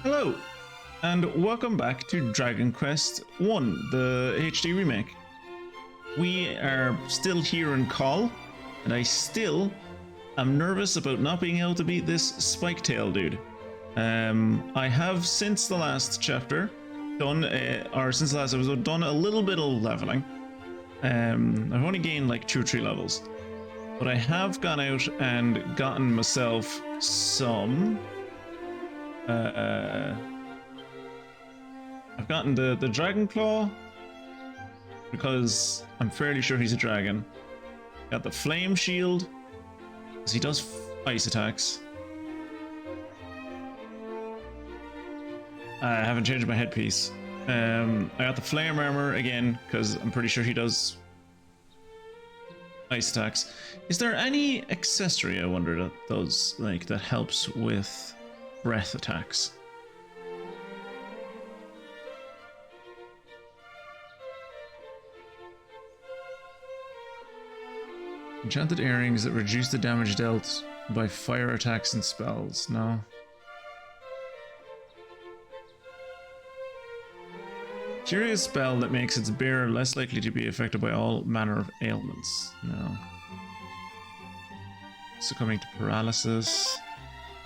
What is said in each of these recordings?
Hello, and welcome back to Dragon Quest I, the HD remake. We are still here in Call, and I still am nervous about not being able to beat this Spiketail dude. I have, since the last chapter, since the last episode, done a little bit of leveling. I've only gained like 2 or 3 levels, but I have gone out and gotten myself some. I've gotten the Dragon Claw because I'm fairly sure he's a dragon. Got the Flame Shield because he does ice attacks. I haven't changed my headpiece. I got the Flame Armor again because I'm pretty sure he does ice attacks. Is there any accessory, I wonder, that does, like, that helps with breath attacks? Enchanted earrings that reduce the damage dealt by fire attacks and spells. No. Curious spell that makes its bearer less likely to be affected by all manner of ailments. No. Succumbing to paralysis.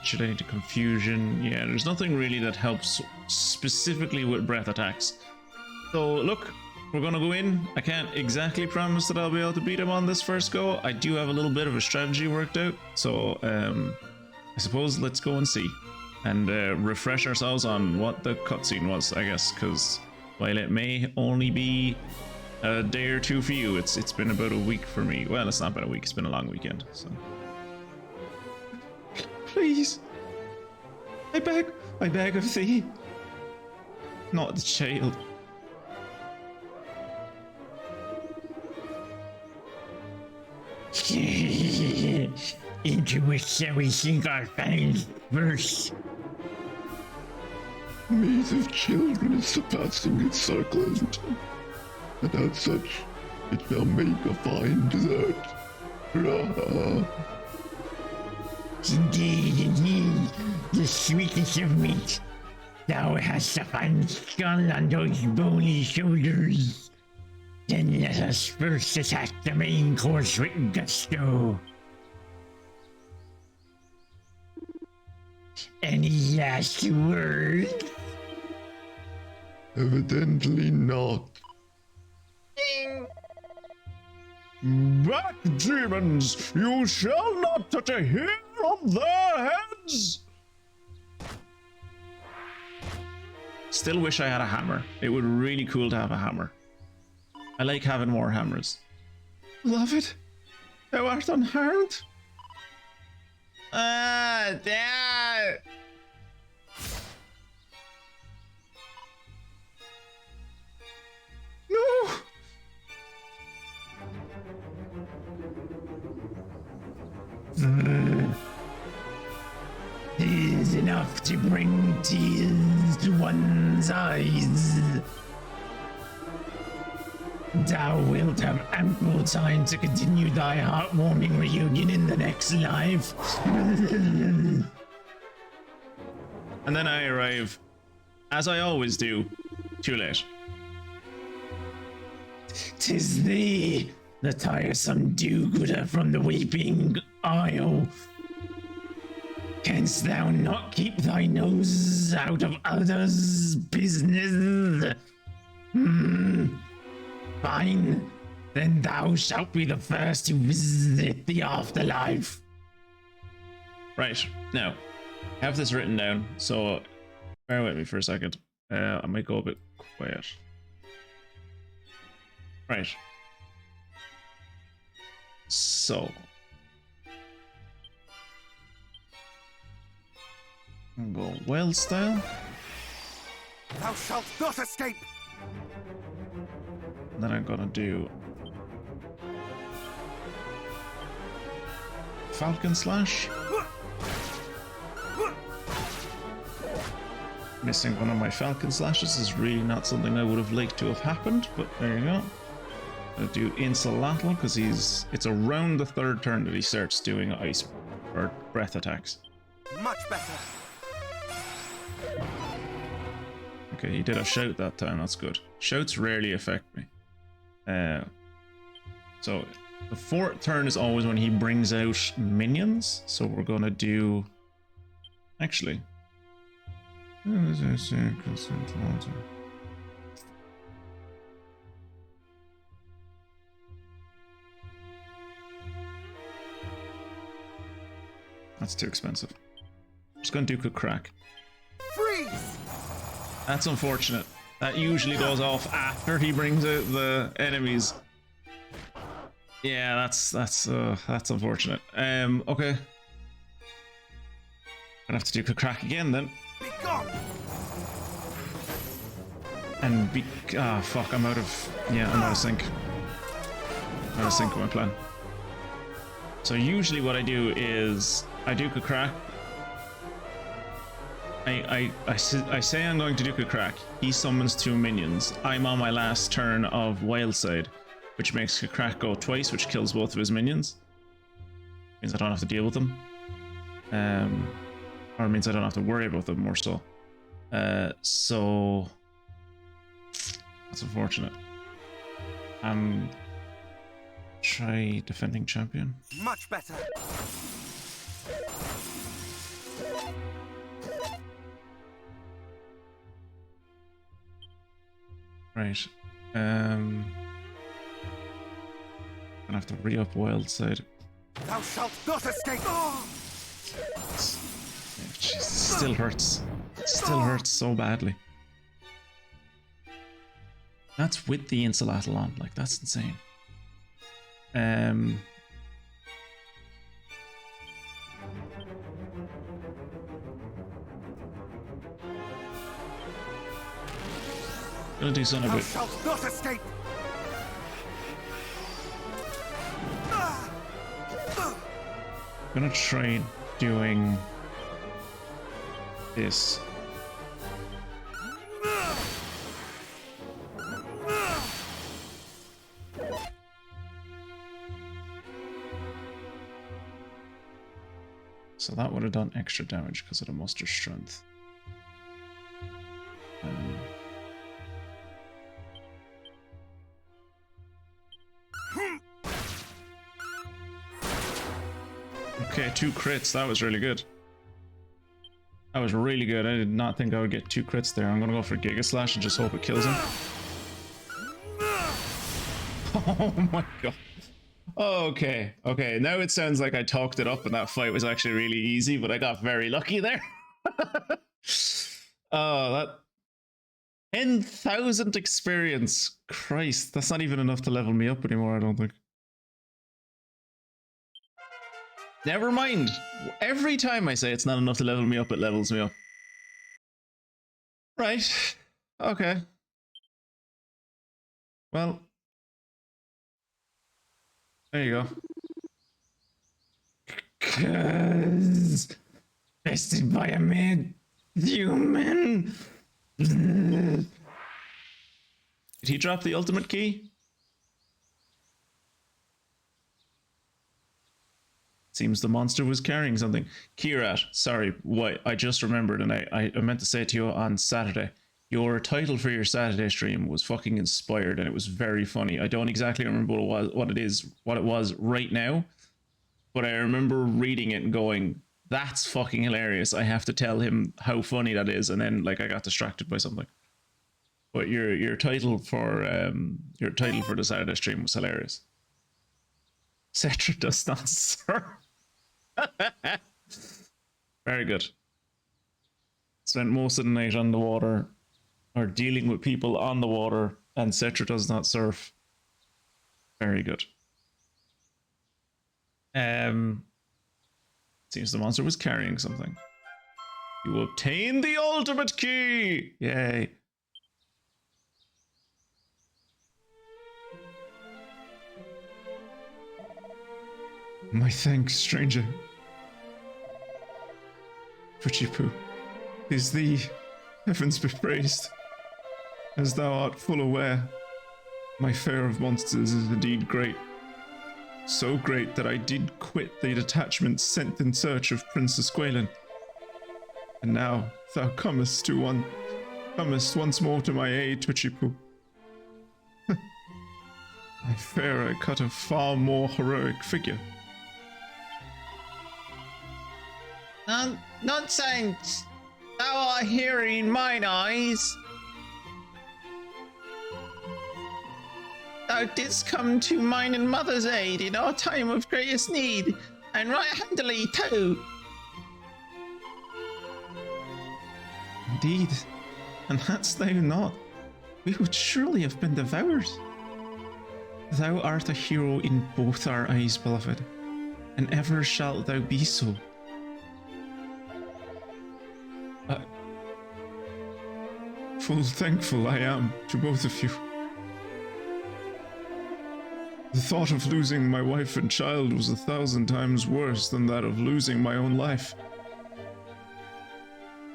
Chilling to confusion. Yeah, there's nothing really that helps specifically with breath attacks. So look, we're gonna go in. I can't exactly promise that I'll be able to beat him on this first go. I do have a little bit of a strategy worked out. So I suppose let's go and see. And refresh ourselves on what the cutscene was, I guess, because while it may only be a day or two for you, it's been about a week for me. Well, it's not been a week, it's been a long weekend, so. Please, I beg of thee, not the child. Into which shall we sink our fangs first? Maze of children is surpassing its circlet, and as such, it shall make a fine dessert. Indeed, the sweetest of meat. Thou hast a fine skull on those bony shoulders. Then let us first attack the main course with gusto. Any last words? Evidently not. Back, demons! You shall not touch a hair of their heads! Still wish I had a hammer. It would be really cool to have a hammer. I like having more hammers. Beloved, thou art unharmed. Dad! No! It is enough to bring tears to one's eyes. Thou wilt have ample time to continue thy heartwarming reunion in the next life. And then I arrive, as I always do, too late. 'Tis thee, the tiresome do-gooder from the Weeping Isle. Canst thou not keep thy nose out of others' business? Fine, then thou shalt be the first to visit the afterlife. Right, now, I have this written down, so bear with me for a second. I might go a bit quiet. Right. So. I'm going to go wild style. Thou shalt not escape! And then I'm gonna do Falcon Slash. Missing one of my Falcon Slashes is really not something I would have liked to have happened, but there you go. I'll do Insolatl because it's around the 3rd turn that he starts doing ice or breath attacks. Much better. Okay, he did a shout that time. That's good. Shouts rarely affect me. So the fourth turn is always when he brings out minions. So we're gonna do. Actually. That's too expensive. I'm just gonna do quick crack. Freeze! That's unfortunate. That usually goes off after he brings out the enemies. Yeah, that's unfortunate. Okay. Gonna have to do quick crack again then. Be gone! And be fuck, I'm out of sync. I'm out of sync with my plan. So usually what I do is I do quick crack. I say I'm going to do quick crack. He summons 2 minions. I'm on my last turn of Wildside, which makes quick crack go twice, which kills both of his minions. Means I don't have to deal with them. Or means I don't have to worry about them more so. So that's unfortunate. Try defending champion. Much better. Right. Gonna have to re-up Wildside. Thou shalt not escape! Jesus, still hurts. Still hurts so badly. That's with the Insulatl on, like that's insane. Gonna do something Thou about. shalt not escape! Gonna try doing this. So that would have done extra damage because of the muster strength. Okay, 2 crits. That was really good. That was really good. I did not think I would get 2 crits there. I'm gonna go for Giga Slash and just hope it kills him. Oh my god. Okay, okay. Now it sounds like I talked it up and that fight was actually really easy, but I got very lucky there. Oh, that 10,000 experience. Christ, that's not even enough to level me up anymore, I don't think. Never mind. Every time I say it's not enough to level me up, it levels me up. Right. Okay. Well. There you go. 'Cause bested by a mad human. Did he drop the ultimate key? Seems the monster was carrying something. Kirat, sorry, what I just remembered, and I meant to say it to you on Saturday. Your title for your Saturday stream was fucking inspired, and it was very funny. I don't exactly remember what it was right now, but I remember reading it and going, "That's fucking hilarious." I have to tell him how funny that is, and then like I got distracted by something. But your title for the Saturday stream was hilarious. Cetra does not serve. Very good. Spent most of the night on the water, or dealing with people on the water, and Cetra does not surf. Very good. Seems the monster was carrying something. You obtained the ultimate key! Yay. My thanks, stranger. Fuchipu, is thee, heavens be praised. As thou art full aware, my fear of monsters is indeed great. So great that I did quit the detachment sent in search of Princess Galen. And now thou comest to one comest once more to my aid, Twitchy Poo. I fear I cut a far more heroic figure. Nonsense! Thou art here in mine eyes. Thou didst come to mine and mother's aid in our time of greatest need, and right handily too. Indeed. And hadst thou not, we would surely have been devoured. Thou art a hero in both our eyes, beloved, and ever shalt thou be so. Full thankful I am to both of you. The thought of losing my wife and child was 1,000 times worse than that of losing my own life.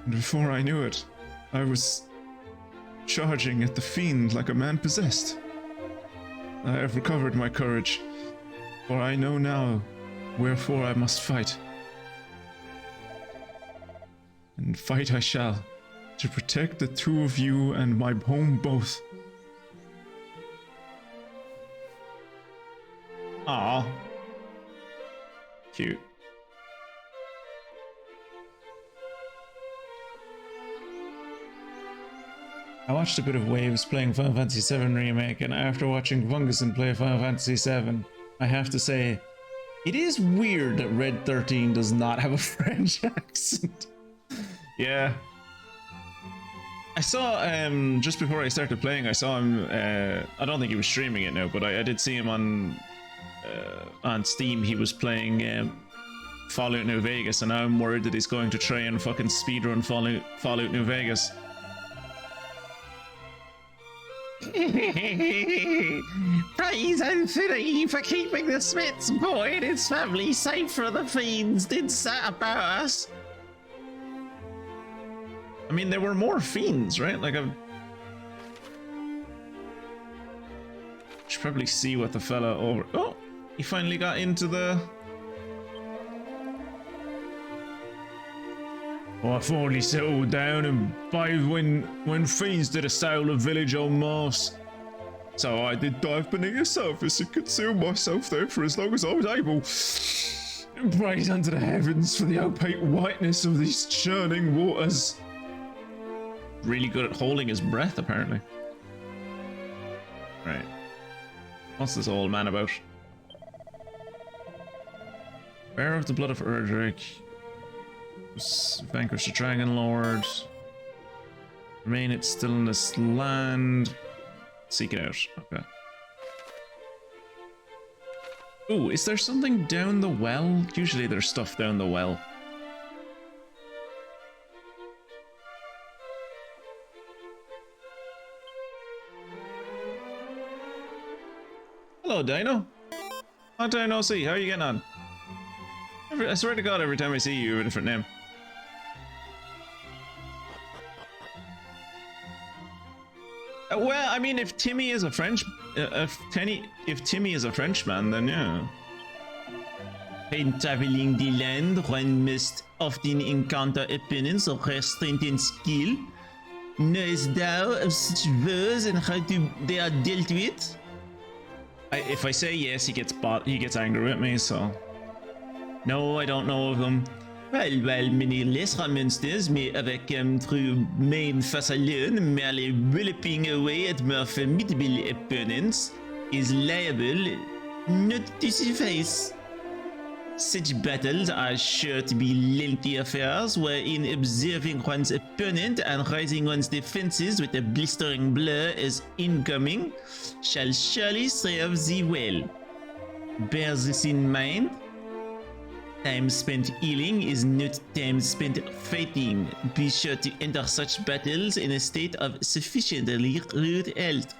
And before I knew it, I was charging at the fiend like a man possessed. I have recovered my courage, for I know now wherefore I must fight. And fight I shall, to protect the two of you and my home both. Aw. Cute. I watched a bit of Waves playing Final Fantasy VII Remake, and after watching Funguson play Final Fantasy VII, I have to say, it is weird that Red 13 does not have a French accent. Yeah. I saw, just before I started playing, I saw him, I don't think he was streaming it now, but I did see him on Steam. He was playing Fallout New Vegas, and now I'm worried that he's going to try and fucking speedrun Fallout New Vegas. Praise Infinity for keeping the Smiths boy and his family safe from the fiends did set about us. I mean, there were more fiends, right? Like, I should probably see what the fella over... Oh, he finally got into the... Oh, I've only settled down and bathed when fiends did a sail the village en masse. So I did dive beneath the surface and conceal myself there for as long as I was able. And praise unto the heavens for the opaque whiteness of these churning waters. Really good at holding his breath, apparently. Right. What's this old man about? Bearer of the blood of Erdrick. Vanquish the Dragon Lord. Remain at stillness land. Seek it out. Okay. Ooh, is there something down the well? Usually there's stuff down the well. Hello, Dino. Long time no see. How are you getting on? I swear to God, every time I see you, you have a different name. Well, I mean, if Timmy is a French, if Timmy is a Frenchman, then yeah. In traveling the land, one must often encounter opponents of restraint and skill. Knowest thou of such foes and how they are dealt with? If I say yes, he gets angry with me, so... No, I don't know of them. Well, many lesser monsters may overcome through main force alone, merely walloping away at more formidable opponents is liable not to suffice. Such battles are sure to be lengthy affairs, wherein observing one's opponent and raising one's defenses with a blistering blow as incoming shall surely serve thee well. Bear this in mind. Time spent healing is not time spent fighting. Be sure to enter such battles in a state of sufficiently rude health.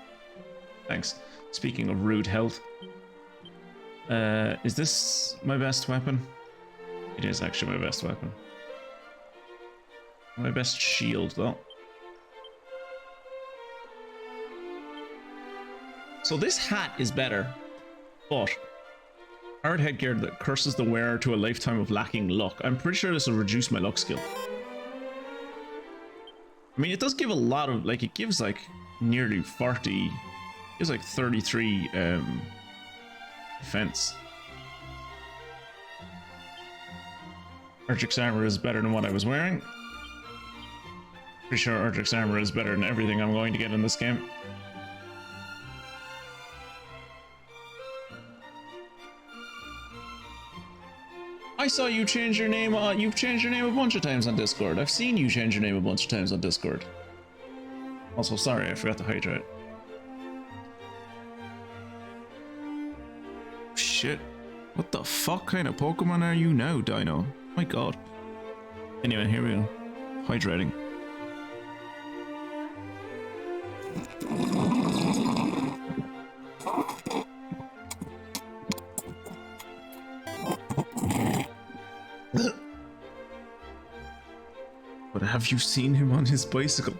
Thanks. Speaking of rude health. Is this my best weapon? It is actually my best weapon. My best shield, though. So this hat is better, but hard headgear that curses the wearer to a lifetime of lacking luck. I'm pretty sure this will reduce my luck skill. I mean, it does give a lot of, like, it gives like nearly 40, it gives like 33 defense. Erdrick's armor is better than what I was wearing. Pretty sure Erdrick's armor is better than everything I'm going to get in this game. I saw you change your name. You've changed your name a bunch of times on Discord. I've seen you change your name a bunch of times on Discord. Also, sorry, I forgot to hydrate. Shit. What the fuck kind of Pokemon are you now, Dino? My god. Anyway, here we go. Hydrating. But have you seen him on his bicycle?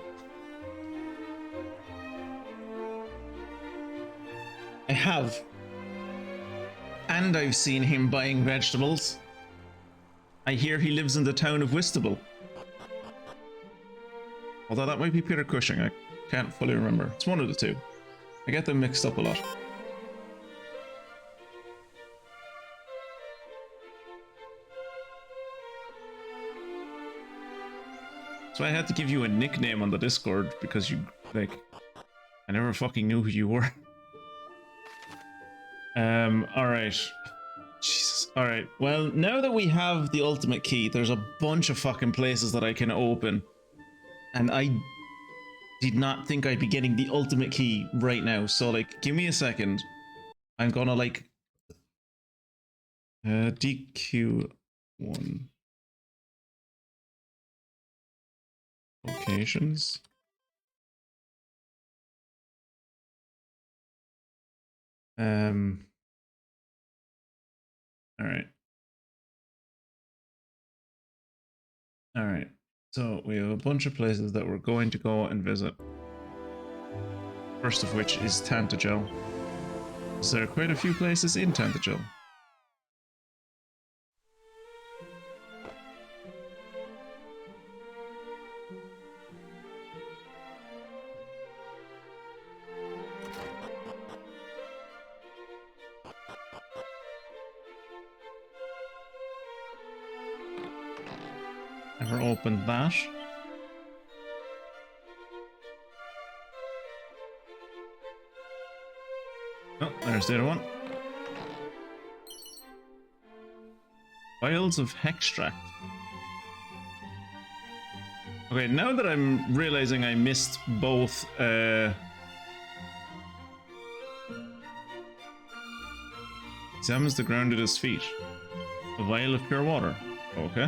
I have. And I've seen him buying vegetables. I hear he lives in the town of Whitstable. Although that might be Peter Cushing, I can't fully remember. It's one of the two. I get them mixed up a lot. So I had to give you a nickname on the Discord because you, like, I never fucking knew who you were. Alright. Jesus. Alright, well, now that we have the ultimate key, there's a bunch of fucking places that I can open. And I did not think I'd be getting the ultimate key right now. So, like, give me a second. I'm gonna, like, DQ1. Locations. All right. So we have a bunch of places that we're going to go and visit. First of which is Tantagel. So there are quite a few places in Tantagel. Never opened that. Oh, there's the other one. Vials of Hextract. Okay, now that I'm realizing I missed both, examines the ground at his feet. A vial of pure water. Okay.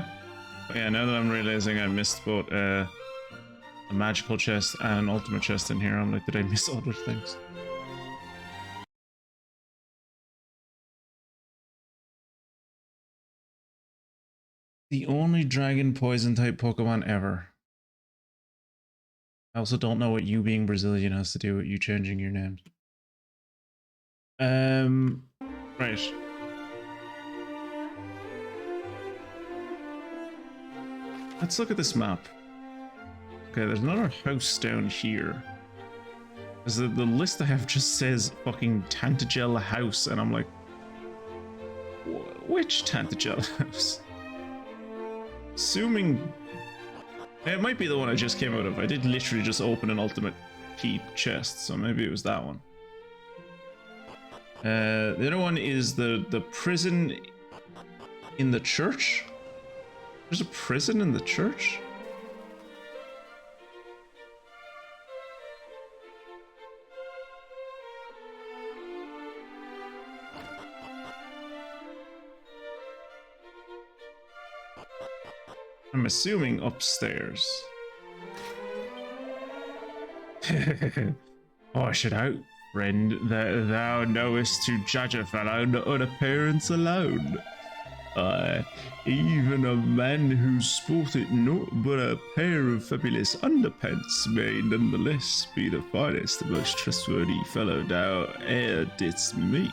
But yeah, now that I'm realizing I missed both a magical chest and an ultimate chest in here, I'm like, did I miss other things? The only dragon poison type Pokemon ever. I also don't know what you being Brazilian has to do with you changing your names. Right. Let's look at this map. Okay, there's another house down here. Because the list I have just says fucking Tantagel house, and I'm like, which Tantagel house? Assuming it might be the one I just came out of. I did literally just open an ultimate key chest, so maybe it was that one. The other one is the prison in the church. There's a prison in the church? I'm assuming upstairs. Wash it out, friend, that thou knowest to judge a fellow on appearance alone. Even a man who sported naught but a pair of fabulous underpants may nonetheless be the finest and most trustworthy fellow thou e'er didst meet.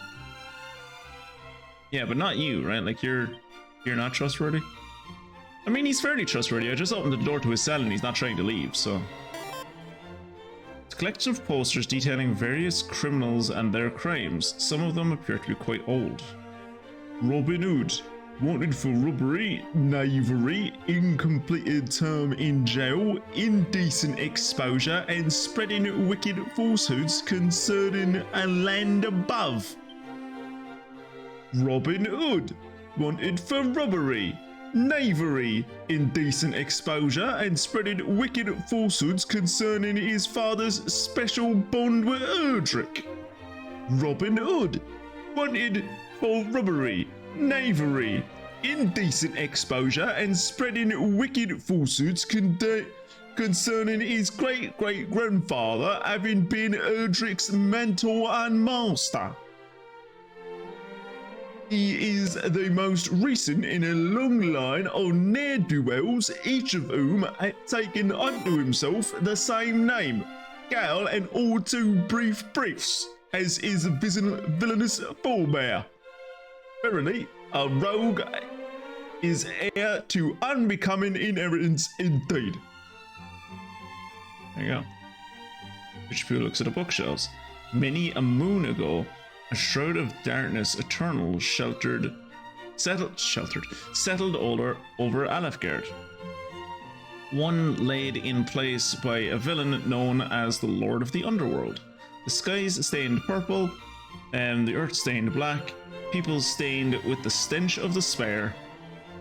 Yeah, but not you, right? Like, you're not trustworthy? I mean, he's fairly trustworthy. I just opened the door to his cell and he's not trying to leave, so... collection of posters detailing various criminals and their crimes. Some of them appear to be quite old. Robin Hood, wanted for robbery, knavery, incompleted term in jail, indecent exposure, and spreading wicked falsehoods concerning a land above. Robin Hood, wanted for robbery, knavery, indecent exposure, and spreading wicked falsehoods concerning his father's special bond with Erdrick. Robin Hood, wanted for robbery, knavery, indecent exposure, and spreading wicked falsehoods concerning his great-great-grandfather having been Erdrick's mentor and master. He is the most recent in a long line of ne'er-do-wells, each of whom had taken unto himself the same name, Gale, and all too brief briefs, as his villainous forebear. Verily, a rogue is heir to unbecoming inheritance indeed. There you go. HP looks at the bookshelves. Many a moon ago, a shroud of darkness eternal settled over Alefgard. One laid in place by a villain known as the Lord of the Underworld. The skies stained purple, and the earth stained black, people stained with the stench of despair.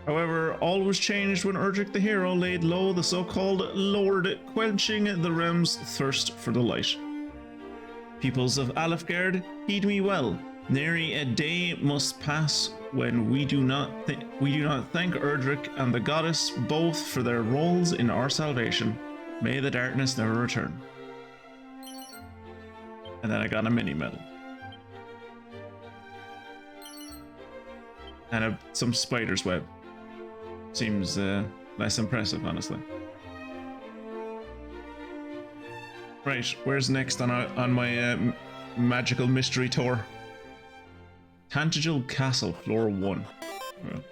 However, all was changed when Erdrick the hero laid low the so-called Lord, quenching the realm's thirst for the light. Peoples of Alefgard, heed me well. Nary a day must pass when we do not thank Erdrick and the goddess both for their roles in our salvation. May the darkness never return. And then I got a mini medal. And some spider's web. Seems less impressive, honestly. Right, where's next on my magical mystery tour? Tantegel Castle, floor 1. Oh.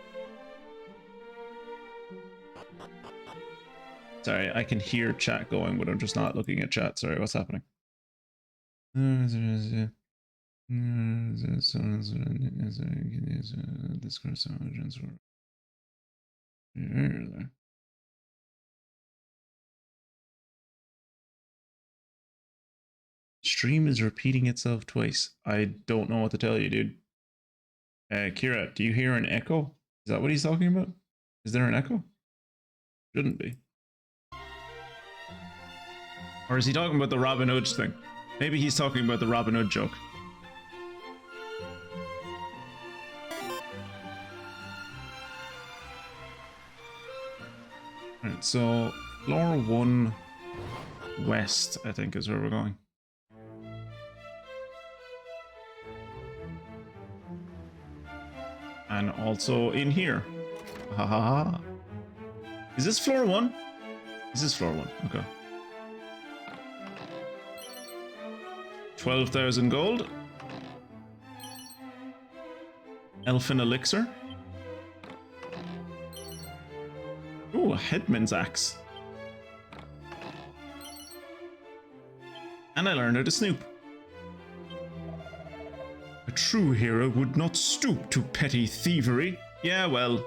Sorry, I can hear chat going, but I'm just not looking at chat. Sorry, what's happening? Stream is repeating itself twice. I don't know what to tell you, dude. Kira, do you hear an echo? Is that what he's talking about? Is there an echo? Shouldn't be. Or is he talking about the Robin Hood thing? Maybe he's talking about the Robin Hood joke. Alright, so floor 1 west, I think, is where we're going. And also in here. Ha ha ha. Is this floor 1? Is this floor 1? Okay. 12,000 gold. Elfin elixir. Ooh, a headman's axe. And I learned how to snoop. A true hero would not stoop to petty thievery. Yeah, well.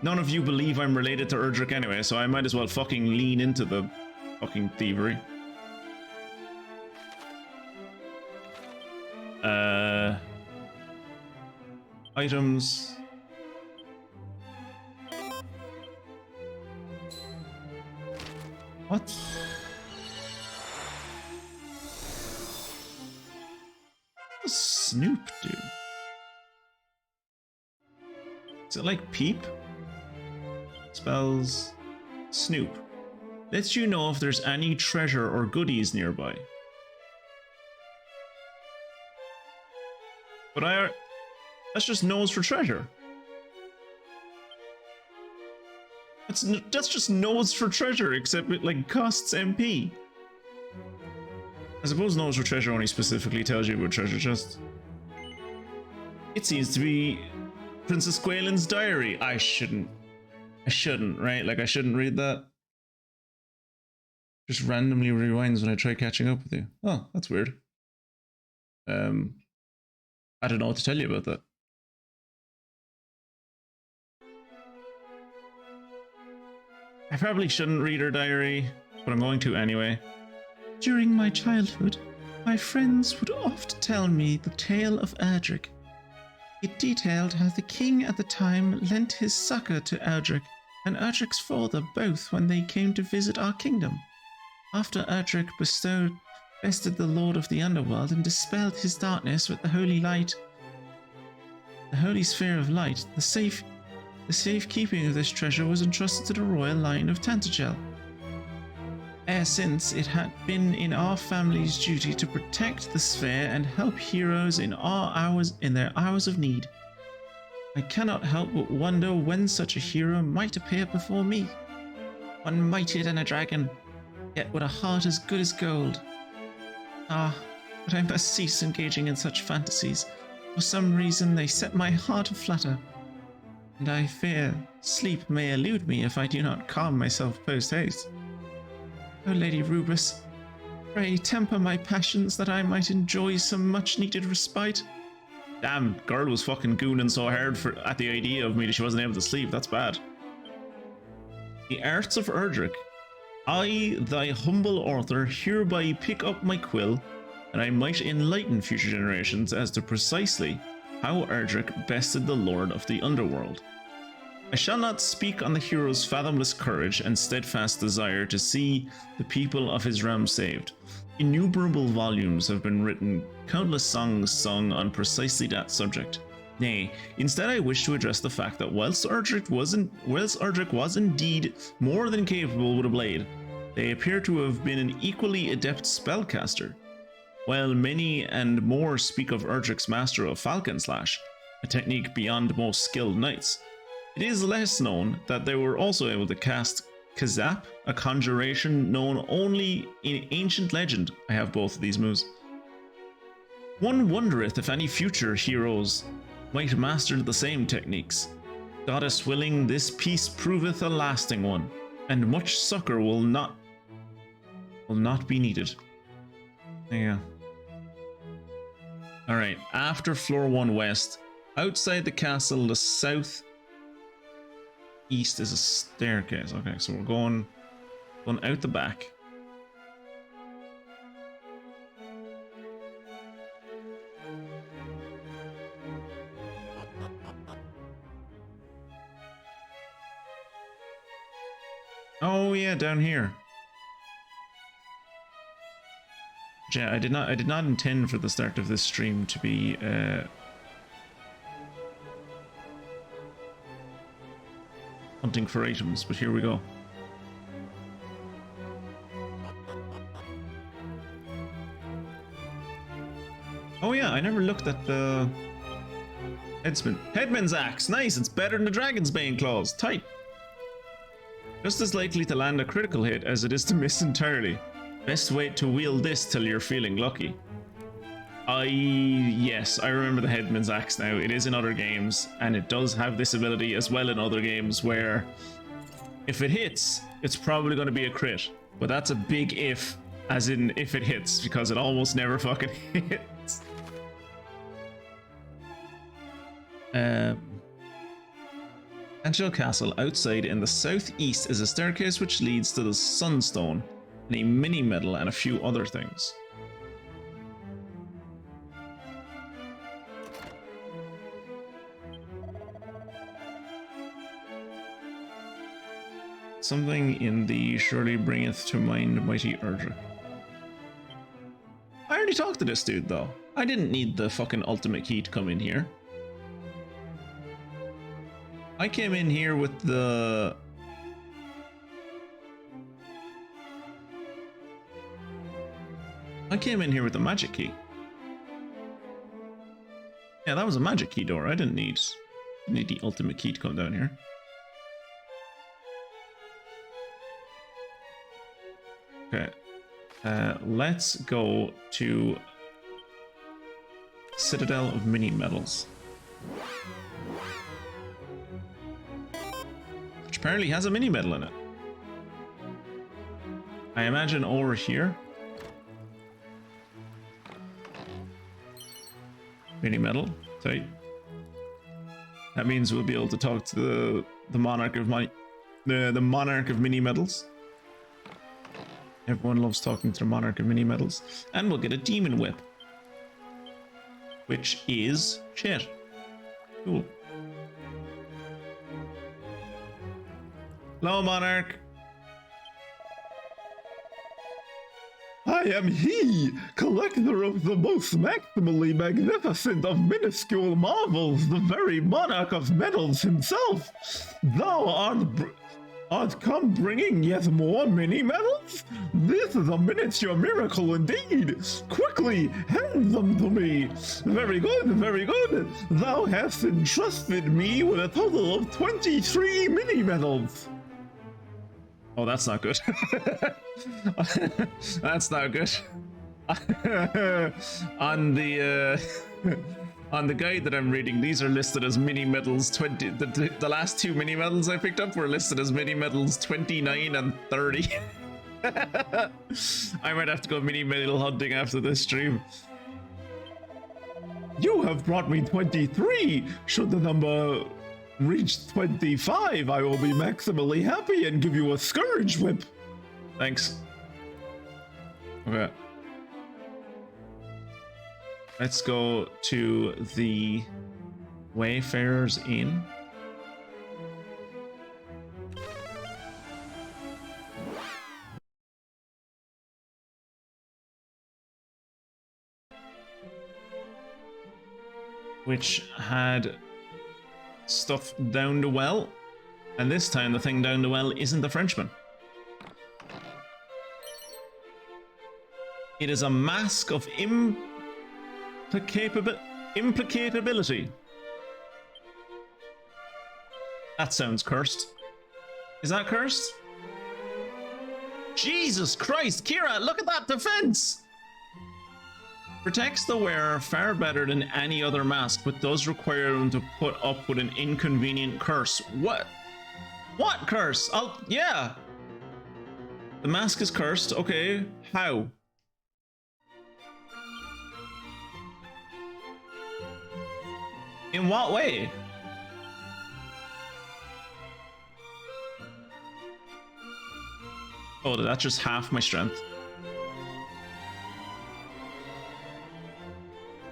None of you believe I'm related to Erdrick anyway, so I might as well fucking lean into the fucking thievery. Items. What? What does Snoop do? Is it like Peep? Spells Snoop. Lets you know if there's any treasure or goodies nearby. But that's just nose for treasure. That's just nose for treasure, except it like costs MP. I suppose nose for treasure only specifically tells you about treasure chest. It seems to be Princess Galen's diary. I shouldn't, right? Like I shouldn't read that. just randomly rewinds when I try catching up with you. Oh, that's weird. I don't know what to tell you about that. I probably shouldn't read her diary, but I'm going to anyway. During my childhood, my friends would oft tell me the tale of Erdrick. It detailed how the king at the time lent his succor to Erdrick and Erdrick's father both when they came to visit our kingdom. After Erdrick bested the lord of the underworld and dispelled his darkness with the holy light, the holy sphere of light, the safekeeping of this treasure was entrusted to the royal line of Tantagel. Ever since, it had been in our family's duty to protect the sphere and help heroes in their hours of need. I cannot help but wonder when such a hero might appear before me. One mightier than a dragon, yet with a heart as good as gold. Ah, but I must cease engaging in such fantasies. For some reason they set my heart aflutter, and I fear sleep may elude me if I do not calm myself post-haste. Oh, Lady Rubus, pray temper my passions that I might enjoy some much-needed respite. Damn, girl was fucking gooning so hard at the idea of me that she wasn't able to sleep. That's bad. The Arts of Erdrick. I, thy humble author, hereby pick up my quill, and I might enlighten future generations as to precisely how Erdrick bested the Lord of the Underworld. I shall not speak on the hero's fathomless courage and steadfast desire to see the people of his realm saved. Innumerable volumes have been written, countless songs sung on precisely that subject. Nay, instead I wish to address the fact that whilst Erdrick was indeed more than capable with a blade, they appear to have been an equally adept spellcaster. While many and more speak of Erdrick's master of Falcon Slash, a technique beyond most skilled knights, it is less known that they were also able to cast Kazap, a conjuration known only in ancient legend. I have both of these moves. One wondereth if any future heroes might master the same techniques. Goddess willing, this peace proveth a lasting one, and much succor will not be needed. Yeah. Alright, after floor 1 west, outside the castle, the south east is a staircase. Okay, so we're going out the back. Oh yeah, down here. Yeah, I did not intend for the start of this stream to be hunting for items, but here we go. Oh yeah, I never looked at the Headman's Axe. Nice, it's better than the Dragon's Bane claws. Tight. Just as likely to land a critical hit as it is to miss entirely. Best wait to wield this till you're feeling lucky. Yes, I remember the Headman's Axe now. It is in other games, and it does have this ability as well in other games where if it hits, it's probably going to be a crit. But that's a big if, as in if it hits, because it almost never fucking hits. Angel Castle. Outside in the southeast is a staircase which leads to the Sunstone, and a mini medal and a few other things. Something in thee surely bringeth to mind mighty Erdrick. I already talked to this dude though. I didn't need the fucking ultimate key to come in here. I came in here with the... magic key. Yeah, that was a magic key door. I didn't need the ultimate key to come down here. Okay. Let's go to Citadel of Mini Medals, which apparently has a mini medal in it. I imagine over here. Mini medal, tight. That means we'll be able to talk to the monarch of the monarch of mini medals. Everyone loves talking to the monarch of mini medals, and we'll get a demon whip, which is shit. Cool. Hello, monarch. I am he, collector of the most maximally magnificent of minuscule marvels, the very monarch of metals himself. Thou art come bringing yet more mini medals? This is a miniature miracle indeed. Quickly, hand them to me. Very good, very good. Thou hast entrusted me with a total of 23 mini medals. Oh, that's not good. That's not good. On the guide that I'm reading, these are listed as mini medals 20. The last two mini medals I picked up were listed as mini medals 29 and 30. I might have to go mini medal hunting after this stream. You have brought me 23. Should the number reach 25, I will be maximally happy and give you a scourge whip. Thanks. Okay. Let's go to the Wayfarer's Inn. Which had stuff down the well, and this time the thing down the well isn't the Frenchman. It is a mask of implicatability. That sounds cursed. Is that cursed? Jesus Christ, Kira, look at that defense! Protects the wearer far better than any other mask, but does require them to put up with an inconvenient curse. What? What curse? Yeah. The mask is cursed. Okay. How? In what way? Oh, that's just half my strength.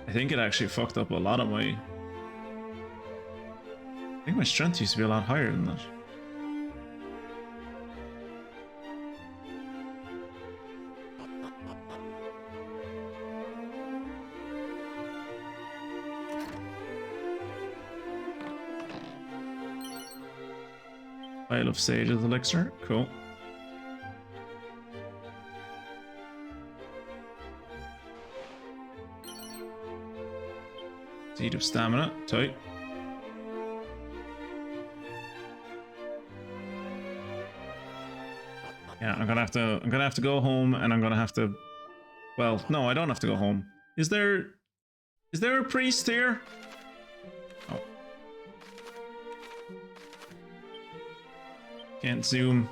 I think it actually fucked up a lot of my... I think my strength used to be a lot higher than that. Vial of Sage's elixir, cool. Seed of stamina, tight. Yeah, I'm gonna have to go home, and I'm gonna have to. Well, no, I don't have to go home. Is there a priest here? Oh. Can't zoom.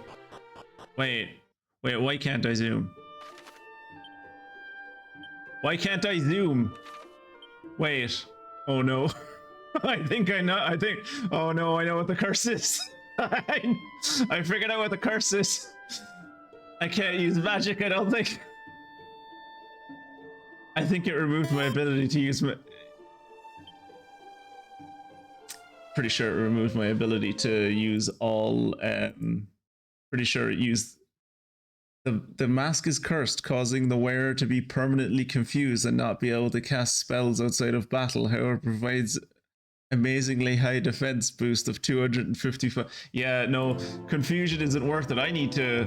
Wait, why can't I zoom? Why can't I zoom? Wait. Oh no. I think I know. Oh no, I know what the curse is. I figured out what the curse is. I can't use magic, I don't think. I think it removed my ability to use pretty sure it removed my ability to use all, pretty sure it used... The mask is cursed, causing the wearer to be permanently confused and not be able to cast spells outside of battle. However, provides amazingly high defense boost of 255. Yeah, no, confusion isn't worth it. I need to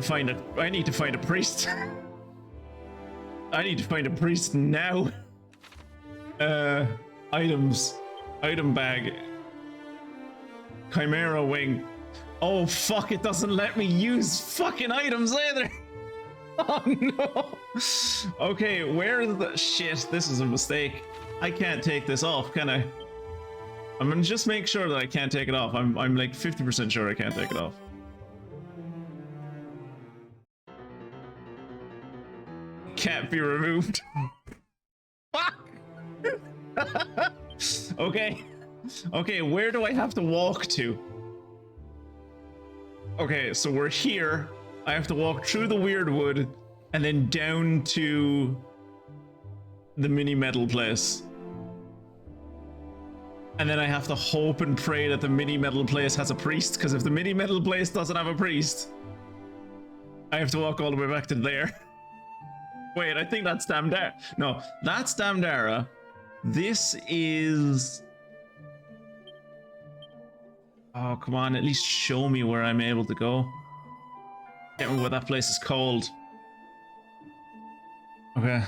find a priest. I need to find a priest now. Items, item bag, Chimera wing. Oh fuck, it doesn't let me use fucking items either. Oh no. Okay, where is the shit? This is a mistake. I can't take this off, can I? I'm gonna just make sure that I can't take it off. I'm like 50% sure I can't take it off. can't be removed. Fuck! Okay. Okay, where do I have to walk to? Okay, so we're here. I have to walk through the weird wood and then down to the mini metal place. And then I have to hope and pray that the mini metal place has a priest, because if the mini metal place doesn't have a priest, I have to walk all the way back to there. Wait, I think that's Damdara. No, that's Damdara. This is... Oh, come on, at least show me where I'm able to go. Can't remember what that place is called. Okay.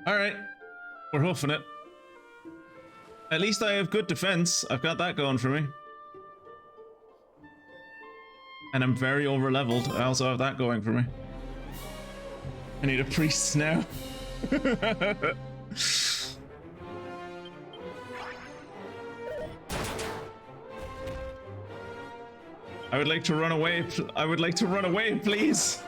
Alright. We're hoofing it. At least I have good defense. I've got that going for me. And I'm very over leveled. I also have that going for me. I need a priest now. I would like to run away. I would like to run away, please.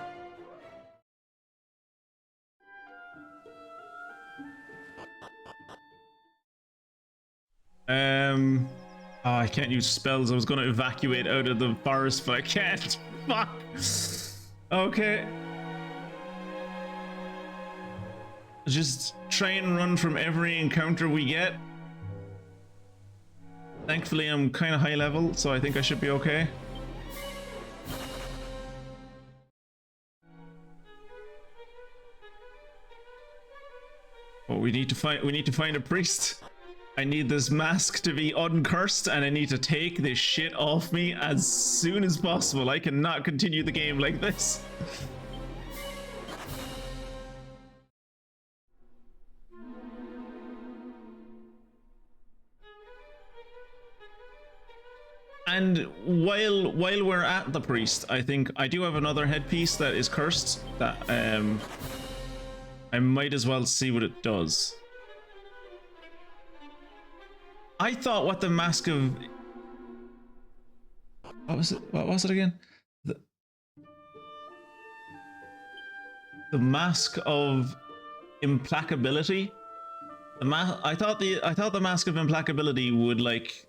Oh, I can't use spells. I was going to evacuate out of the forest, but I can't. Fuck. Okay. Just try and run from every encounter we get. Thankfully, I'm kind of high level, so I think I should be okay. Oh, we need to find a priest. I need this mask to be uncursed, and I need to take this shit off me as soon as possible. I cannot continue the game like this. And while we're at the priest, I think I do have another headpiece that is cursed that I might as well see what it does. I thought what the mask of... What was it? What was it again? The mask of implacability. I thought the mask of implacability would like...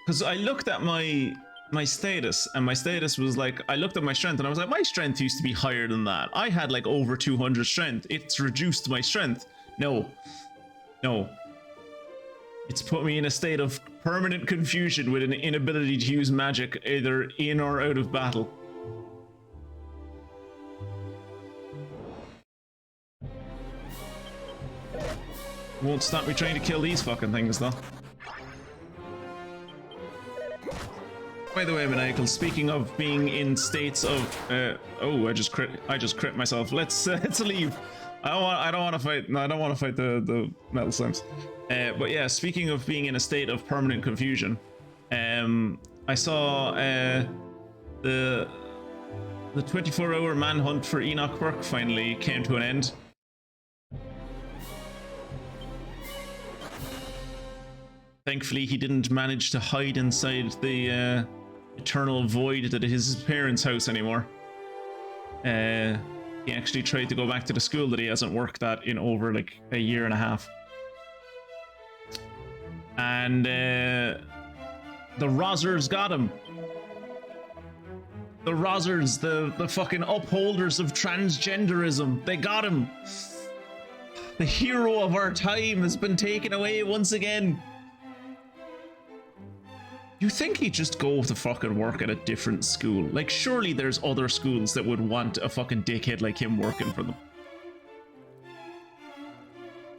Because I looked at my status, and my status was like, I looked at my strength and I was like, my strength used to be higher than that. I had like over 200 strength. It's reduced my strength. No. It's put me in a state of permanent confusion with an inability to use magic either in or out of battle. Won't stop me trying to kill these fucking things though. By the way, Maniacal, speaking of being in states of oh, I just crit myself. Let's leave. I don't want to fight. No, I don't want to fight the metal slimes. But yeah, speaking of being in a state of permanent confusion, I saw the 24-hour manhunt for Enoch Burke finally came to an end. Thankfully, he didn't manage to hide inside the eternal void that is his parents' house anymore. He actually tried to go back to the school that he hasn't worked at in over like a year and a half. And the Rozzers got him. The Rozzers, the fucking upholders of transgenderism, they got him. The hero of our time has been taken away once again. You think he'd just go to fucking work at a different school? Like, surely there's other schools that would want a fucking dickhead like him working for them.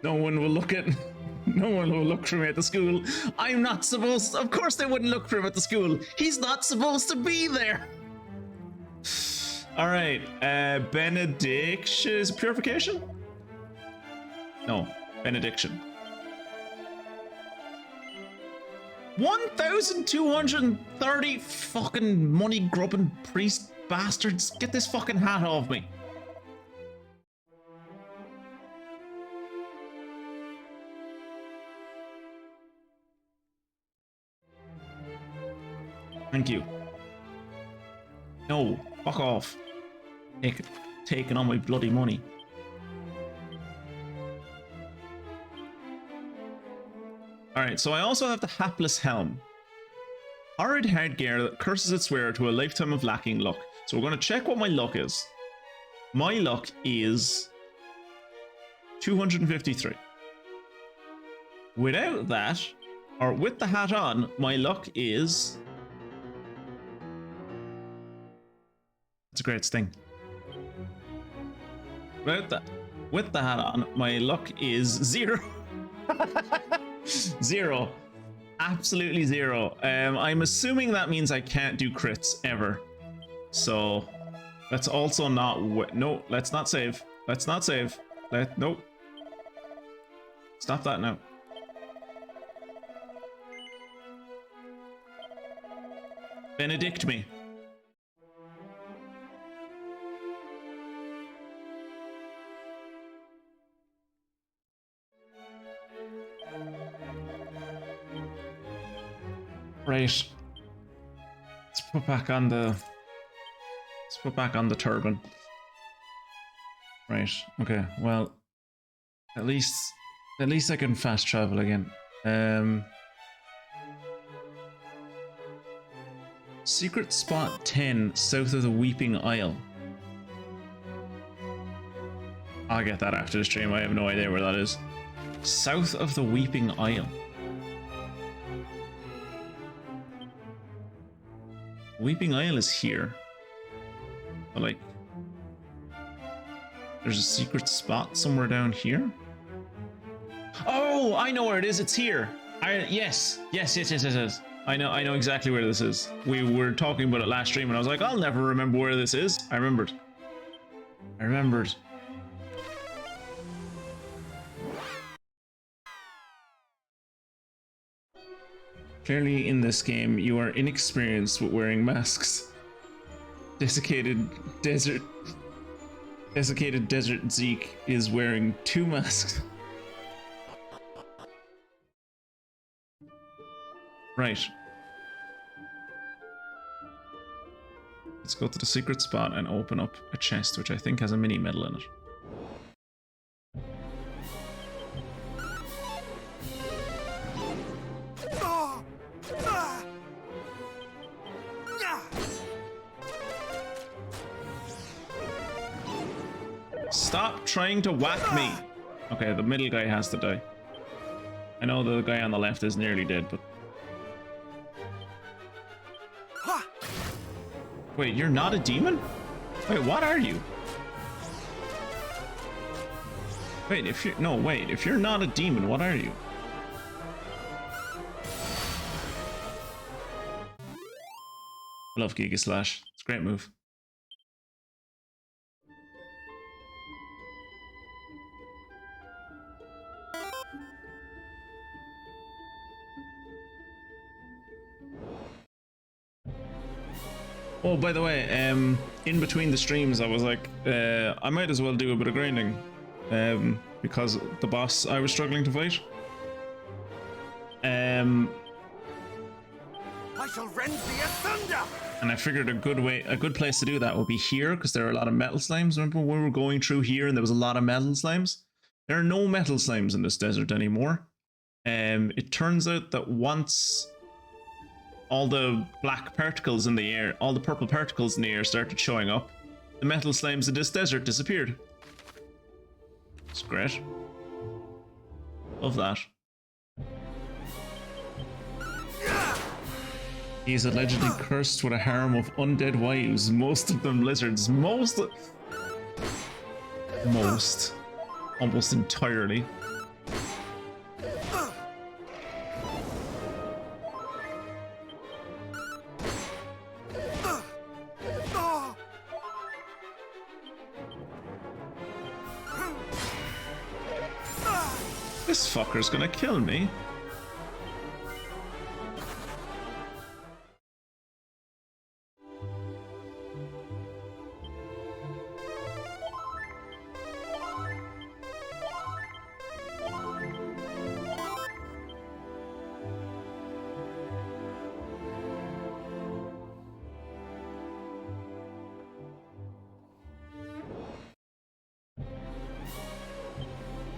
No one will look for me at the school. I'm not supposed to, of course they wouldn't look for him at the school. He's not supposed to be there. All right, benediction is purification? No, benediction. 1,230 fucking money grubbing priest bastards. Get this fucking hat off me. Thank you. No, fuck off. Taking all my bloody money. Alright, so I also have the Hapless Helm. Horrid headgear that curses its wearer to a lifetime of lacking luck. So we're going to check what my luck is. My luck is 253. Without that, or with the hat on, my luck is... That's a great sting. With the hat on, my luck is 0. 0. Absolutely 0. I'm assuming that means I can't do crits ever. So let's also not no, let's not save. Let's not save. Nope. Stop that now. Benedict me. Right. Let's put back on the turban. Right. Okay. Well, at least I can fast travel again. Secret spot 10 south of the Weeping Isle. I'll get that after the stream. I have no idea where that is. South of the Weeping Isle. Weeping Isle is here. But like, there's a secret spot somewhere down here. Oh, I know where it is. It's here. Yes. I know exactly where this is. We were talking about it last stream and I was like, I'll never remember where this is. I remembered. Clearly in this game, you are inexperienced with wearing masks. Desiccated Desert Zeke is wearing 2 masks. Right. Let's go to the secret spot and open up a chest, which I think has a mini medal in it. Stop trying to whack me! Okay, the middle guy has to die. I know the guy on the left is nearly dead, but... Wait, you're not a demon? Wait, what are you? Wait, if you're... No, wait, if you're not a demon, what are you? I love Giga Slash. It's a great move. Oh, by the way, in between the streams, I was like, I might as well do a bit of grinding, because the boss I was struggling to fight. I shall rend thee asunder! And I figured a good place to do that would be here, because there are a lot of metal slimes. Remember when we were going through here and there was a lot of metal slimes? There are no metal slimes in this desert anymore. It turns out that once all the black particles in the air, all the purple particles in the air started showing up, the metal slimes in this desert disappeared. It's great. Love that. He is allegedly cursed with a harem of undead wives, most of them lizards. Most. Almost entirely. This fucker's gonna kill me.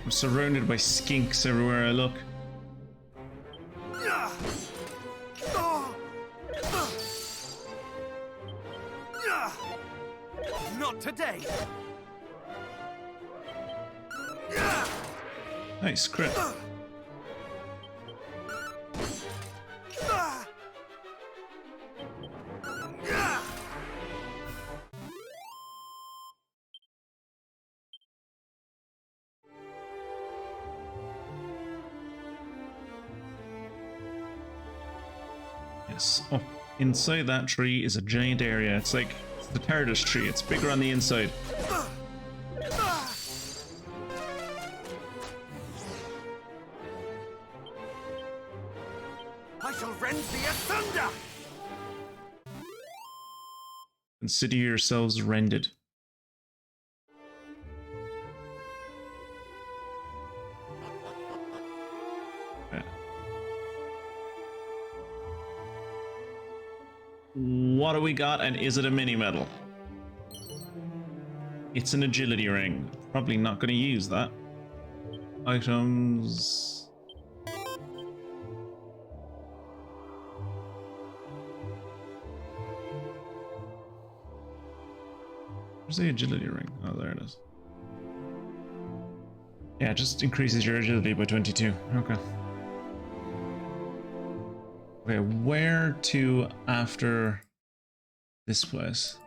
I'm surrounded by skinks everywhere I look. Not today. Nice crit. Yes, up inside that tree is a giant area. It's like the TARDIS tree. It's bigger on the inside. I shall rend thee asunder. Consider yourselves rended. Yeah. What do we got, and is it a mini medal? It's an agility ring. Probably not going to use that. Items. Where's the agility ring? Oh, there it is. Yeah, it just increases your agility by 22. Okay. Okay, where to after this place?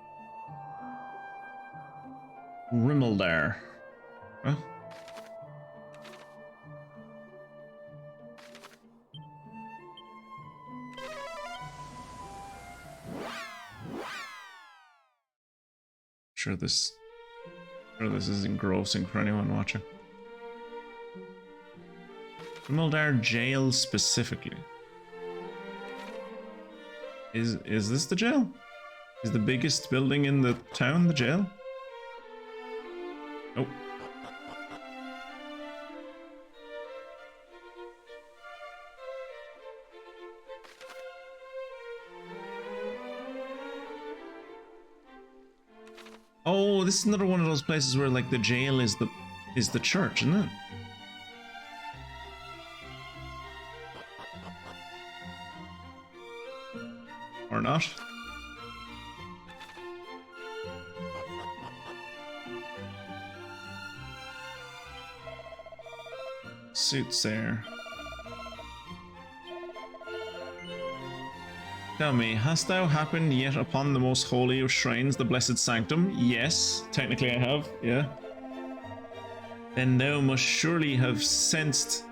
Rimmel. Huh? Sure this is engrossing for anyone watching. Rimmel jail specifically. Is this the jail? Is the biggest building in the town the jail? Nope. Oh, this is another one of those places where like the jail is the church, isn't it? Or not? Soothsayer. Tell me, hast thou happened yet upon the most holy of shrines, the blessed sanctum? Yes, technically I have, yeah. Then thou must surely have sensed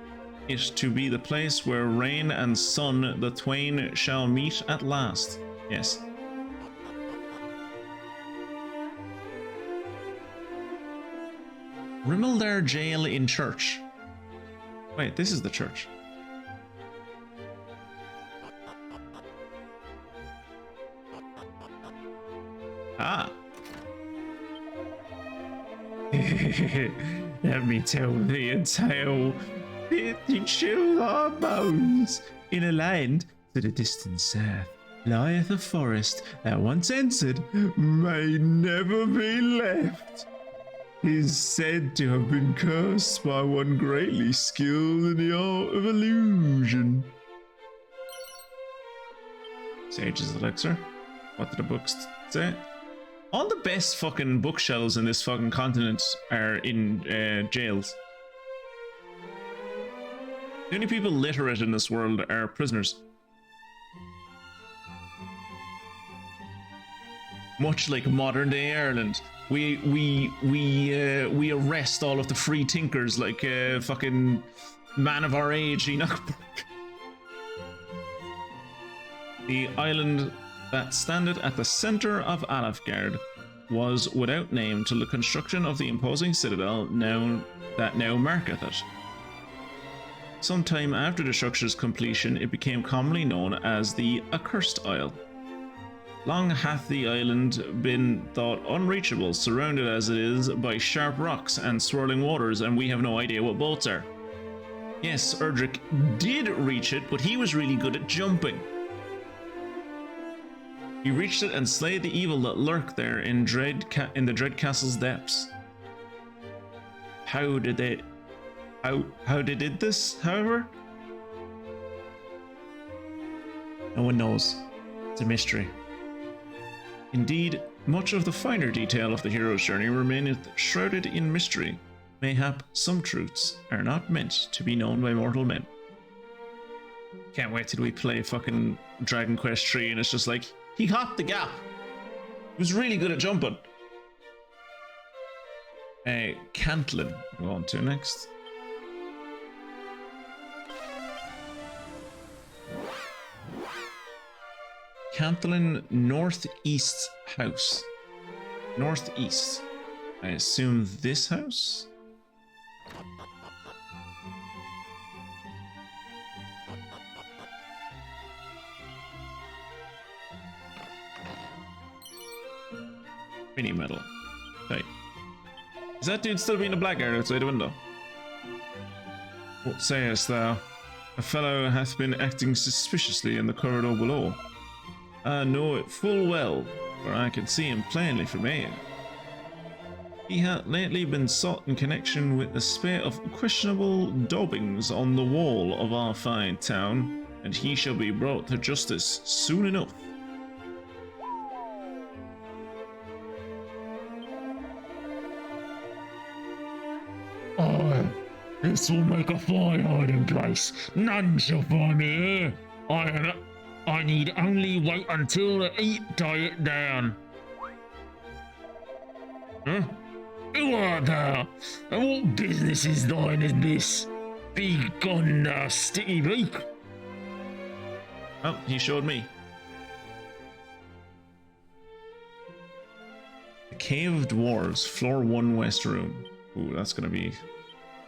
it to be the place where rain and sun the twain shall meet at last. Yes. Rimmel jail in church. Wait, this is the church. Ah. Let me tell thee a tale. It chill our bones. In a land to the distant south lieth a forest that once entered may never be left. Is said to have been cursed by one greatly skilled in the art of illusion. Sage's Elixir. What did the books say? All the best fucking bookshelves in this fucking continent are in jails. The only people literate in this world are prisoners. Much like modern day Ireland, we arrest all of the free thinkers like fucking man of our age, Enoch. The island that standeth at the centre of Alafgard was without name till the construction of the imposing citadel now marketh it. Sometime after the structure's completion, it became commonly known as the Accursed Isle. Long hath the island been thought unreachable, surrounded as it is by sharp rocks and swirling waters, and we have no idea what boats are. Yes, Erdrick did reach it, but he was really good at jumping. He reached it and slayed the evil that lurked there in the dread castle's depths. How did they how they did this, however, no one knows. It's a mystery. Indeed, much of the finer detail of the hero's journey remaineth shrouded in mystery. Mayhap some truths are not meant to be known by mortal men. Can't wait till we play fucking Dragon Quest 3 and it's just like, he hopped the gap. He was really good at jumping. Cantlin, we'll go on to next. Cantlin Northeast House. Northeast. I assume this house? Mini metal. Right. Is that dude still being a blackguard outside the window? What sayest thou? A fellow hath been acting suspiciously in the corridor below. I know it full well, for I can see him plainly from here. He hath lately been sought in connection with a spate of questionable daubings on the wall of our fine town, and he shall be brought to justice soon enough. Oh, this will make a fine hiding place. None shall find me here. I need only wait until the heat die it down. Huh? Who art thou? And what business is thine in this? Be gone, thou sticky beak. Oh, he showed me. The Cave of Dwarves, floor 1 west room. Ooh, that's gonna be...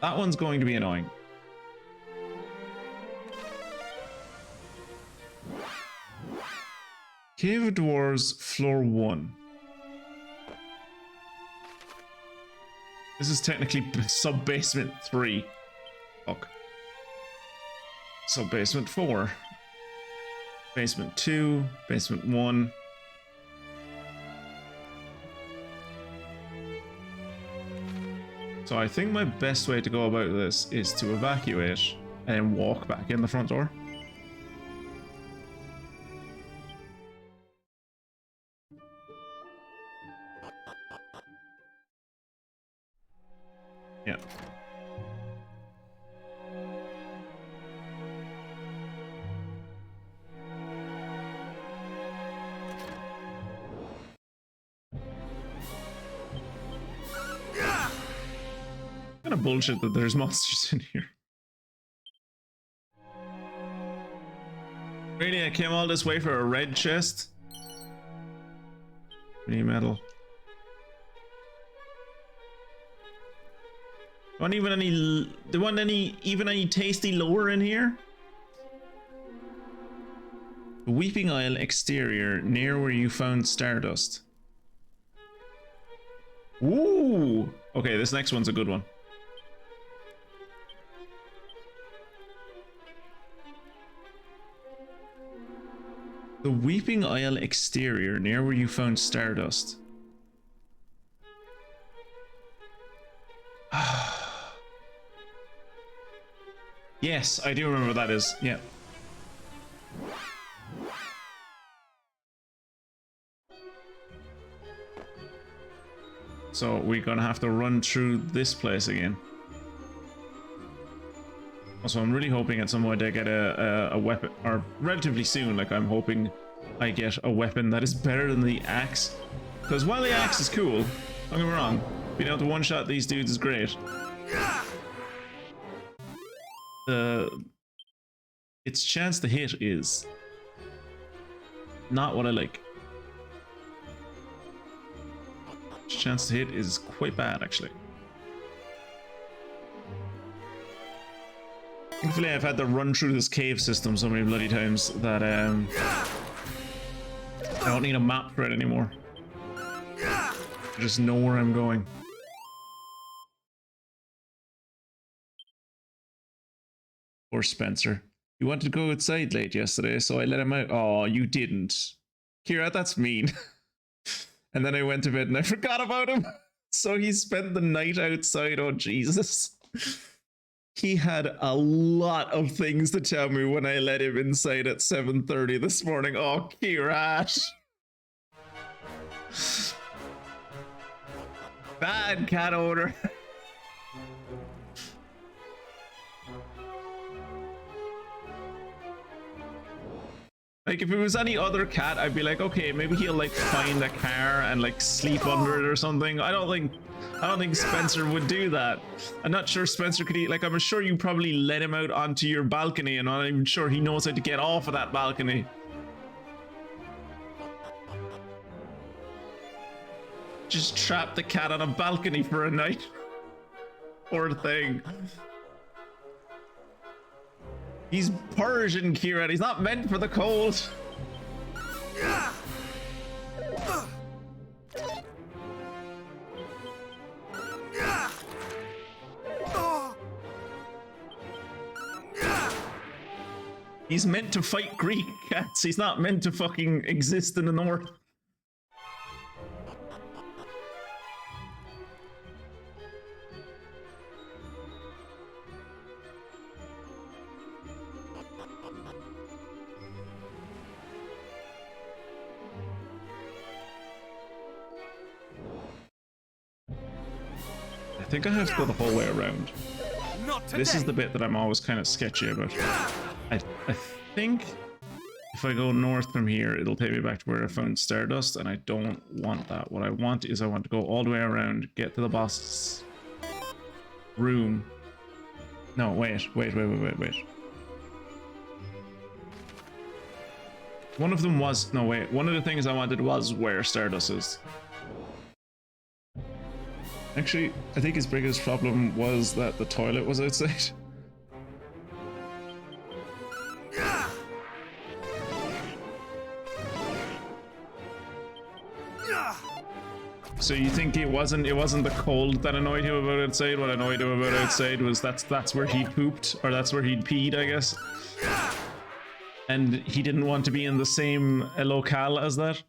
That one's going to be annoying. Cave of Dwarves, floor 1. This is technically sub-basement 3. Fuck. Sub-basement 4. Basement 2. Basement 1. So I think my best way to go about this is to evacuate and then walk back in the front door. Yeah. Kind of bullshit that there's monsters in here. Really, I came all this way for a red chest? Mini metal. Want even any? Do want any tasty lore in here? The Weeping Isle exterior, near where you found Stardust. Ooh. Okay, this next one's a good one. The Weeping Isle exterior, near where you found Stardust. Yes, I do remember what that is. Yeah. So we're gonna have to run through this place again. Also, I'm really hoping at some point I get a weapon, or relatively soon, like I'm hoping I get a weapon that is better than the axe. Because while the axe is cool, don't get me wrong, being able to one-shot these dudes is great. Its chance to hit is not what I like. Its chance to hit is quite bad, actually. Thankfully, I've had to run through this cave system so many bloody times that I don't need a map for it anymore. I just know where I'm going. Poor Spencer. He wanted to go outside late yesterday, so I let him out. Oh, you didn't. Kira, that's mean. And then I went to bed and I forgot about him. So he spent the night outside. Oh, Jesus. He had a lot of things to tell me when I let him inside at 7:30 this morning. Oh, Kirat. Bad cat odor. Like, if it was any other cat, I'd be like, okay, maybe he'll like find a car and like sleep under it or something. I don't think Spencer would do that. I'm not sure Spencer could eat. Like, I'm sure you probably let him out onto your balcony, and I'm not even sure he knows how to get off of that balcony. Just trap the cat on a balcony for a night. Poor thing. He's Persian, Kira. He's not meant for the cold. He's meant to fight Greek cats. He's not meant to fucking exist in the north. I think I have to go the whole way around. This is the bit that I'm always kind of sketchy about. I think if I go north from here, it'll take me back to where I found Stardust, and I don't want that. What I want is I want to go all the way around, get to the boss's room. No, wait. One of them was... No, wait. One of the things I wanted was where Stardust is. Actually, I think his biggest problem was that the toilet was outside. So you think it wasn't the cold that annoyed him about outside? What annoyed him about outside was that's where he pooped, or that's where he'd peed, I guess. And he didn't want to be in the same locale as that.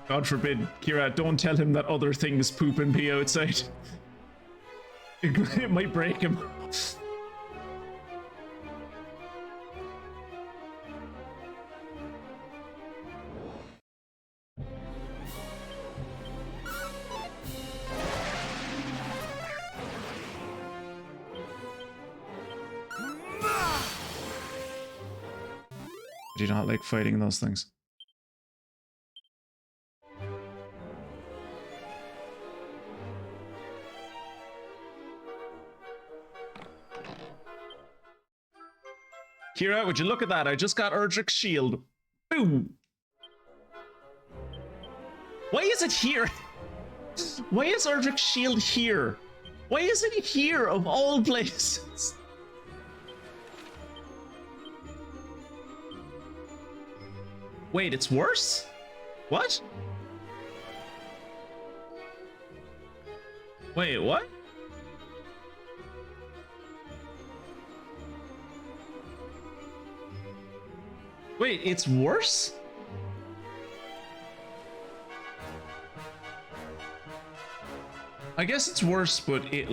God forbid, Kira, don't tell him that other things poop and pee outside. It might break him. I do not like fighting those things. Kira, would you look at that? I just got Erdrick's shield. Boom! Why is it here? Why is Erdrick's shield here? Why is it here of all places? Wait, it's worse? What? Wait, what? Wait, it's worse? I guess it's worse, but it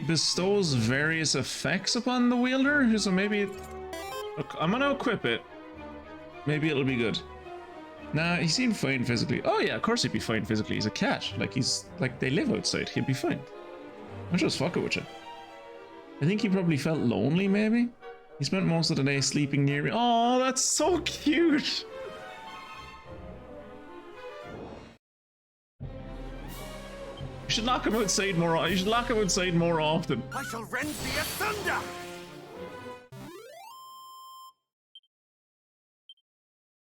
bestows various effects upon the wielder, so maybe look, I'm gonna equip it. Maybe it'll be good. Nah, he seemed fine physically. Oh yeah, of course he'd be fine physically. He's a cat. Like, they live outside. He'd be fine. I'm just fucking with you. I think he probably felt lonely, maybe? He spent most of the day sleeping near me. Oh, that's so cute! You should lock him outside more. You should lock him outside more often. I shall rend thee asunder!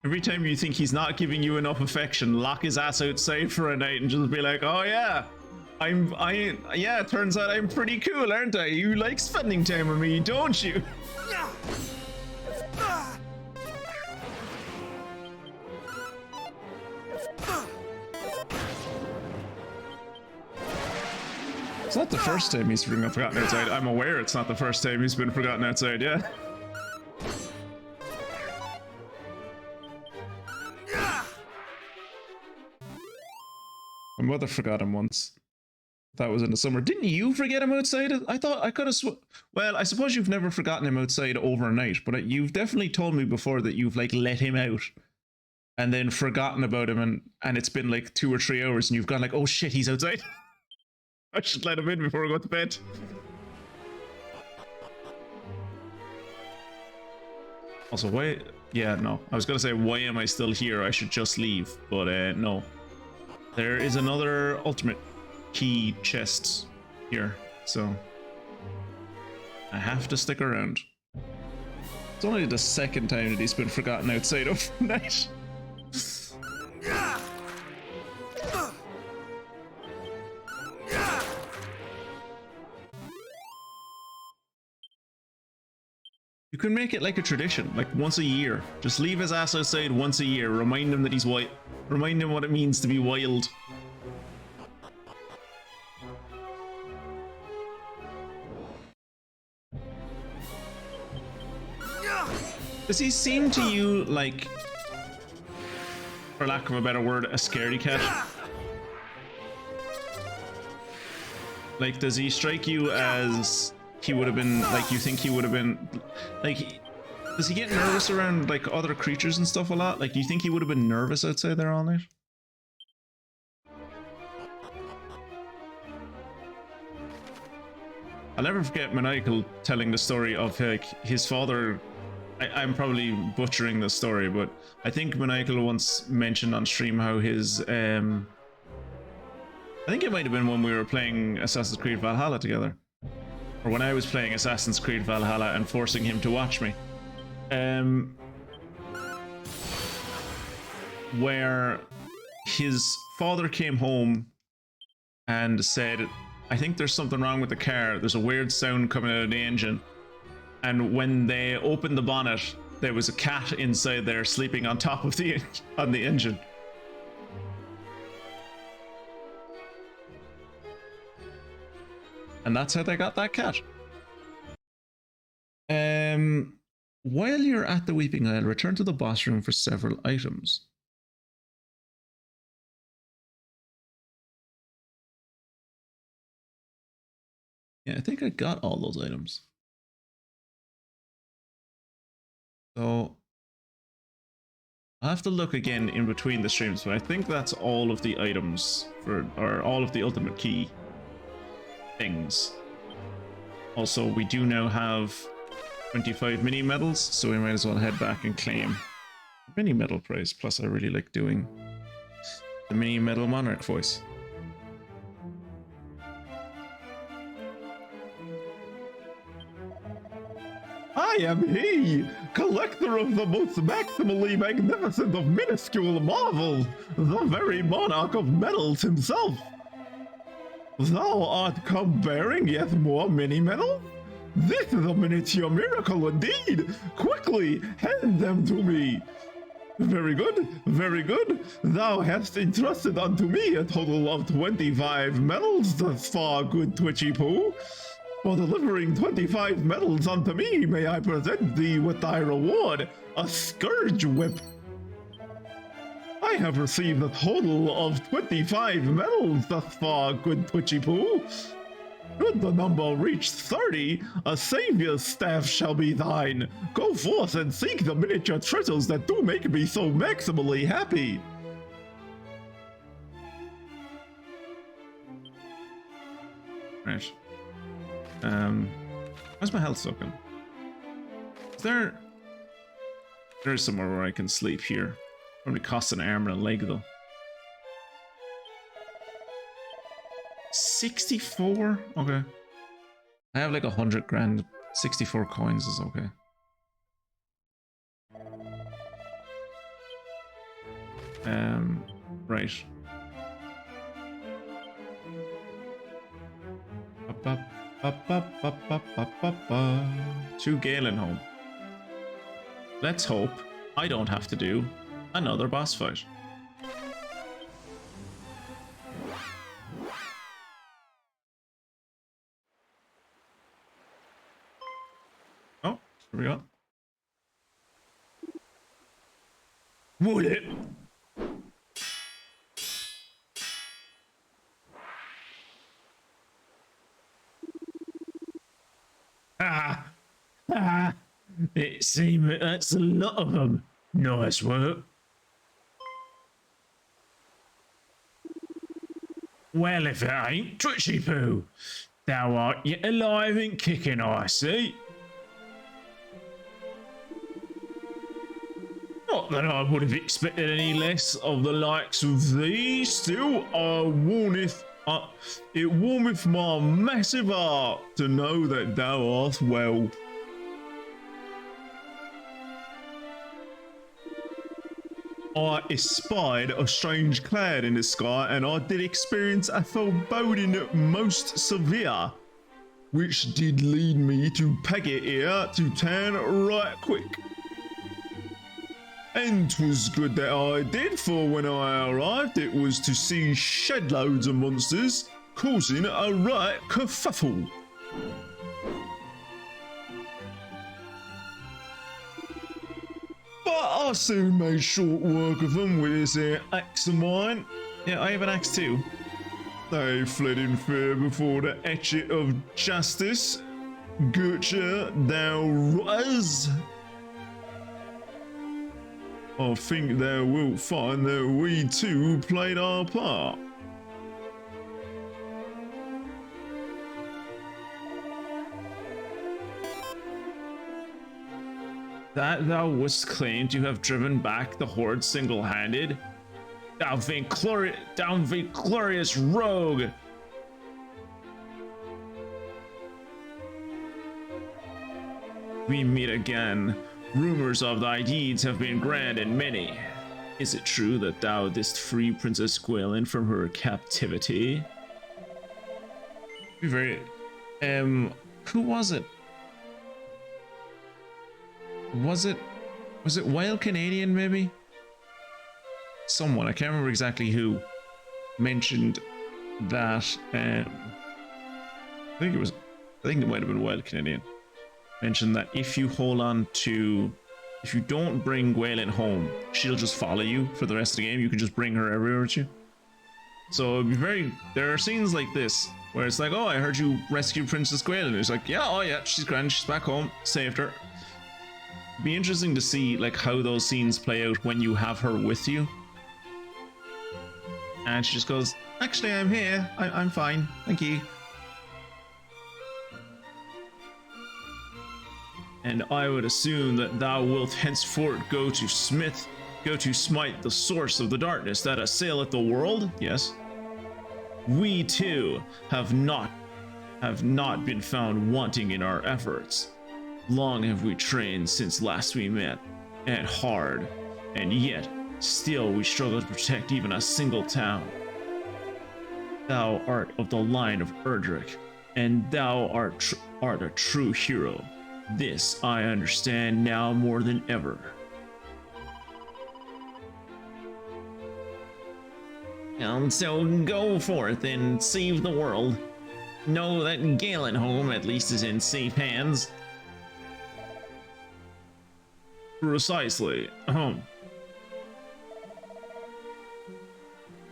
Every time you think he's not giving you enough affection, lock his ass outside for a night and just be like, oh yeah, yeah, turns out I'm pretty cool, aren't I? You like spending time with me, don't you? It's not the first time he's been forgotten outside. I'm aware it's not the first time he's been forgotten outside, yeah. My mother forgot him once. that was in the summer. Didn't you forget him outside? I thought I could have well, I suppose you've never forgotten him outside overnight, but you've definitely told me before that you've like let him out and then forgotten about him, and it's been like 2 or 3 hours and you've gone like, oh shit, he's outside. I should let him in before I go to bed. Also, why? Yeah, no. I was gonna say, why am I still here? I should just leave, but no. There is another ultimate key chest here, so I have to stick around. It's only the second time that he's been forgotten outside overnight. You can make it like a tradition, like once a year. Just leave his ass outside once a year. Remind him that he's white. Remind him what it means to be wild. Does he seem to you like, for lack of a better word, a scaredy cat? Like, does he strike you as he would have been, like, you think he would have been, like, does he get nervous around, like, other creatures and stuff a lot? Like, do you think he would have been nervous outside there all night? I'll never forget Maniacal telling the story of, like, his father. I'm probably butchering the story, but I think Maniacal once mentioned on stream how his, I think it might have been when we were playing Assassin's Creed Valhalla together. Or when I was playing Assassin's Creed Valhalla and forcing him to watch me. Where his father came home and said, I think there's something wrong with the car. There's a weird sound coming out of the engine. And when they opened the bonnet, there was a cat inside there sleeping on top of the engine. And that's how they got that cat. While you're at the Weeping Isle, return to the boss room for several items. Yeah, I think I got all those items. So I'll have to look again in between the streams, but I think that's all of the items for, or all of the ultimate key things. Also, we do now have 25 mini medals, so we might as well head back and claim mini medal prize. Plus, I really like doing the mini medal monarch voice. I am he, collector of the most maximally magnificent of minuscule marvels, the very monarch of metals himself. Thou art come bearing yet more mini-medals? This is a miniature miracle indeed! Quickly, hand them to me! Very good, very good. Thou hast entrusted unto me a total of 25 medals thus far, good Twitchy Poo. For delivering 25 medals unto me, may I present thee with thy reward, a Scourge Whip. I have received a total of 25 medals thus far, good Twitchy Poo. Should the number reach 30, a Savior's Staff shall be thine. Go forth and seek the miniature treasures that do make me so maximally happy. Right. How's my health looking? Is there is somewhere where I can sleep here. Probably costs an arm and a leg though. 64? Okay. I have like 100 grand. 64 coins is okay. Right. To Galen home. Let's hope I don't have to do another boss fight. Oh, here we go. Would it? Ah, it seems that's a lot of them. Nice work. Well, if it ain't Twitchy Poo, thou art yet alive and kicking, I see. Not that I would have expected any less of the likes of thee, still it warmeth my massive heart to know that thou art well. I espied a strange cloud in the sky, and I did experience a foreboding most severe, which did lead me to peg it here to town right quick. And 'twas good that I did, for when I arrived it was to see shed loads of monsters causing a right kerfuffle. But I soon made short work of them with this axe of mine. Yeah, I have an axe too. They fled in fear before the etchet of justice. Gotcha, thou rotters. I think thou wilt find that we too played our part. That thou wouldst claim to have driven back the horde single-handed? Thou vainglorious rogue! We meet again. Rumors of thy deeds have been grand and many. Is it true that thou didst free Princess Galen from her captivity? Be very... who was it? Was it Wild Canadian, maybe? Someone, I can't remember exactly who, mentioned that, I think it might have been Wild Canadian, mentioned that if you don't bring Galen home, she'll just follow you for the rest of the game. You can just bring her everywhere with you. So it'd be there are scenes like this, where it's like, oh, I heard you rescued Princess Galen. It's like, yeah, oh yeah, she's grand, she's back home, saved her. Be interesting to see like how those scenes play out when you have her with you, and she just goes, actually I'm here, I'm fine, thank you. And I would assume that thou wilt henceforth go to smite the source of the darkness that assaileth the world. Yes, we too have not been found wanting in our efforts. Long have we trained since last we met, and hard, and yet still we struggle to protect even a single town. Thou art of the line of Erdrick, and thou art a true hero. This I understand now more than ever. And so go forth and save the world. Know that Galen home at least is in safe hands. Precisely.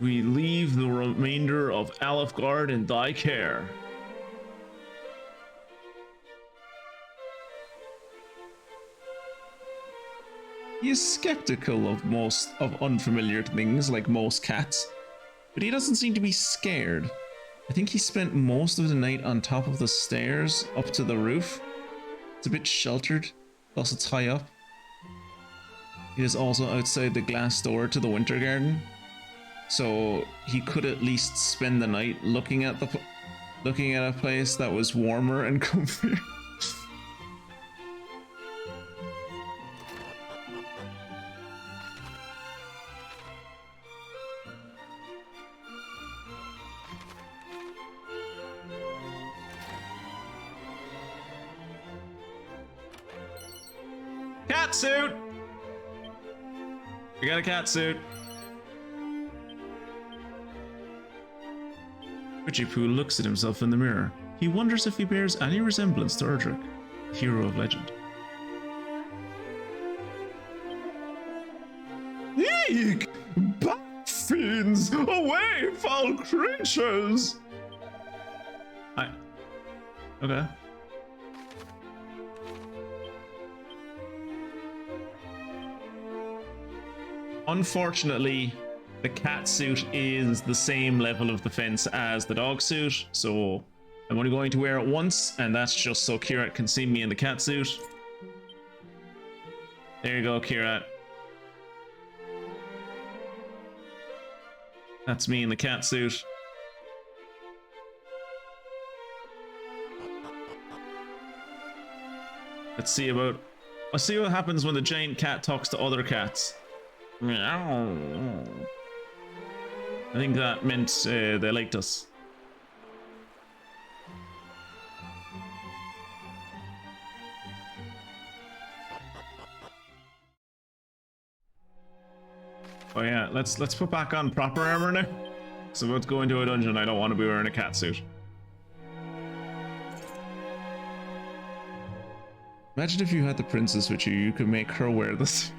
We leave the remainder of Alefgard in thy care. He is skeptical of unfamiliar things like most cats, but he doesn't seem to be scared. I think he spent most of the night on top of the stairs up to the roof. It's a bit sheltered, plus it's high up. He is also outside the glass door to the winter garden, so he could at least spend the night looking at a place that was warmer and comfier. Cat suit! We got a cat suit. Poo looks at himself in the mirror. He wonders if he bears any resemblance to Erdrick, hero of legend. Eek! Bat fiends! Away, foul creatures! Okay. Unfortunately, the cat suit is the same level of defense as the dog suit, so I'm only going to wear it once, and that's just so Kirat can see me in the cat suit. There you go, Kirat. That's me in the cat suit. Let's see about... Let's see what happens when the giant cat talks to other cats. Meow. I think that meant they liked us. Oh yeah, let's put back on proper armor now. So let's go into a dungeon. I don't want to be wearing a cat suit. Imagine if you had the princess with you, you could make her wear this.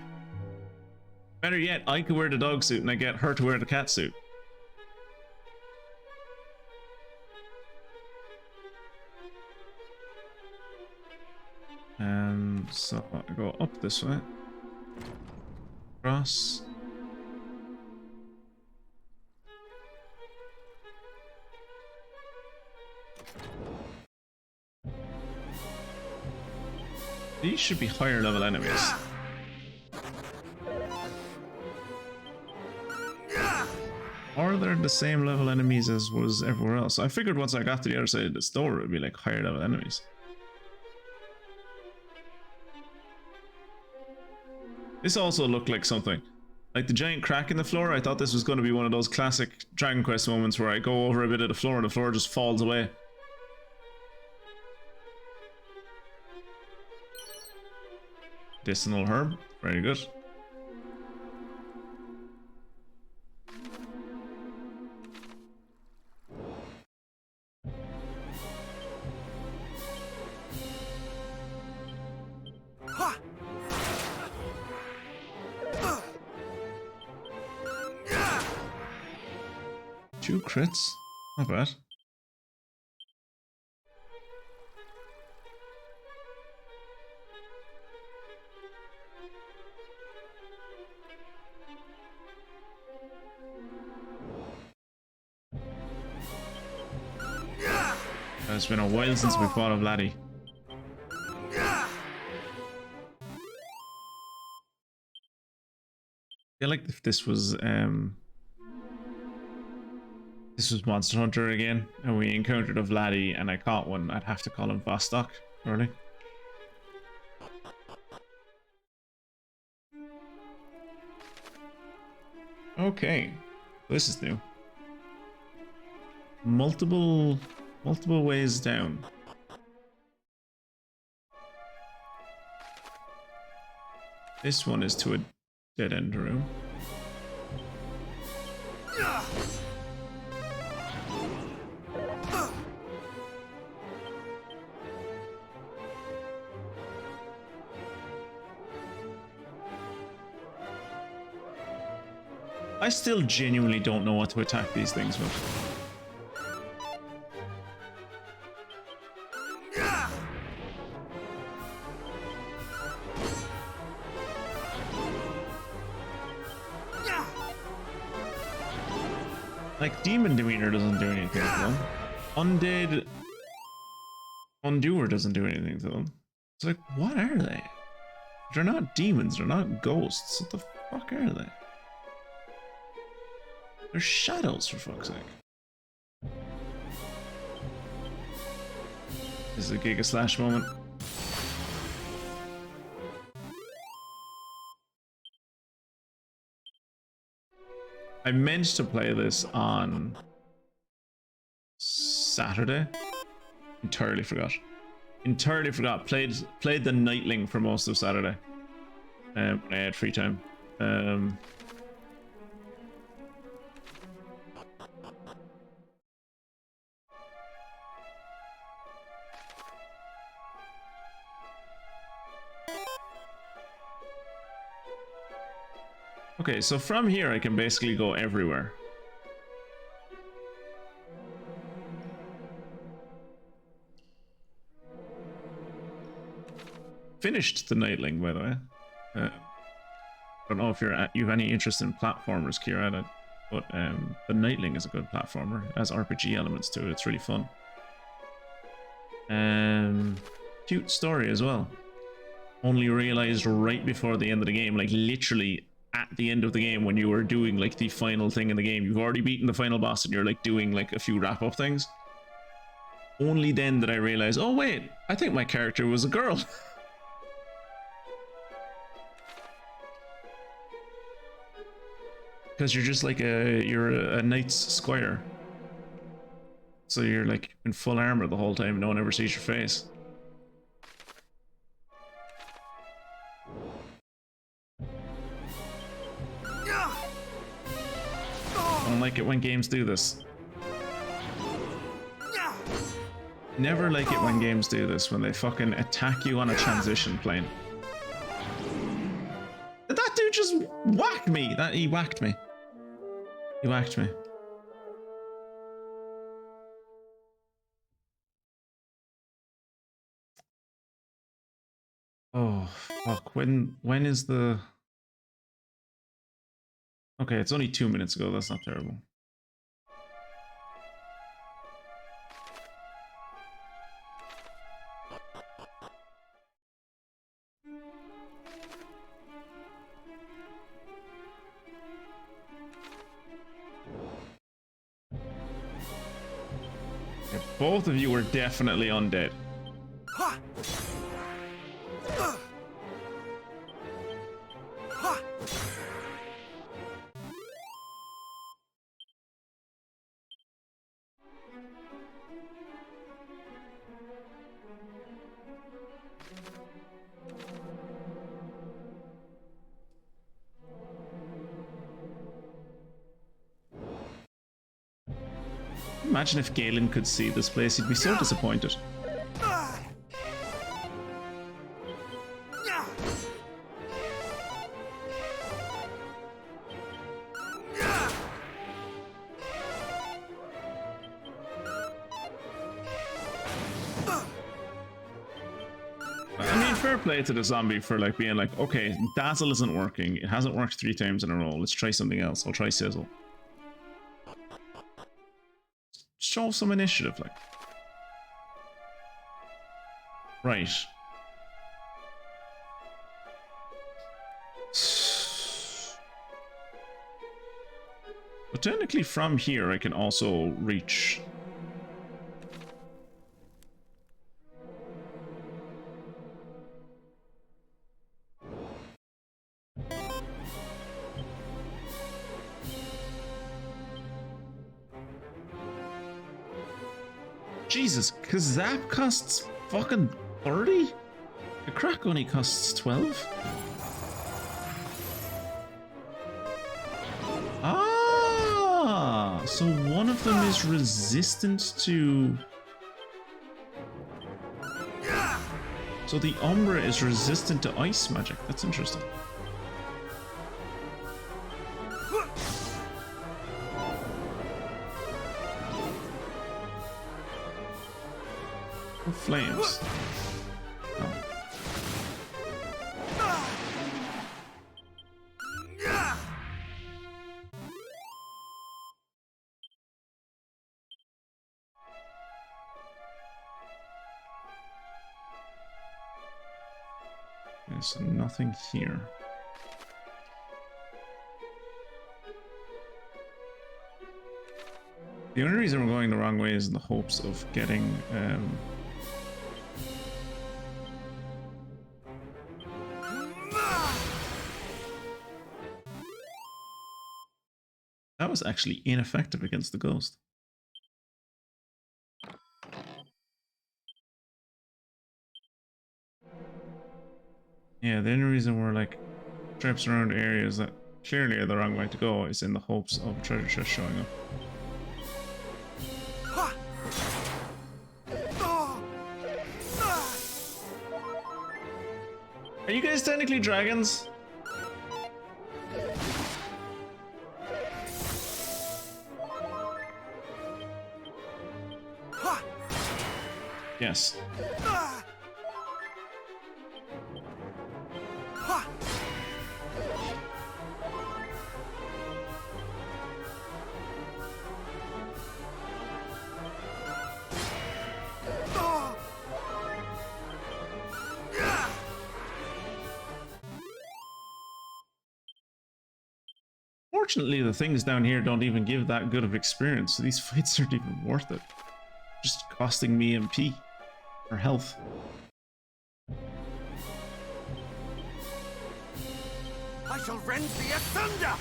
Better yet, I could wear the dog suit and I get her to wear the cat suit. So I go up this way. Cross. These should be higher level enemies. Or they're the same level enemies as was everywhere else. I figured once I got to the other side of the store, it would be like higher level enemies. This also looked like something. Like the giant crack in the floor, I thought this was going to be one of those classic Dragon Quest moments where I go over a bit of the floor and the floor just falls away. Medicinal herb, very good. Two crits, not bad. It's been a while since we fought a Vladdy. I feel like if this was Monster Hunter again, and we encountered a Vladdy and I caught one, I'd have to call him Vostok, surely. Okay, this is new. Multiple ways down. This one is to a dead end room. I still genuinely don't know what to attack these things with. Like, Demon Demeanor doesn't do anything to them. Undead Undoer doesn't do anything to them. It's like, what are they? They're not demons, they're not ghosts. What the fuck are they? They're shadows, for fuck's sake. This is a Giga Slash moment. I meant to play this on Saturday. Entirely forgot. Entirely forgot. Played the Nightling for most of Saturday. When I had free time. Okay, so from here I can basically go everywhere. Finished the Nightling, by the way. don't know if you have any interest in platformers, Kira, but the Nightling is a good platformer. It has RPG elements to it. It's really fun. Cute story as well. Only realized right before the end of the game, like literally at the end of the game when you were doing like the final thing in the game. You've already beaten the final boss and you're like doing like a few wrap-up things. Only then did I realize, oh wait, I think my character was a girl. Because you're just like you're a knight's squire. So you're like in full armor the whole time, no one ever sees your face. I don't like it when games do this. Never like it when games do this, when they fucking attack you on a transition plane. Did that dude just whack me? He whacked me. He whacked me. Oh, fuck. When is the... Okay, it's only 2 minutes ago. That's not terrible. Yeah, both of you were definitely undead. Imagine if Galen could see this place, he'd be so disappointed. I mean, fair play to the zombie for like being like, okay, Dazzle isn't working. It hasn't worked 3 times in a row. Let's try something else. I'll try Sizzle. Show some initiative, like. Right. But technically from here I can also reach... Jesus, Kazap costs fucking 30? The crack only costs 12? Ah, so one of them is resistant to... So the Umbra is resistant to ice magic. That's interesting. Flames. Oh. There's nothing here. The only reason we're going the wrong way is in the hopes of getting that was actually ineffective against the ghost. Yeah, the only reason we're like traipsing around areas that clearly are the wrong way to go is in the hopes of a treasure chest showing up. Are you guys technically dragons? Yes. Unfortunately, the things down here don't even give that good of experience, so these fights aren't even worth it. Just costing me MP or health. I shall rend thee asunder!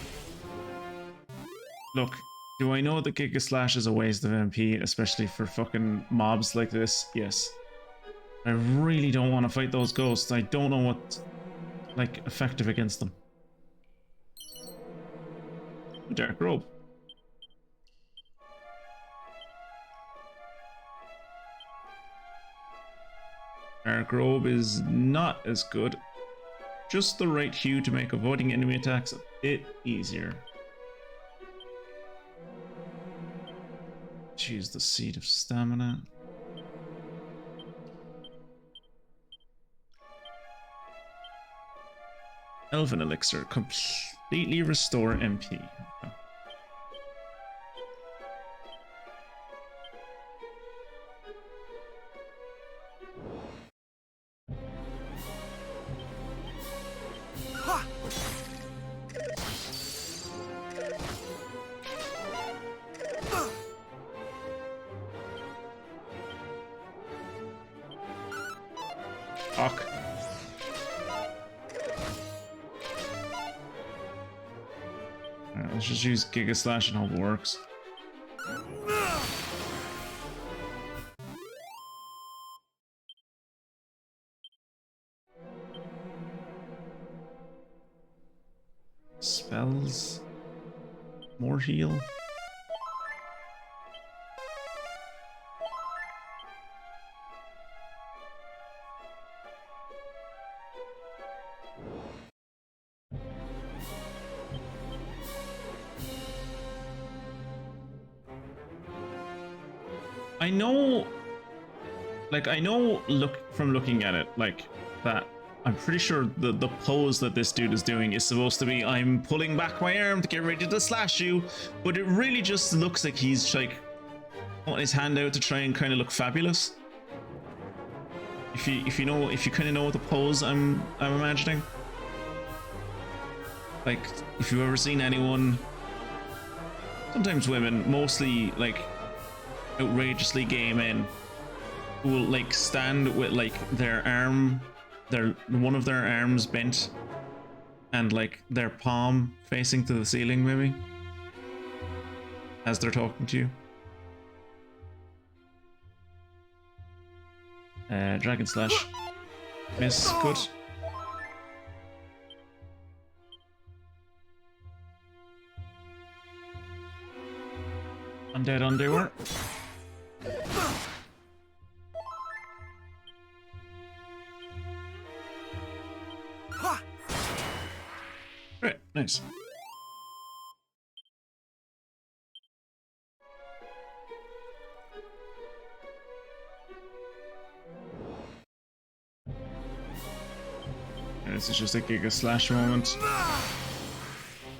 Look, do I know that Giga Slash is a waste of MP, especially for fucking mobs like this? Yes. I really don't want to fight those ghosts. I don't know what's, like, effective against them. Dark Robe. Dark Robe is not as good. Just the right hue to make avoiding enemy attacks a bit easier. Choose the Seed of Stamina. Elven Elixir. Completely restore MP. Okay. Ha! Fuck. Alright, let's just use Giga Slash and hope it works. Spells. More heal. I know, like, looking at it, like, that I'm pretty sure the pose that this dude is doing is supposed to be, I'm pulling back my arm to get ready to slash you, but it really just looks like he's, like, putting his hand out to try and kind of look fabulous. If you kind of know what the pose I'm imagining. Like, if you've ever seen anyone, sometimes women, mostly, like, outrageously gay men, who will, like, stand with, like, one of their arms bent and, like, their palm facing to the ceiling, maybe, as they're talking to you. Dragon Slash. Miss, good. Undead Underwear. Right, nice. And this is just a Giga Slash moment.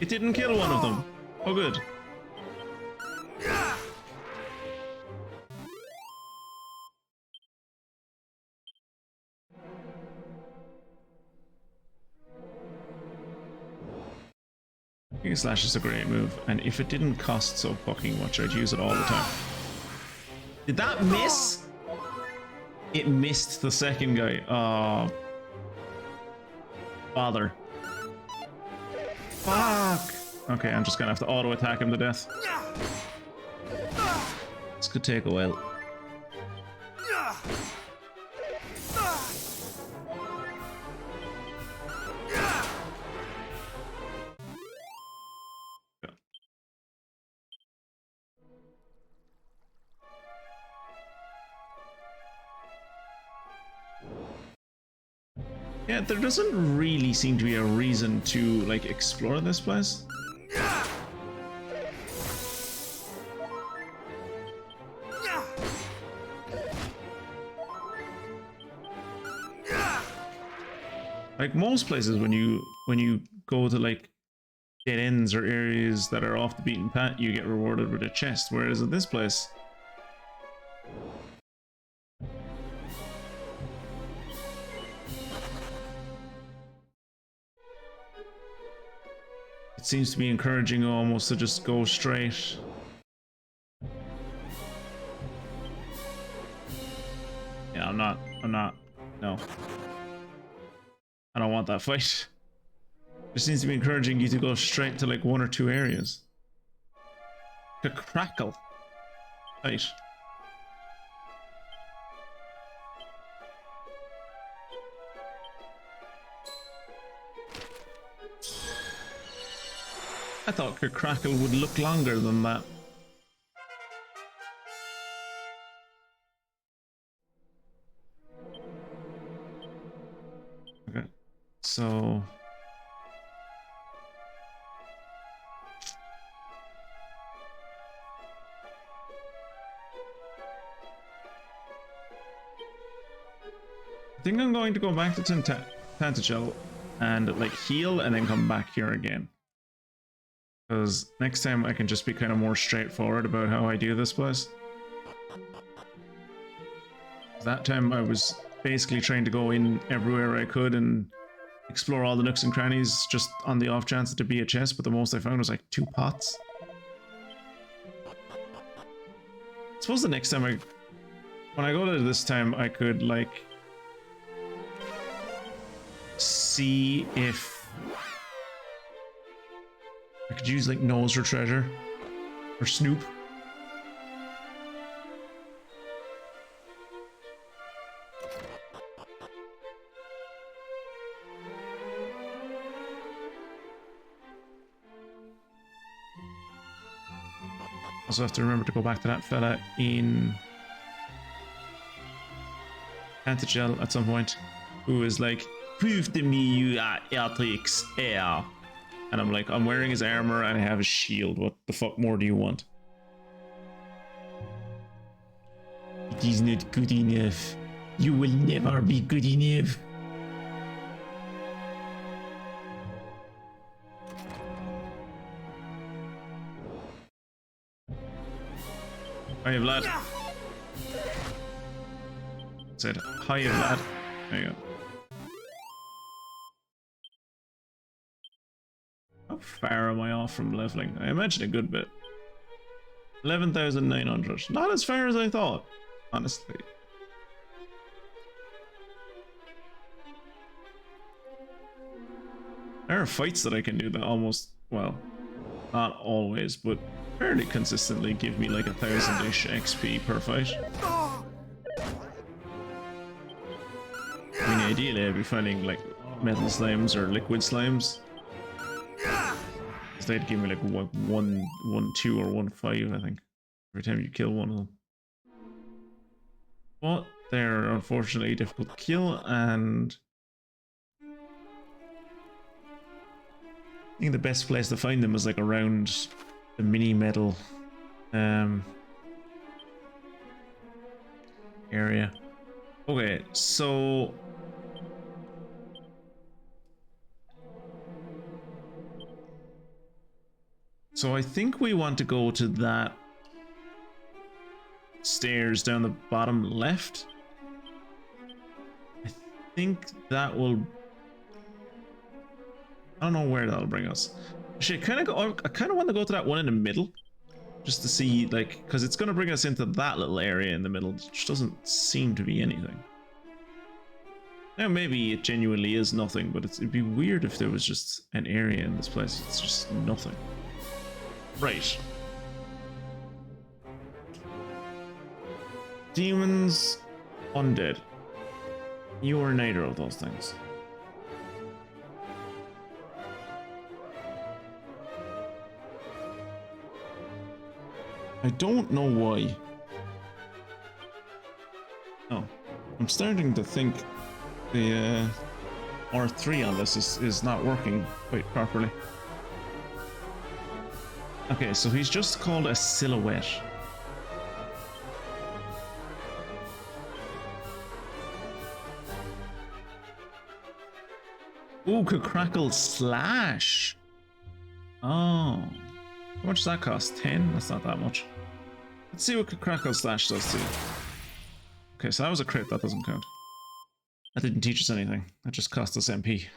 It didn't kill one of them. Oh, good. Giga Slash is a great move, and if it didn't cost so fucking much, I'd use it all the time. Did that miss? It missed the second guy. Oh. Bother. Fuck! Okay, I'm just gonna have to auto-attack him to death. This could take a while. Yeah, there doesn't really seem to be a reason to, like, explore this place. Like most places, when you go to, like, dead ends or areas that are off the beaten path, you get rewarded with a chest, whereas in this place, It seems to be encouraging almost to just go straight. Yeah, I'm not, no. I don't want that fight. It seems to be encouraging you to go straight to like 1 or 2 areas. To crackle. Right. I thought Crackle would look longer than that. Okay, so... I think I'm going to go back to Tantagel and like heal and then come back here again. Because next time I can just be kind of more straightforward about how I do this place. That time I was basically trying to go in everywhere I could and explore all the nooks and crannies just on the off chance to be a chest, but the most I found was like 2 pots. I suppose the next time when I go to this time, I could like see if I could use like Nose for treasure or Snoop. Also have to remember to go back to that fella in Antagel at some point, who is like, prove to me you are Atrix Air. And I'm like, I'm wearing his armor and I have his shield. What the fuck more do you want? It is not good enough. You will never be good enough. Hiya, Vlad. Said, hiya, Vlad. There you go. How far am I off from leveling? I imagine a good bit. 11,900. Not as far as I thought, honestly. There are fights that I can do that almost, well, not always, but fairly consistently give me like 1,000-ish XP per fight. I mean, ideally I'd be finding like metal slimes or liquid slimes. They'd give me like 1, 2, or 1, 5, I think, every time you kill one of them. But they're unfortunately difficult to kill, and I think the best place to find them is like around the mini metal area. Okay, so I think we want to go to that stairs down the bottom left. I think that will... I don't know where that'll bring us. Actually, I kind of want to go to that one in the middle, just to see, like, because it's going to bring us into that little area in the middle, which doesn't seem to be anything. Now, maybe it genuinely is nothing, but it'd be weird if there was just an area in this place. It's just nothing. Right. Demons, undead. You are neither of those things. I don't know why. Oh, I'm starting to think the R3 on this is not working quite properly. Okay, so he's just called a silhouette. Ooh, could crackle slash. Oh. How much does that cost? 10? That's not that much. Let's see what crackle slash does to you. Okay, so that was a crit, that doesn't count. That didn't teach us anything. That just cost us MP.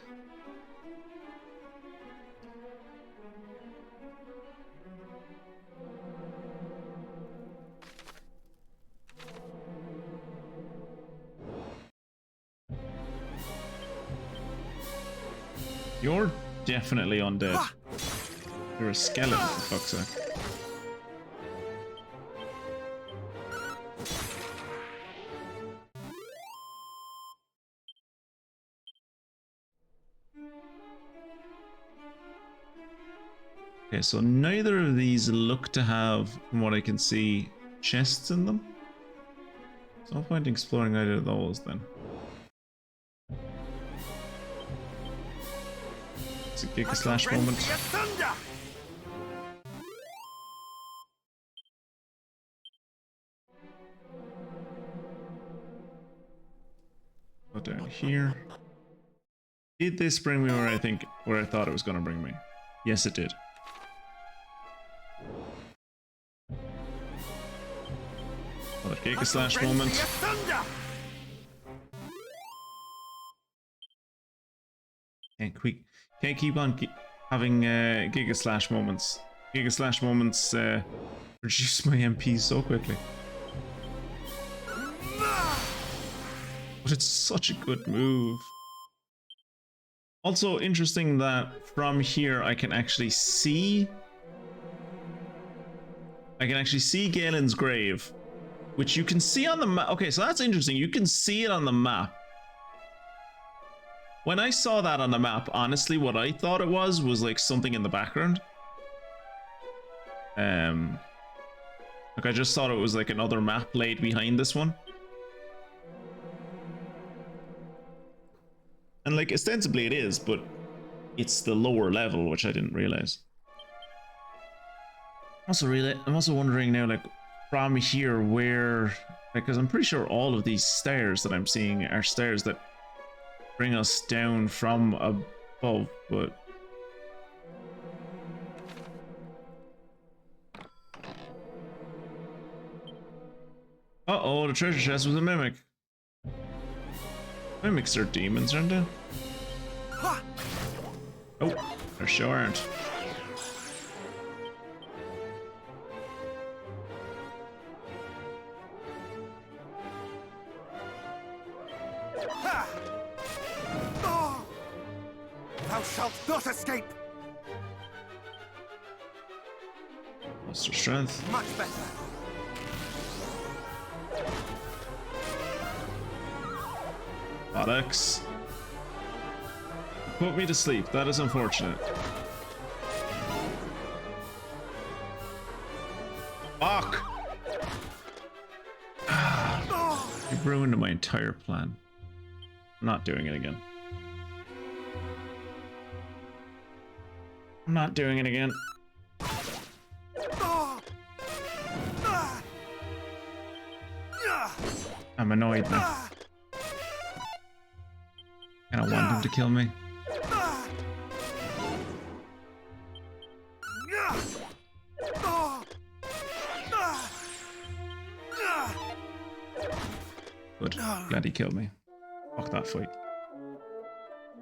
You're definitely undead. You're a skeleton, for fuck's sake. Okay, so neither of these look to have, from what I can see, chests in them. So no point in exploring either of those then. It's a Giga Slash moment. Go down here. Did this bring me where I thought it was going to bring me? Yes, it did. Another Giga Slash moment. Can't keep on having Giga Slash moments. Giga Slash moments reduce my MP so quickly. But it's such a good move. Also interesting that from here I can actually see Galen's grave, which you can see on the map. Okay, so that's interesting. You can see it on the map. When I saw that on the map, honestly, what I thought it was like something in the background. Like I just thought it was like another map laid behind this one. And like ostensibly it is, but it's the lower level, which I didn't realize. I'm also wondering now, like from here, where, because I'm pretty sure all of these stairs that I'm seeing are stairs that bring us down from above, but uh-oh, the treasure chest was a mimic. Mimics are demons, aren't they? Oh, they sure aren't. Thou shalt not escape! Lost your strength. Much better. Bollocks. Put me to sleep. That is unfortunate. Fuck! You've ruined my entire plan. I'm not doing it again. I'm not doing it again. I'm annoyed now. And I want him to kill me. Good. Glad he killed me. Fuck that fight.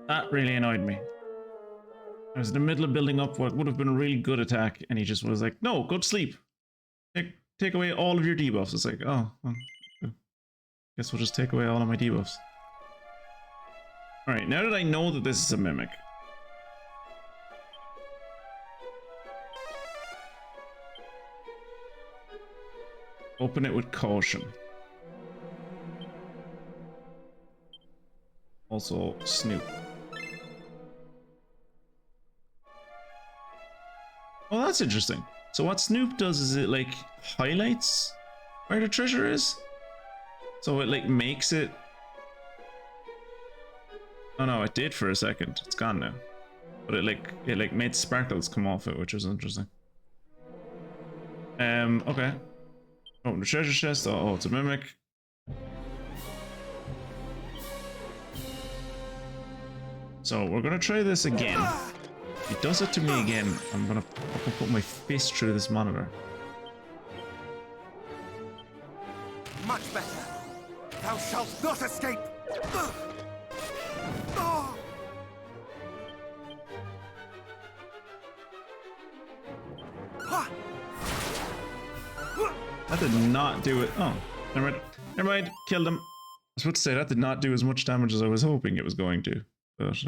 That really annoyed me. I was in the middle of building up what would have been a really good attack, and he just was like, no, go to sleep. Take away all of your debuffs. It's like, oh, well, guess we'll just take away all of my debuffs. Alright, now that I know that this is a mimic, open it with caution. Also, Snoop. Oh, that's interesting. So what Snoop does is it like highlights where the treasure is. So it like makes it. Oh no, it did for a second. It's gone now. But it made sparkles come off it, which was interesting. Okay. Open the treasure chest. Oh, it's a mimic. So we're gonna try this again. If he does it to me again, I'm gonna fucking put my fist through this monitor. Much better. Thou shalt not escape. That did not do it. Oh, never mind. Never mind. Killed him. I was about to say that did not do as much damage as I was hoping it was going to. But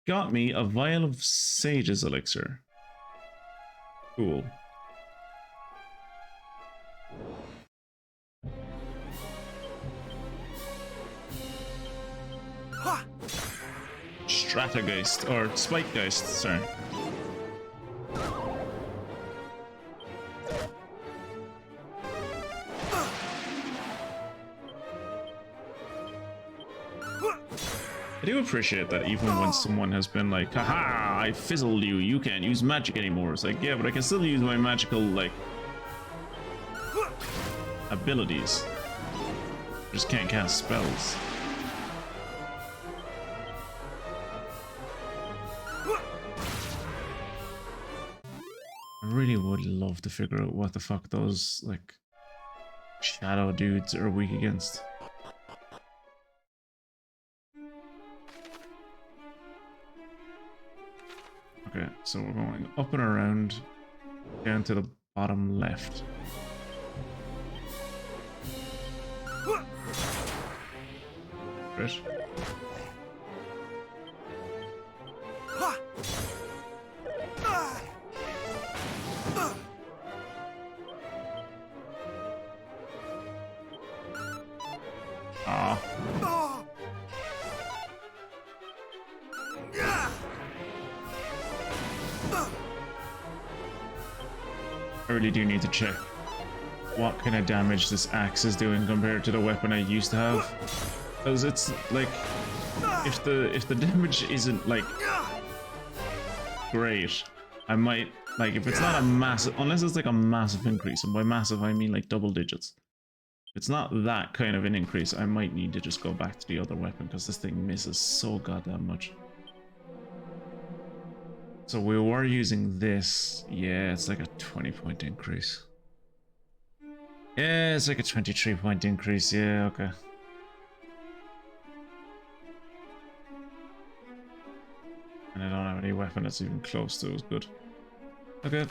got me a vial of Sage's elixir. Cool. Stratageist, or Spikegeist, sorry. I do appreciate that even when someone has been like, haha, I fizzled you, you can't use magic anymore. It's like, yeah, but I can still use my magical, like, abilities. I just can't cast spells. I really would love to figure out what the fuck those, like, shadow dudes are weak against. Okay, so we're going up and around, down to the bottom left. Right. Ah. I really do need to check what kind of damage this axe is doing compared to the weapon I used to have. Because it's like, if the damage isn't like great, I might, like, if it's not a massive, unless it's like a massive increase, and by massive I mean like double digits. If it's not that kind of an increase, I might need to just go back to the other weapon because this thing misses so goddamn much. So we were using this. Yeah, it's like a 20-point increase. Yeah, it's like a 23-point increase. Yeah, okay. And I don't have any weapon that's even close to as good. Okay.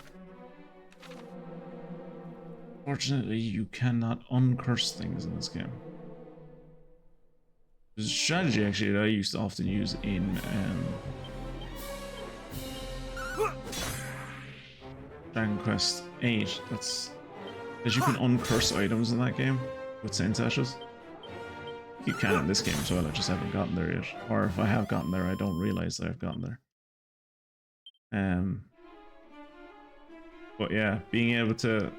Fortunately, you cannot uncurse things in this game. There's a strategy actually that I used to often use in Dragon Quest 8. That's that you can uncurse items in that game with Saint's Ashes. You can in this game as well, I just haven't gotten there yet. Or if I have gotten there, I don't realize that I've gotten there. But yeah, being able to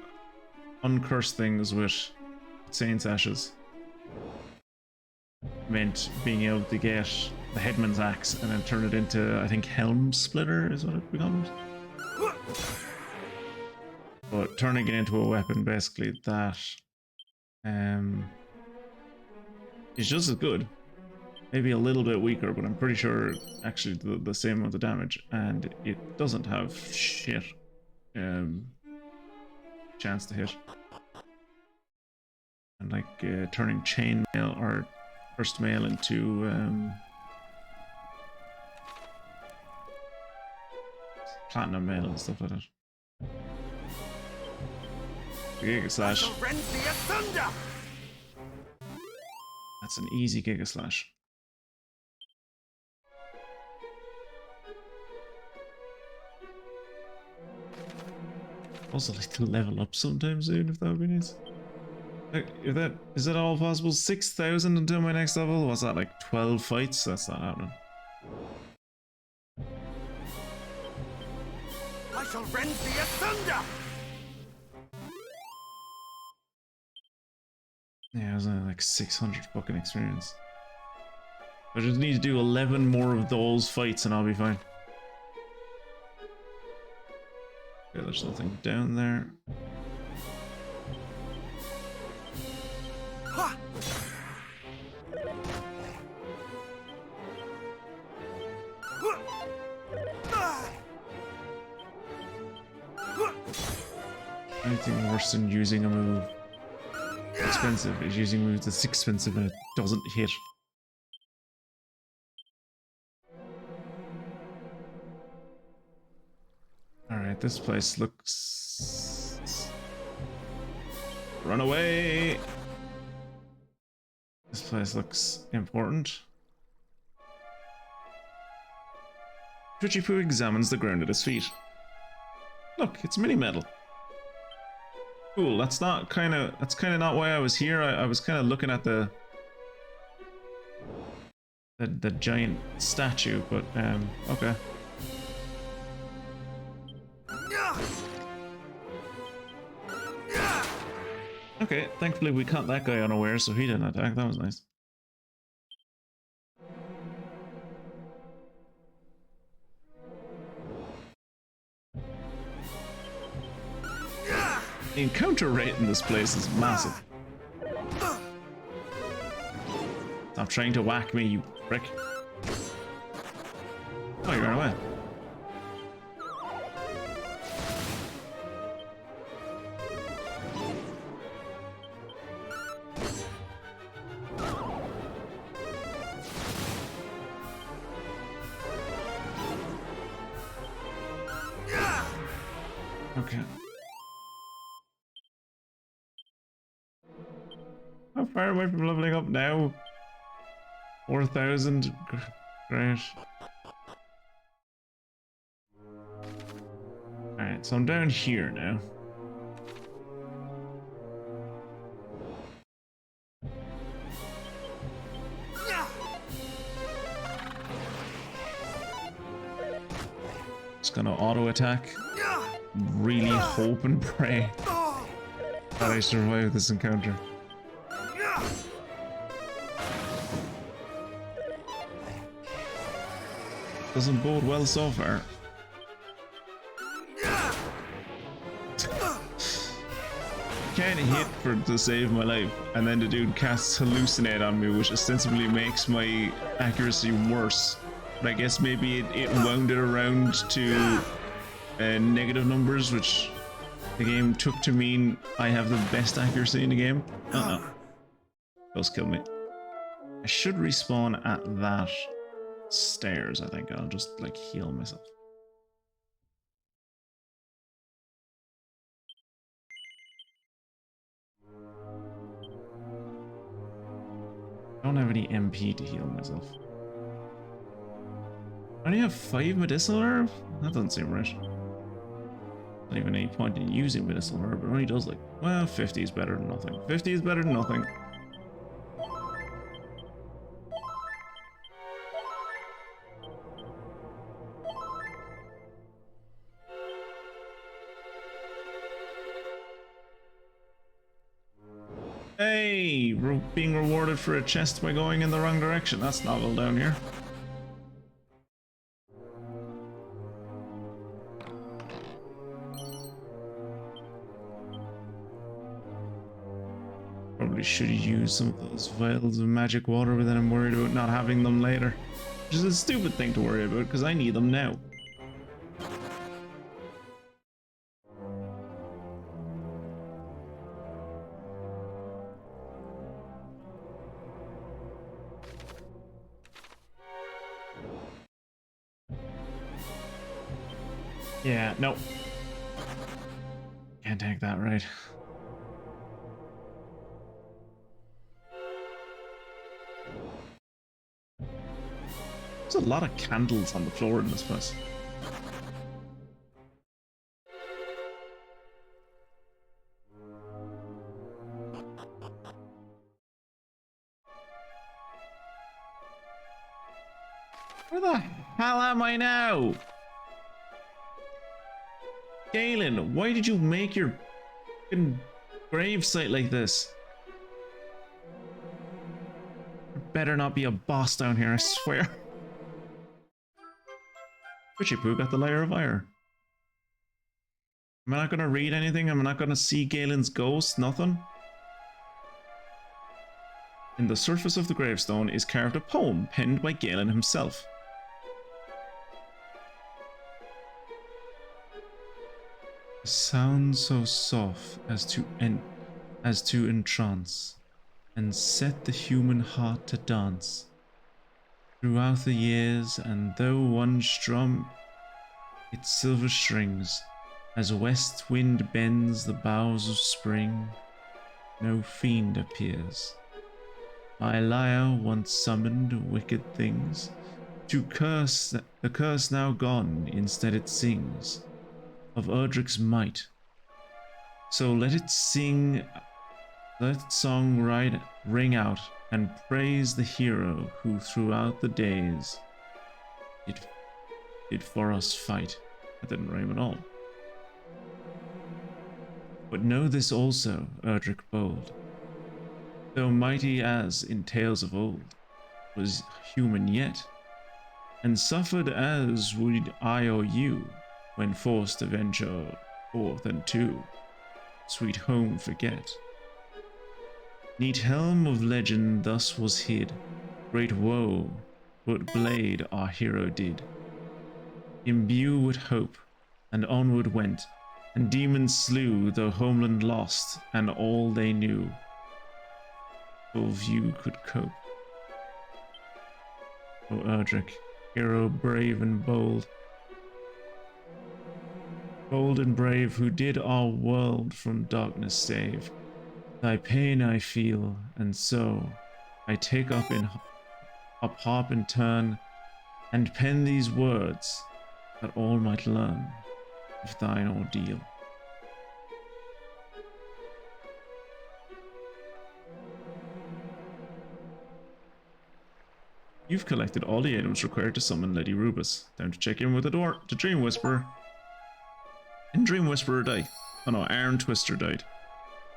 uncurse things with Saint's Ashes meant being able to get the Headman's Axe and then turn it into, I think, Helm Splitter is what it becomes. But turning it into a weapon, basically, that is just as good. Maybe a little bit weaker, but I'm pretty sure actually the same amount of damage, and it doesn't have shit chance to hit. And like turning chainmail or first mail into platinum mail and stuff like that. Giga Slash. That's an easy Giga Slash. Also like to level up sometime soon if that would be nice. Like, is that all possible? 6,000 until my next level? Was that like 12 fights? That's not happening. I shall rend thee asunder! Yeah, it was only like 600 fucking experience. I just need to do 11 more of those fights and I'll be fine. Okay, there's nothing down there. Anything worse than using a move expensive is using moves that's expensive and it doesn't hit. Alright, this place looks... Run away! This place looks important. Twitchy Poo examines the ground at his feet. Look, it's mini metal. Cool, that's kind of not why I was here. I was kind of looking at the giant statue, but okay. Okay, thankfully we caught that guy unaware, so he didn't attack. That was nice. The encounter rate in this place is massive. Stop trying to whack me, you prick. Oh, you ran away. Okay. How far away from leveling up now? 4,000. Great. Alright, so I'm down here now. Just gonna auto attack. Really hope and pray that I survive this encounter. Doesn't bode well so far. Can't hit to save my life, and then the dude casts Hallucinate on me, which ostensibly makes my accuracy worse. But I guess maybe it wound it around to negative numbers, which the game took to mean I have the best accuracy in the game. Ghost killed me. I should respawn at that stairs, I think. I'll just like heal myself. I don't have any MP to heal myself. I only have 5 medicinal herb? That doesn't seem right. Not even any point in using medicinal herb. It only does like, well, 50 is better than nothing. 50 is better than nothing. Hey, being rewarded for a chest by going in the wrong direction. That's novel down here. Probably should use some of those vials of magic water, but then I'm worried about not having them later. Which is a stupid thing to worry about, because I need them now. Yeah, no. Can't take that right. There's a lot of candles on the floor in this place. Where the hell am I now? Galen, why did you make your grave site like this? There better not be a boss down here, I swear. Twitchy Poo got the Lyre of Ire. Am I not gonna read anything? Am I not gonna see Galen's ghost? Nothing? In the surface of the gravestone is carved a poem penned by Galen himself. A sound so soft as to entrance, and set the human heart to dance. Throughout the years, and though one strum its silver strings, as west wind bends the boughs of spring, no fiend appears. My lyre once summoned wicked things, To curse, the curse now gone, instead it sings of Erdric's might. So let its song ring out and praise the hero who throughout the days did for us fight. That didn't rhyme at all. But know this also, Erdric bold, though mighty as in tales of old, was human yet, and suffered as would I or you, when forced to venture forth and to sweet home forget. Neat helm of legend thus was hid, great woe, but blade our hero did. Imbue with hope, and onward went, and demons slew, though homeland lost, and all they knew, full view could cope. O Erdric, hero brave and bold, bold and brave, who did our world from darkness save, thy pain I feel, and so I take up harp in turn, and pen these words, that all might learn of thine ordeal. You've collected all the items required to summon Lady Rubus. Time to check in with the door to Dream Whisperer. And Dream Whisperer died. Oh no, Iron Twister died.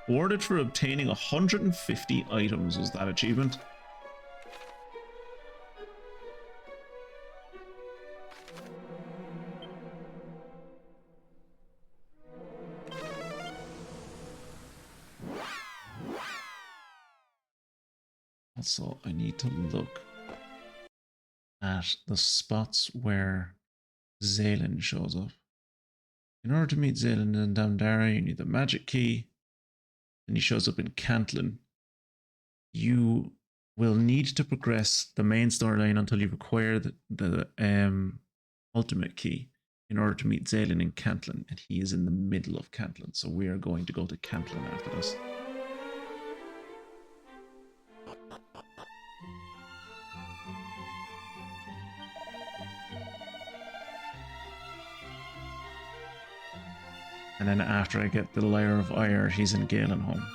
Awarded for obtaining 150 items was that achievement. Also, I need to look at the spots where Galen shows up. In order to meet Galen in Damdara, you need the magic key, and he shows up in Cantlin. You will need to progress the main storyline until you acquire the ultimate key in order to meet Galen in Cantlin, and he is in the middle of Cantlin, so we are going to go to Cantlin after this. And then after I get the Lyre of Ire, he's in Galen home.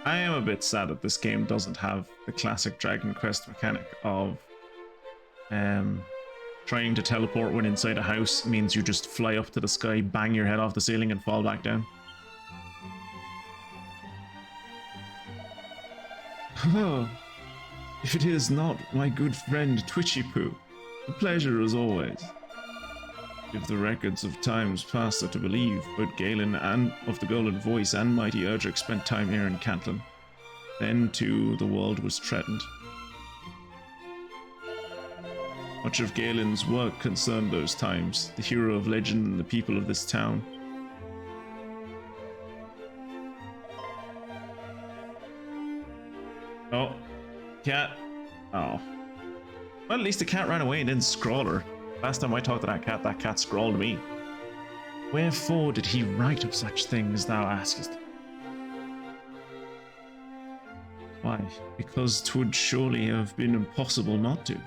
I am a bit sad that this game doesn't have the classic Dragon Quest mechanic of trying to teleport when inside a house means you just fly up to the sky, bang your head off the ceiling and fall back down. Oh, if it is not my good friend Twitchy Poo, a pleasure as always. If the records of times past are to believe, both Galen and of the Golden Voice and mighty Erdric spent time here in Cantlin. Then, too, the world was threatened. Much of Galen's work concerned those times, the hero of legend and the people of this town. Oh, cat. Oh. Well, at least the cat ran away and didn't scrawl her. Last time I talked to that cat scrawled me. Wherefore did he write of such things, thou askest? Why, because 'twould surely have been impossible not to.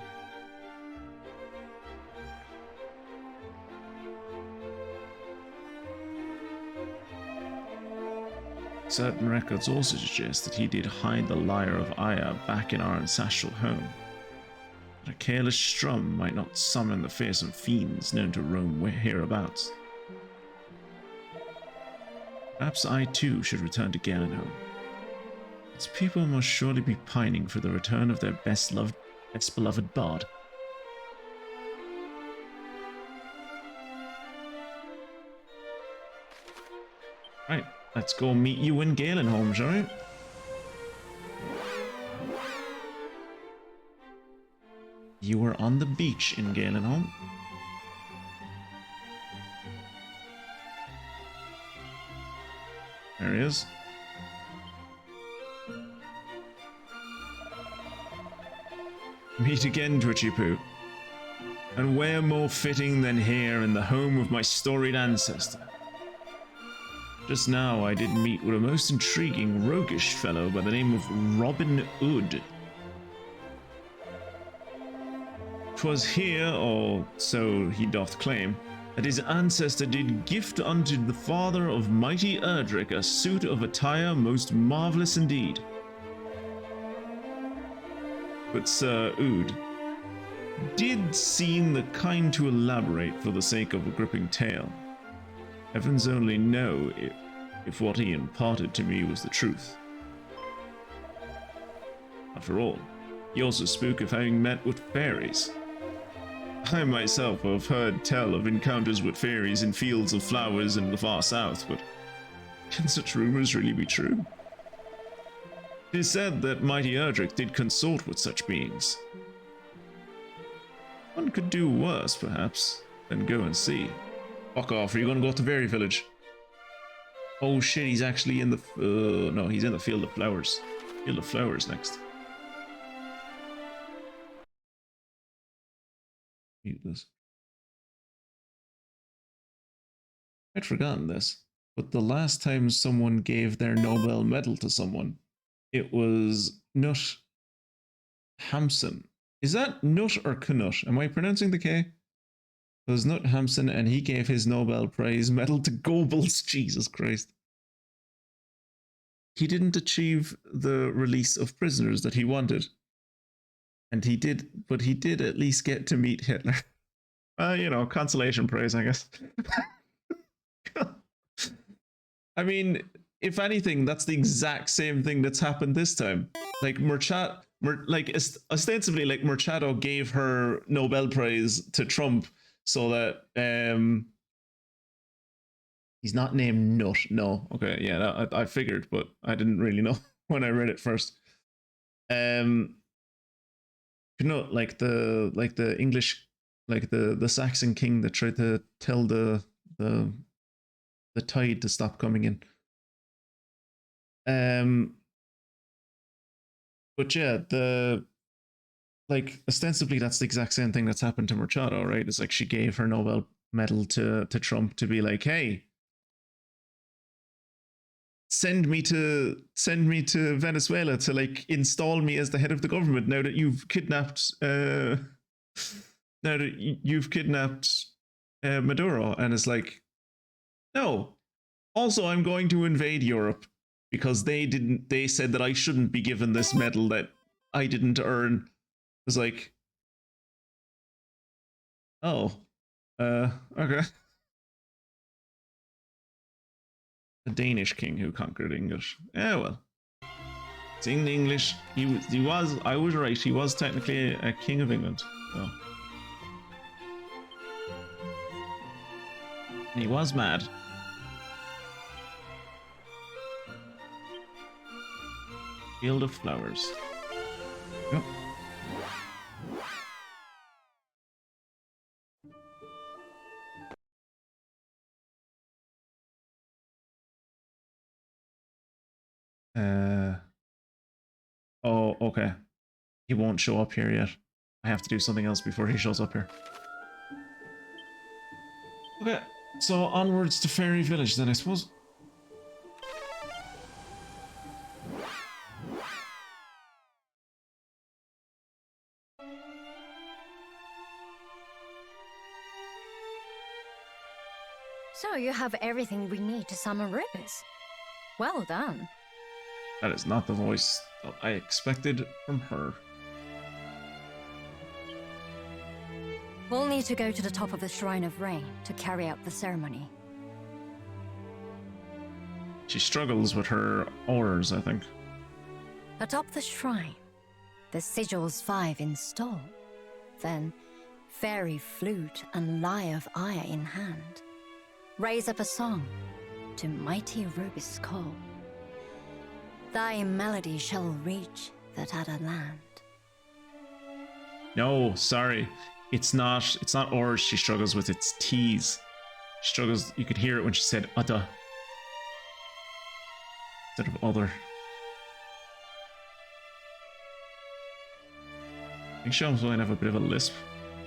Certain records also suggest that he did hide the Lyre of Ire back in our ancestral home. A careless strum might not summon the fearsome fiends known to roam hereabouts. Perhaps I too should return to Galen home. Its people must surely be pining for the return of their best beloved bard. Right, let's go meet you in Galen home, shall we? You were on the beach in Galenholm. There he is. Meet again, Twitchy Poo. And where more fitting than here in the home of my storied ancestor? Just now I did meet with a most intriguing, roguish fellow by the name of Robin Hood. 'Twas here, or so he doth claim, that his ancestor did gift unto the father of mighty Erdrick a suit of attire most marvellous indeed. But Sir Ood did seem the kind to elaborate for the sake of a gripping tale. Heavens only know if what he imparted to me was the truth. After all, he also spoke of having met with fairies. I myself have heard tell of encounters with fairies in fields of flowers in the far south, but can such rumors really be true? It is said that mighty Erdrick did consort with such beings. One could do worse, perhaps, than go and see. Fuck off, are you gonna go to Fairy Village? Oh shit, he's actually in the... no, he's in the Field of Flowers. Field of Flowers next. Mute this. I'd forgotten this, but the last time someone gave their Nobel medal to someone, it was Nut Hampson. Is that Nut or Knut? Am I pronouncing the K? It was Nut Hampson, and he gave his Nobel Prize medal to Goebbels. Jesus Christ. He didn't achieve the release of prisoners that he wanted. And he did, but he did at least get to meet Hitler. You know, consolation prize, I guess. I mean, if anything, that's the exact same thing that's happened this time. Like ostensibly, like Machado gave her Nobel Prize to Trump so that he's not named Nut. No, okay, yeah, I figured, but I didn't really know when I read it first. Knut, like the English, like the Saxon king that tried to tell the tide to stop coming in. But yeah, ostensibly that's the exact same thing that's happened to Machado, right? It's like she gave her Nobel medal to Trump to be like, hey, send me to Venezuela to like install me as the head of the government now that you've kidnapped Maduro. And it's like, no. Also, I'm going to invade Europe because they said that I shouldn't be given this medal that I didn't earn. It's like, oh, okay. A Danish king who conquered English. Yeah, well, seeing the English, I was right. He was technically a king of England. So. And he was mad. Field of Flowers. Yep. Oh, okay. He won't show up here yet. I have to do something else before he shows up here. Okay, so onwards to Fairy Village then, I suppose. So you have everything we need to summon Rubus. Well done. That is not the voice that I expected from her. We'll need to go to the top of the Shrine of Rain to carry out the ceremony. She struggles with her orders, I think. Atop the shrine, the sigils 5 install. Then, fairy flute and Lyre of Ire in hand. Raise up a song to mighty Rubus' call. Thy melody shall reach that other land. No, sorry. It's not R's she struggles with, it's T's. She struggles, you could hear it when she said Udda. instead of other. I think she also might have a bit of a lisp.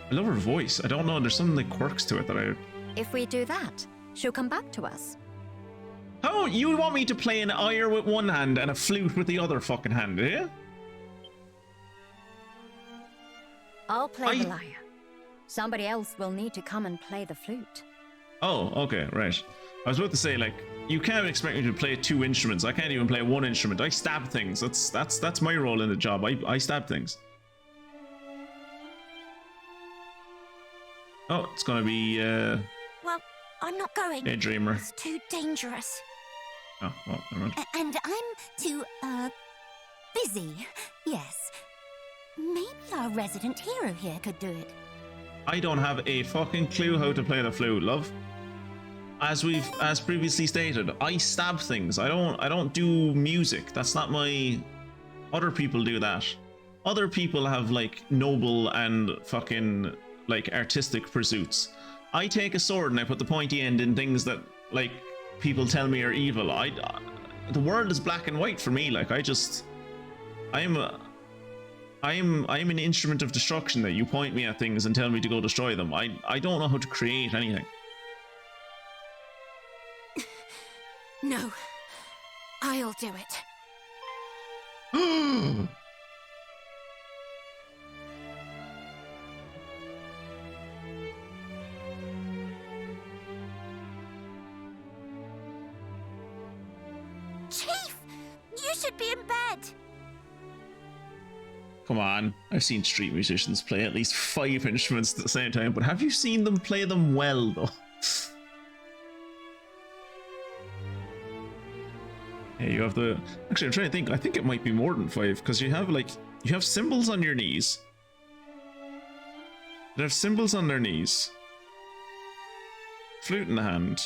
I love her voice. I don't know, there's some like quirks to it that I... If we do that, she'll come back to us. Oh, you want me to play an ire with one hand and a flute with the other fucking hand, do you? I'll play the lyre. Somebody else will need to come and play the flute. Oh, okay, right. I was about to say, like, you can't expect me to play 2 instruments. I can't even play 1 instrument. I stab things. That's my role in the job. I stab things. Oh, it's gonna be Well, I'm not going. Daydreamer. It's too dangerous. Oh, well, never mind. And I'm too, busy. Yes. Maybe our resident hero here could do it. I don't have a fucking clue how to play the flute, love. As previously stated, I stab things. I don't do music. That's not my... Other people do that. Other people have like noble and fucking like artistic pursuits. I take a sword and I put the pointy end in things that like people tell me are evil. The world is black and white for me. Like I'm an instrument of destruction that you point me at things and tell me to go destroy them. I don't know how to create anything. No. I'll do it. Chief! You should be in bed! Come on, I've seen street musicians play at least 5 instruments at the same time, but have you seen them play them well, though? Yeah, you have the... Actually, I'm trying to think. I think it might be more than 5, because you have cymbals on your knees. They have cymbals on their knees. Flute in the hand.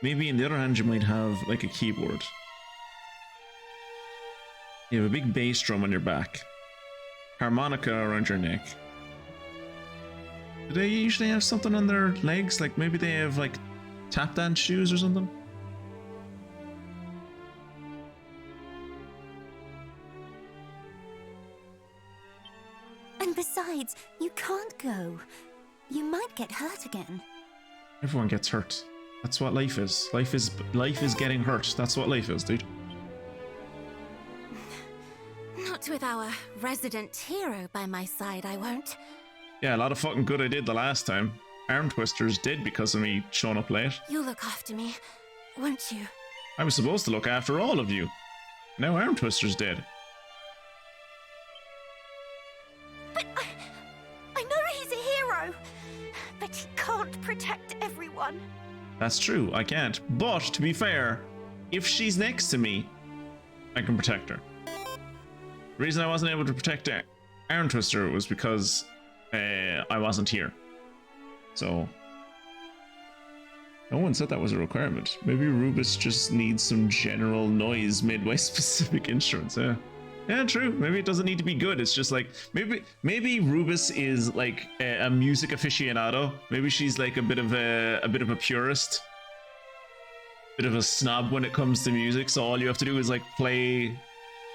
Maybe in the other hand you might have, like, a keyboard. You have a big bass drum on your back. Harmonica around your neck. Do they usually have something on their legs? Like maybe they have like tap dance shoes or something? And besides, you can't go. You might get hurt again. Everyone gets hurt. That's what life is. Life is getting hurt. That's what life is, dude. Not with our resident hero by my side, I won't. Yeah, a lot of fucking good I did the last time. Arm twisters did because of me showing up late. You'll look after me, won't you? I was supposed to look after all of you. Now arm twisters dead. But I know he's a hero, but he can't protect everyone. That's true, I can't. But, to be fair, if she's next to me, I can protect her. The reason I wasn't able to protect Arm Twister was because I wasn't here. So, no one said that was a requirement. Maybe Rubus just needs some general noise made by specific instruments, yeah. Yeah, true. Maybe it doesn't need to be good. It's just like maybe Rubus is like a music aficionado. Maybe she's like a bit of a purist, bit of a snob when it comes to music. So all you have to do is like play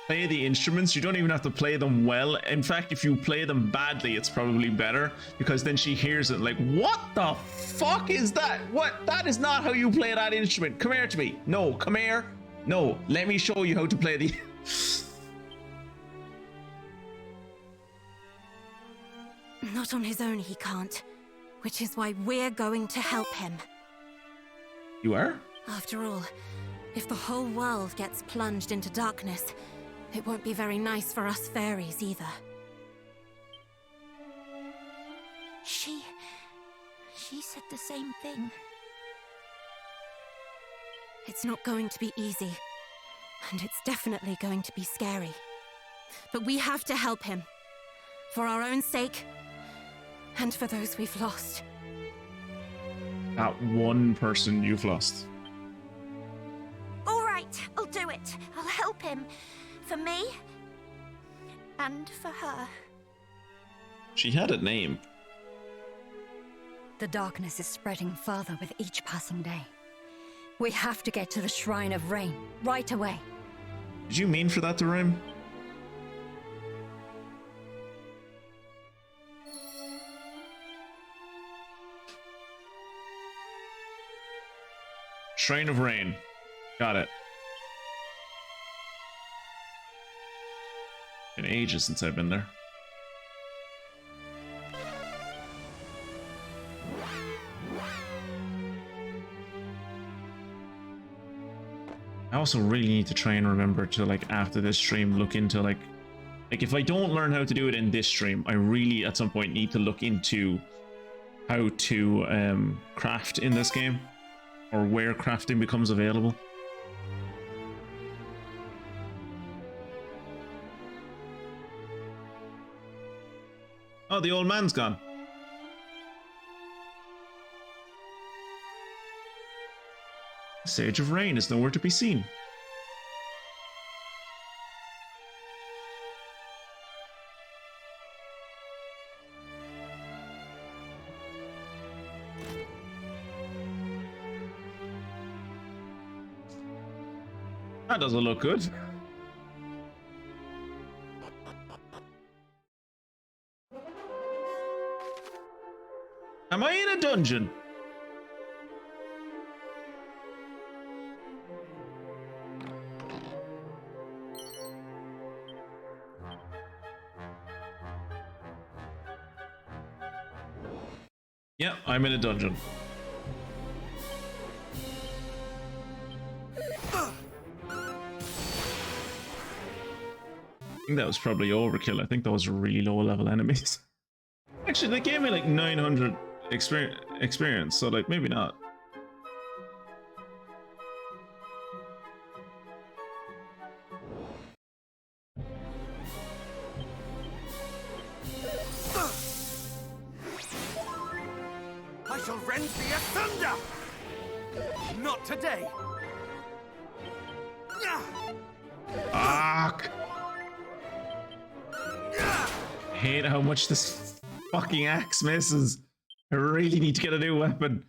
the instruments. You don't even have to play them well. In fact, if you play them badly, it's probably better because then she hears it like, what the fuck is that? What? That is not how you play that instrument. Come here to me. No, come here. No, let me show you how to play the. Not on his own, he can't. Which is why we're going to help him. You are? After all, if the whole world gets plunged into darkness, it won't be very nice for us fairies either. She said the same thing. It's not going to be easy, and it's definitely going to be scary. But we have to help him. For our own sake, and for those we've lost. That one person you've lost. All right, I'll do it. I'll help him. For me, and for her. She had a name. The darkness is spreading further with each passing day. We have to get to the Shrine of Rain right away. Did you mean for that to rhyme? Shrine of Rain. Got it. Been ages since I've been there. I also really need to try and remember to, like, after this stream, look into, like if I don't learn how to do it in this stream, I really at some point need to look into how to craft in this game, or where crafting becomes available. Oh, the old man's gone. The Sage of Rain is nowhere to be seen. That doesn't look good. Am I in a dungeon? Yeah, I'm in a dungeon. I think that was probably overkill. I think those were really low level enemies. Actually, they gave me like 900 experience, so like maybe not. I shall rend thee asunder! Not today! Fuck! Hate how much this fucking axe misses. I really need to get a new weapon.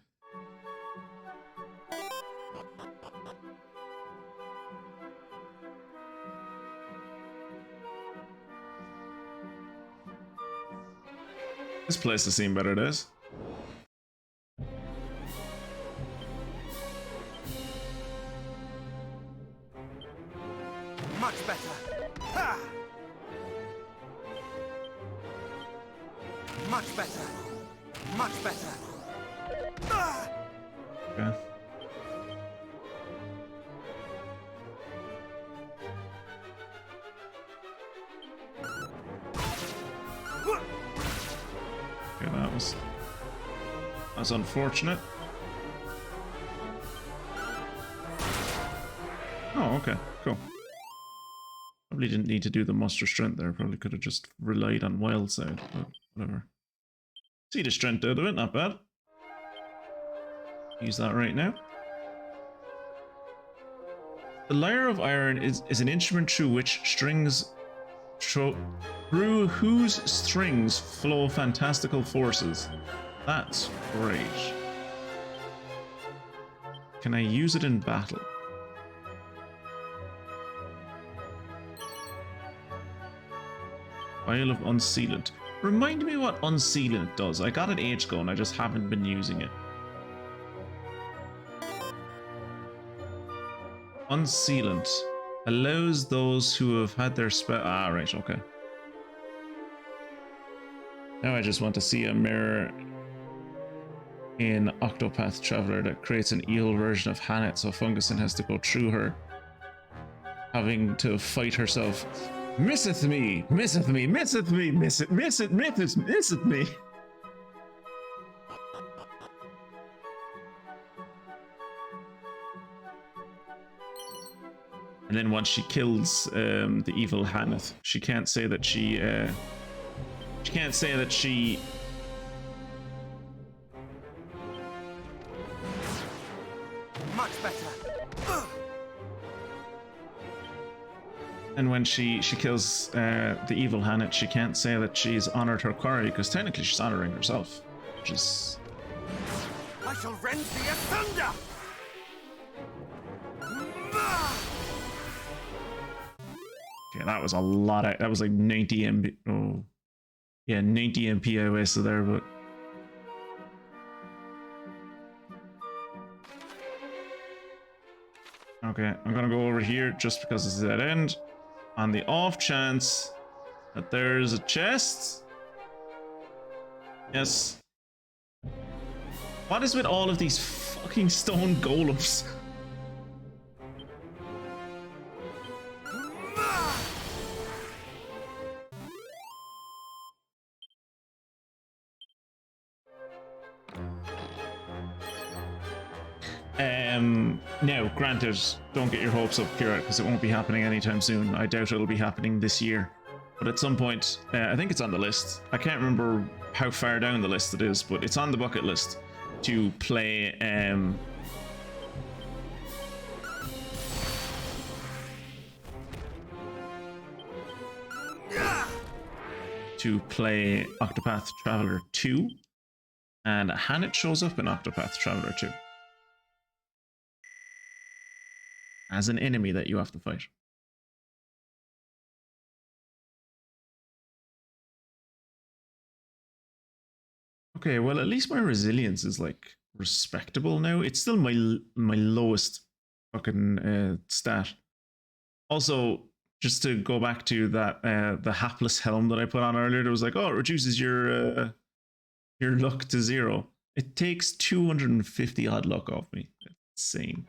This place has seen better days. Much better! Ha! Much better! Much better! Ah! Okay. Okay, that was unfortunate. Oh, okay, cool. Probably didn't need to do the muster strength there. Probably could have just relied on wild side, but whatever. See the strength out of it, not bad. Use that right now. The Lyre of Ire is an instrument through which through whose strings flow fantastical forces. That's great. Can I use it in battle? Vial of Unsealant. Remind me what Unsealant does. I got it ages ago and I just haven't been using it. Unsealant. Allows those who have had their spell... Ah, right, okay. Now I just want to see a mirror in Octopath Traveler that creates an evil version of Hannet, so Fungusin has to go through her, having to fight herself. Misseth me, misseth me, misseth me, misseth me. And then once she kills the evil Hanneth, she can't say that she can't say that she Much better! And when she kills the evil Hannet, she can't say that she's honored her quarry, because technically she's honoring herself, which is... I shall rend thee asunder! Okay, that was a lot of, that was like 90 MP. Oh, yeah, 90 MP I wasted there, but. Okay, I'm gonna go over here just because it's that end. On the off chance that there's a chest. Yes. What is with all of these fucking stone golems? Now, granted, don't get your hopes up, Kira, because it won't be happening anytime soon. I doubt it'll be happening this year. But at some point, I think it's on the list. I can't remember how far down the list it is, but it's on the bucket list to play Octopath Traveler 2, and Hannet shows up in Octopath Traveler 2 as an enemy that you have to fight. Okay, well, at least my resilience is like respectable now. It's still my lowest fucking stat. Also, just to go back to that the hapless helm that I put on earlier, it was like, oh, it reduces your luck to 0. It takes 250 odd luck off me. That's insane.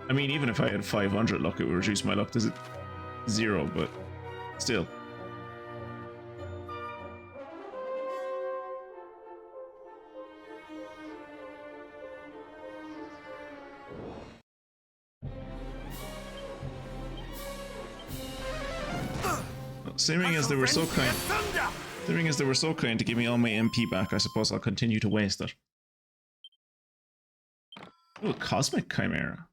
I mean, even if I had 500 luck, it would reduce my luck to 0, but still. Seeming as they were so kind to give me all my MP back, I suppose I'll continue to waste it. Oh, a Cosmic Chimera.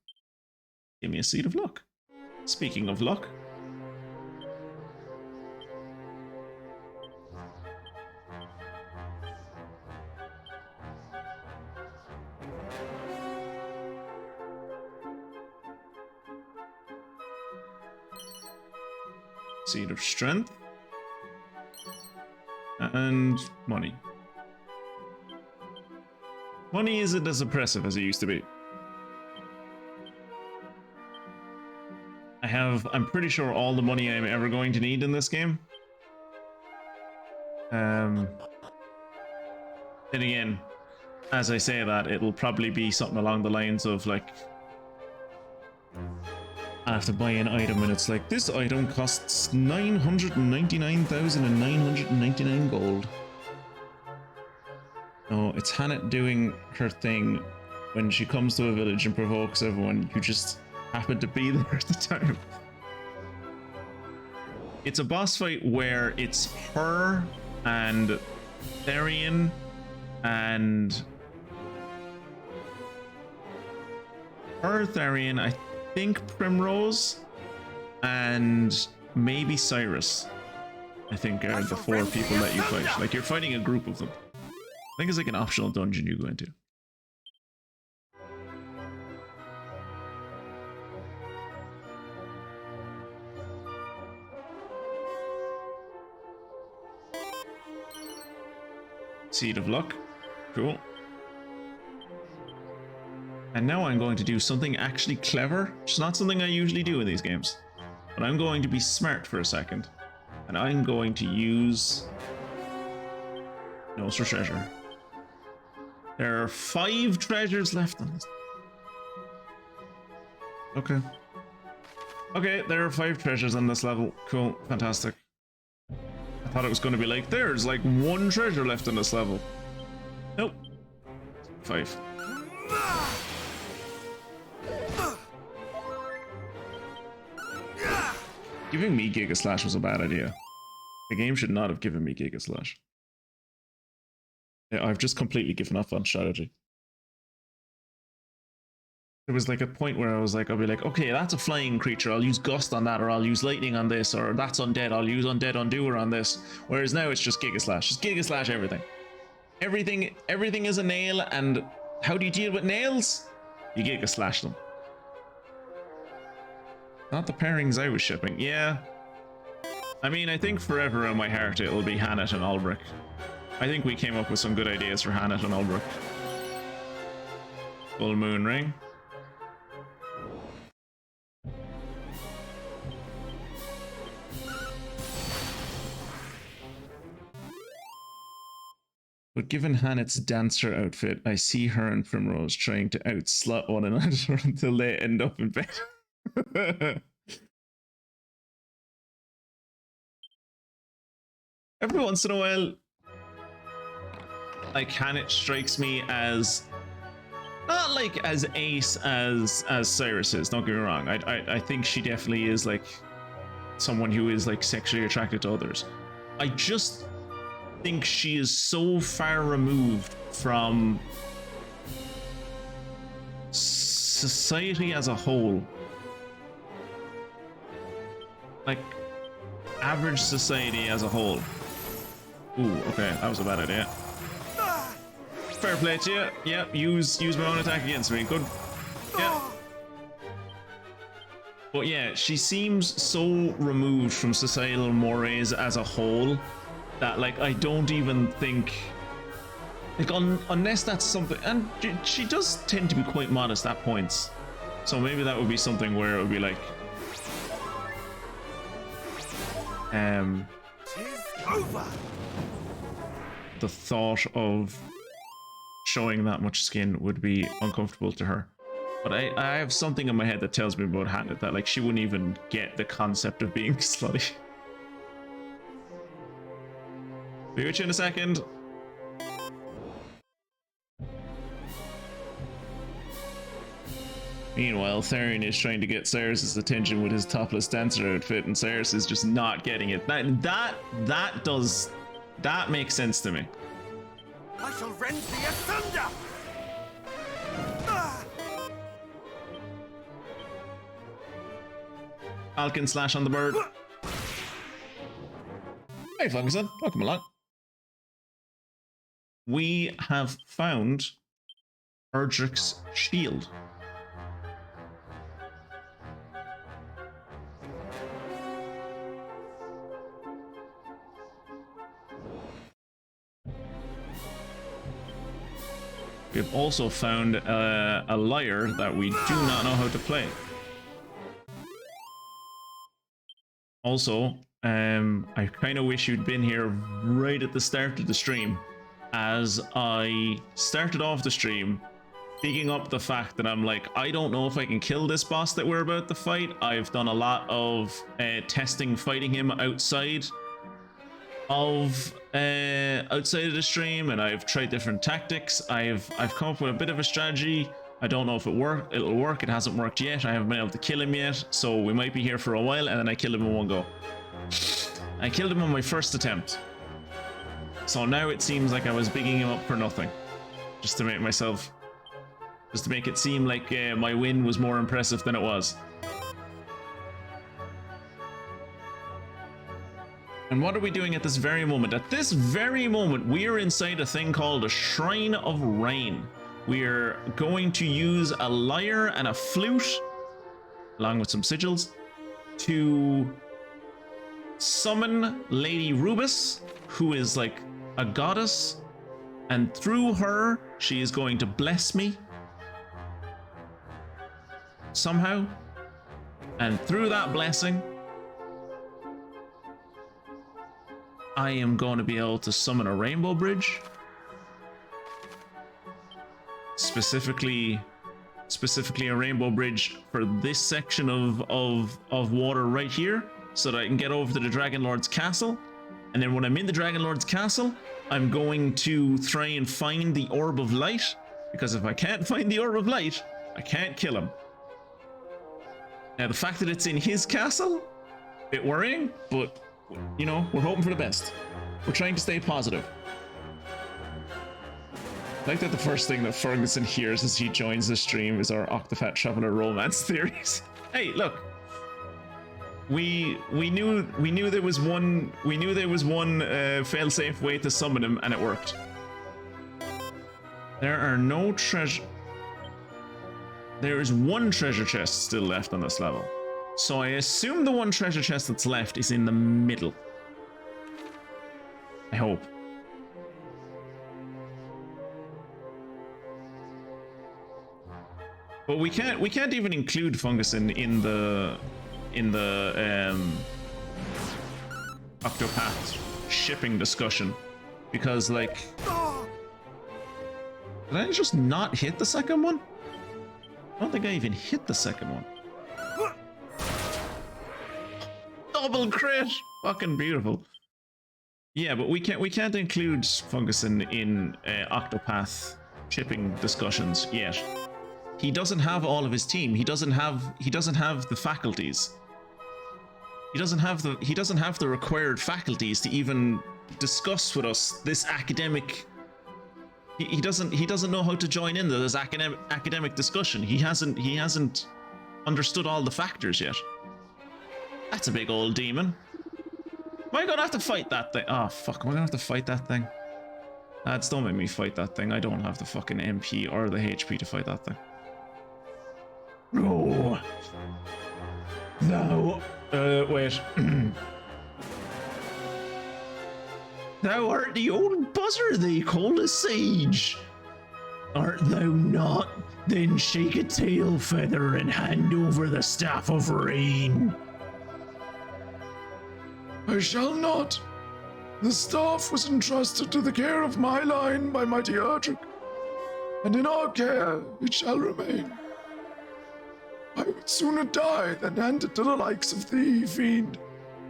Give me a Seed of Luck. Speaking of luck. Seed of Strength. And money. Money isn't as oppressive as it used to be. I'm pretty sure all the money I'm ever going to need in this game. Then again, as I say that, it'll probably be something along the lines of like, I have to buy an item and it's like, this item costs 999,999 gold. No, it's Hannet doing her thing when she comes to a village and provokes everyone. You just happen to be there at the time. It's a boss fight where it's her and Therian and I think Primrose and maybe Cyrus, I think, are the 4 people that you fight. Like, you're fighting a group of them. I think it's like an optional dungeon you go into. Seed of Luck. Cool. And now I'm going to do something actually clever. It's not something I usually do in these games. But I'm going to be smart for a second. And I'm going to use Nose for Treasure. There are 5 treasures left on this. Okay. Okay, there are 5 treasures on this level. Cool, fantastic. I thought it was going to be like, there's like 1 treasure left on this level. Nope. 5. Giving me Giga Slash was a bad idea. The game should not have given me Giga Slash. Yeah, I've just completely given up on strategy. There was like a point where I was like, I'll be like, okay, that's a flying creature, I'll use Gust on that, or I'll use Lightning on this, or that's undead, I'll use Undead Undoer on this. Whereas now it's just Giga Slash. Just Giga Slash everything. Everything is a nail, and how do you deal with nails? You Giga Slash them. Not the pairings I was shipping. Yeah. I mean, I think forever in my heart it'll be Hannet and Ulbrich. I think we came up with some good ideas for Hannet and Ulbrich. Full Moon Ring. But given Hannet's dancer outfit, I see her and Primrose trying to outslut one another until they end up in bed. Every once in a while, like, Hannet strikes me as not like as ace as Cyrus is. Don't get me wrong. I think she definitely is like someone who is like sexually attracted to others. I just think she is so far removed from society as a whole, like average society as a whole. Ooh, okay, that was a bad idea. Fair play to you. Yep, use my own attack against me. Good. Yeah. But yeah, she seems so removed from societal mores as a whole that, like, I don't even think, like, unless that's something, and she does tend to be quite modest at points, so maybe that would be something where it would be like, Tis over. the thought of showing that much skin would be uncomfortable to her. But I have something in my head that tells me about Hannet that, like, she wouldn't even get the concept of being slutty. Be with you in a second. Meanwhile, Therian is trying to get Cyrus's attention with his topless dancer outfit, and Cyrus is just not getting it. That makes sense to me. I shall rend thee asunder! Falcon slash on the bird. Hey, Funguson, welcome along. We have found Erdrick's shield. We have also found a lyre that we do not know how to play. Also, I kind of wish you'd been here right at the start of the stream, as I started off the stream digging up the fact that I'm like, I don't know if I can kill this boss that we're about to fight. I've done a lot of testing fighting him outside of the stream, and I've tried different tactics. I've come up with a bit of a strategy. I don't know if it'll work. It hasn't worked yet. I haven't been able to kill him yet, so we might be here for a while, and then I killed him in one go. I killed him on my first attempt, so now it seems like I was bigging him up for nothing, just to make it seem like my win was more impressive than it was. And what are we doing at this very moment? At this very moment, we are inside a thing called a Shrine of Rain. We are going to use a lyre and a flute, along with some sigils, to summon Lady Rubus, who is like a goddess, and through her, she is going to bless me somehow. And through that blessing, I am going to be able to summon a rainbow bridge. Specifically a rainbow bridge for this section of water right here, so that I can get over to the Dragon Lord's castle. And then when I'm in the Dragon Lord's castle, I'm going to try and find the Orb of Light, because if I can't find the Orb of Light, I can't kill him. Now, the fact that it's in his castle, a bit worrying, but, you know, we're hoping for the best. We're trying to stay positive. I like that the first thing that Ferguson hears as he joins the stream is our Octofat Traveler romance theories. Hey, look. We knew there was one fail-safe way to summon him, and it worked. There are no treasure. There is one treasure chest still left on this level. So I assume the one treasure chest that's left is in the middle. I hope. But we can't even include Fungus in the Octopath shipping discussion, because like, did I just not hit the second one? I don't think I even hit the second one. Double crit, fucking beautiful. Yeah, but we can't include Fungus in Octopath shipping discussions yet. He doesn't have all of his team. He doesn't have the faculties. He doesn't have the required faculties to even discuss with us this academic. He doesn't know how to join in this academic discussion. He hasn't understood all the factors yet. That's a big old demon. Am I gonna have to fight that thing? Oh fuck! Am I gonna have to fight that thing? Lads, don't make me fight that thing. I don't have the fucking MP or the HP to fight that thing. Oh, thou, Wait. thou art the old buzzer they call a sage. Art thou not? Then shake a tail feather and hand over the staff of rain. I shall not. The staff was entrusted to the care of my line by mighty Erdrick, and in our care it shall remain. I would sooner die than hand it to the likes of thee, fiend.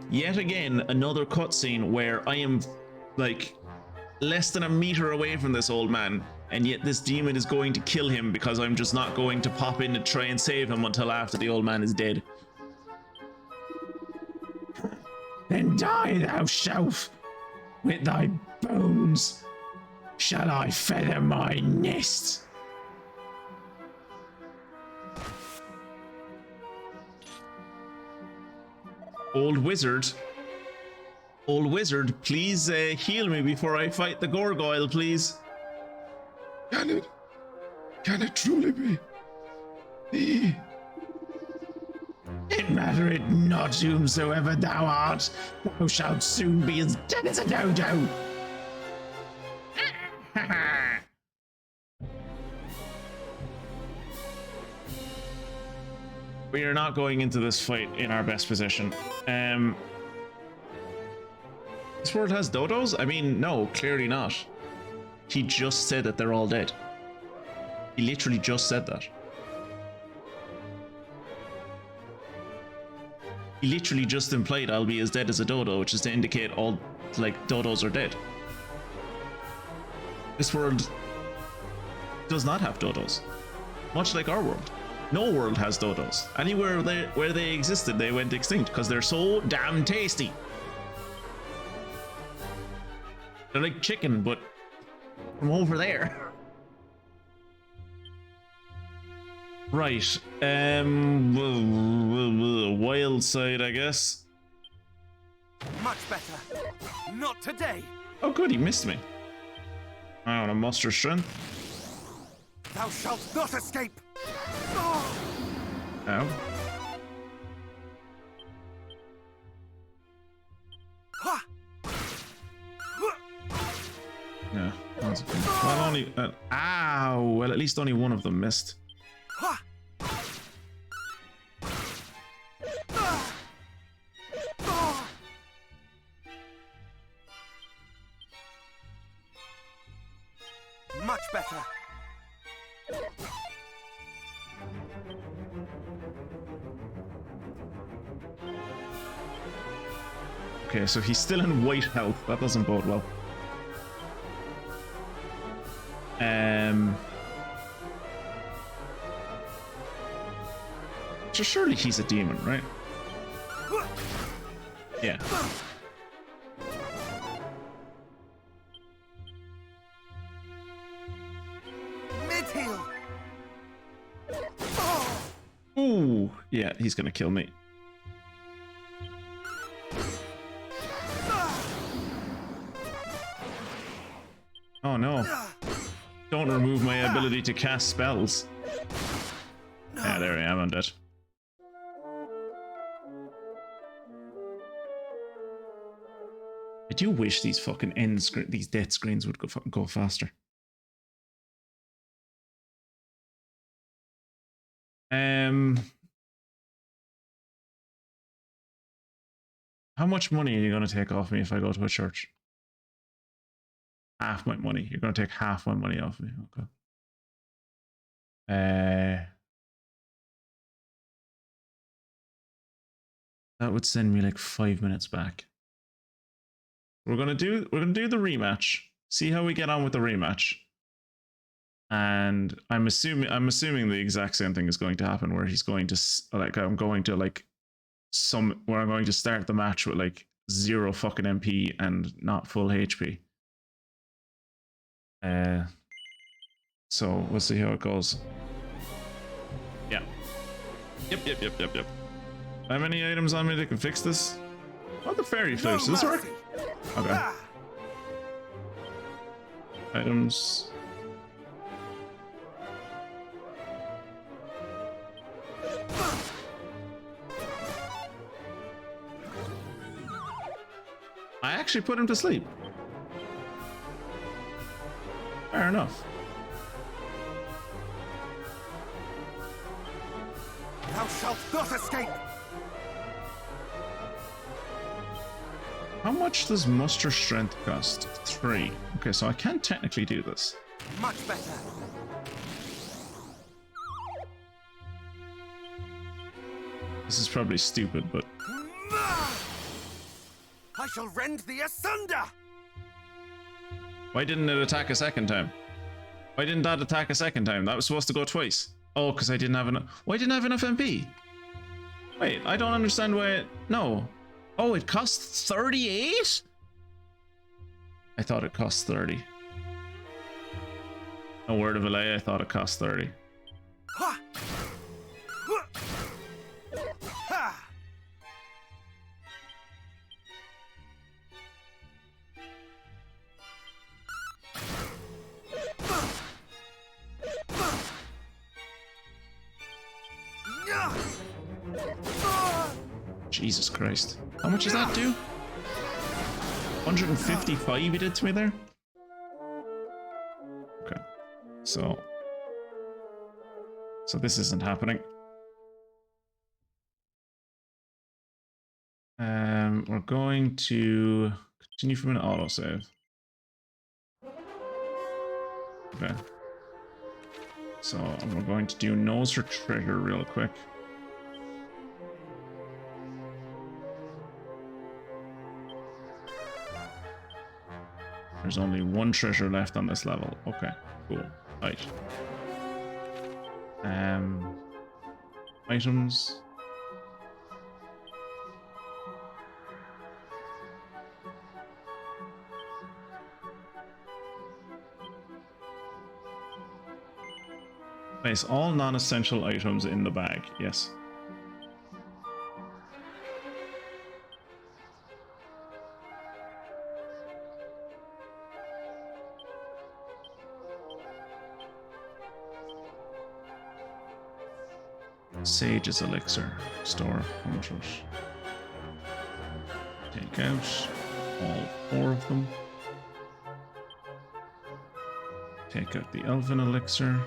Yet again, another cutscene where I am, like, less than a meter away from this old man, and yet this demon is going to kill him because I'm just not going to pop in to try and save him until after the old man is dead. Then die thou shalt. With thy bones shall I feather my nest. Old wizard, please heal me before I fight the gargoyle, please. Can it truly be thee? It mattereth not whomsoever thou art, thou shalt soon be as dead as a dodo. We are not going into this fight in our best position. This world has dodos? I mean, no, clearly not. He just said that they're all dead. He literally just said that. He literally just implied I'll be as dead as a dodo, which is to indicate all, like, dodos are dead. This world does not have dodos. Much like our world. No world has dodos. Anywhere where they existed, they went extinct because they're so damn tasty. They're like chicken, but from over there. Right. Wild side, I guess. Much better. Not today. Oh, good, he missed me. I want to muster strength. Thou shalt not escape. Ow. Yeah, that's okay. Well, only. Ow! Well, at least only one of them missed. Much better. Okay, so he's still in white health. That doesn't bode well. So surely he's a demon, right? Yeah. Mid-heal. Ooh, yeah, he's gonna kill me. Oh no. Don't remove my ability to cast spells. Yeah, there I am. I'm dead. I do wish these fucking these death screens would go faster. How much money are you going to take off me if I go to a church? Half my money. You're going to take half my money off me. Okay. That would send me like 5 minutes back. We're gonna do the rematch. See how we get on with the rematch. And I'm assuming the exact same thing is going to happen, where he's going to like where I'm going to start the match with like 0 fucking MP and not full HP. So we'll see how it goes. Yeah. Yep. How many items on me that can fix this? Oh, the fairy flutes. Does this work? Okay. Items. I actually put him to sleep. Fair enough. Thou shalt not escape! How much does muster strength cost? 3. Okay, so I can technically do this. Much better. This is probably stupid, but I shall rend thee asunder! why didn't it attack a second time? Why didn't that attack a second time? That was supposed to go twice. Oh, because I didn't have enough. Why didn't I have enough MP? Wait, I don't understand why it... No. Oh, it costs 38? I thought it cost 30. No word of a lie, I thought it cost 30. Ha! Ha! Jesus Christ. How much does that do? 155 he did to me there? Okay. So this isn't happening. We're going to continue from an autosave. Okay. So we're going to do nose for treasure real quick. There's only 1 treasure left on this level. Okay, cool. Right. Items. Place all non-essential items in the bag. Yes. Sage's elixir. Store 100. Take out all 4 of them. Take out the elven elixir.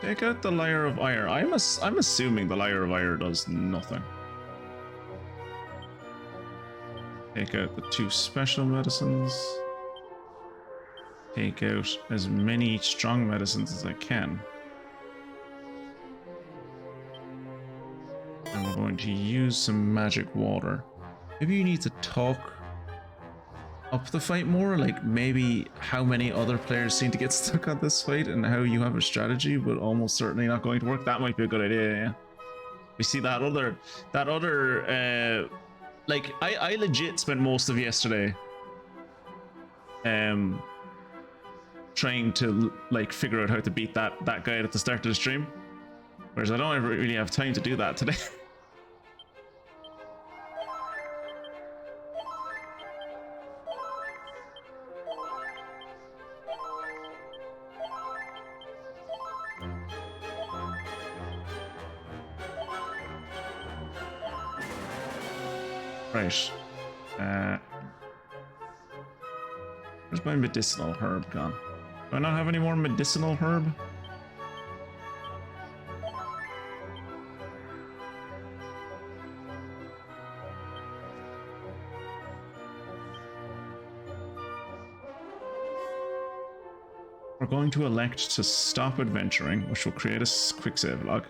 Take out the Lyre of Ire. I'm assuming the Lyre of Ire does nothing. Take out the 2 special medicines. Take out as many strong medicines as I can. And we're going to use some magic water. Maybe you need to talk up the fight more, like maybe how many other players seem to get stuck on this fight and how you have a strategy, but almost certainly not going to work. That might be a good idea, yeah. We see that other like I legit spent most of yesterday trying to like figure out how to beat that guy at the start of the stream, whereas I don't ever really have time to do that today. Right. Where's my medicinal herb gone? Do I not have any more medicinal herb? We're going to elect to stop adventuring, which will create a quick save log.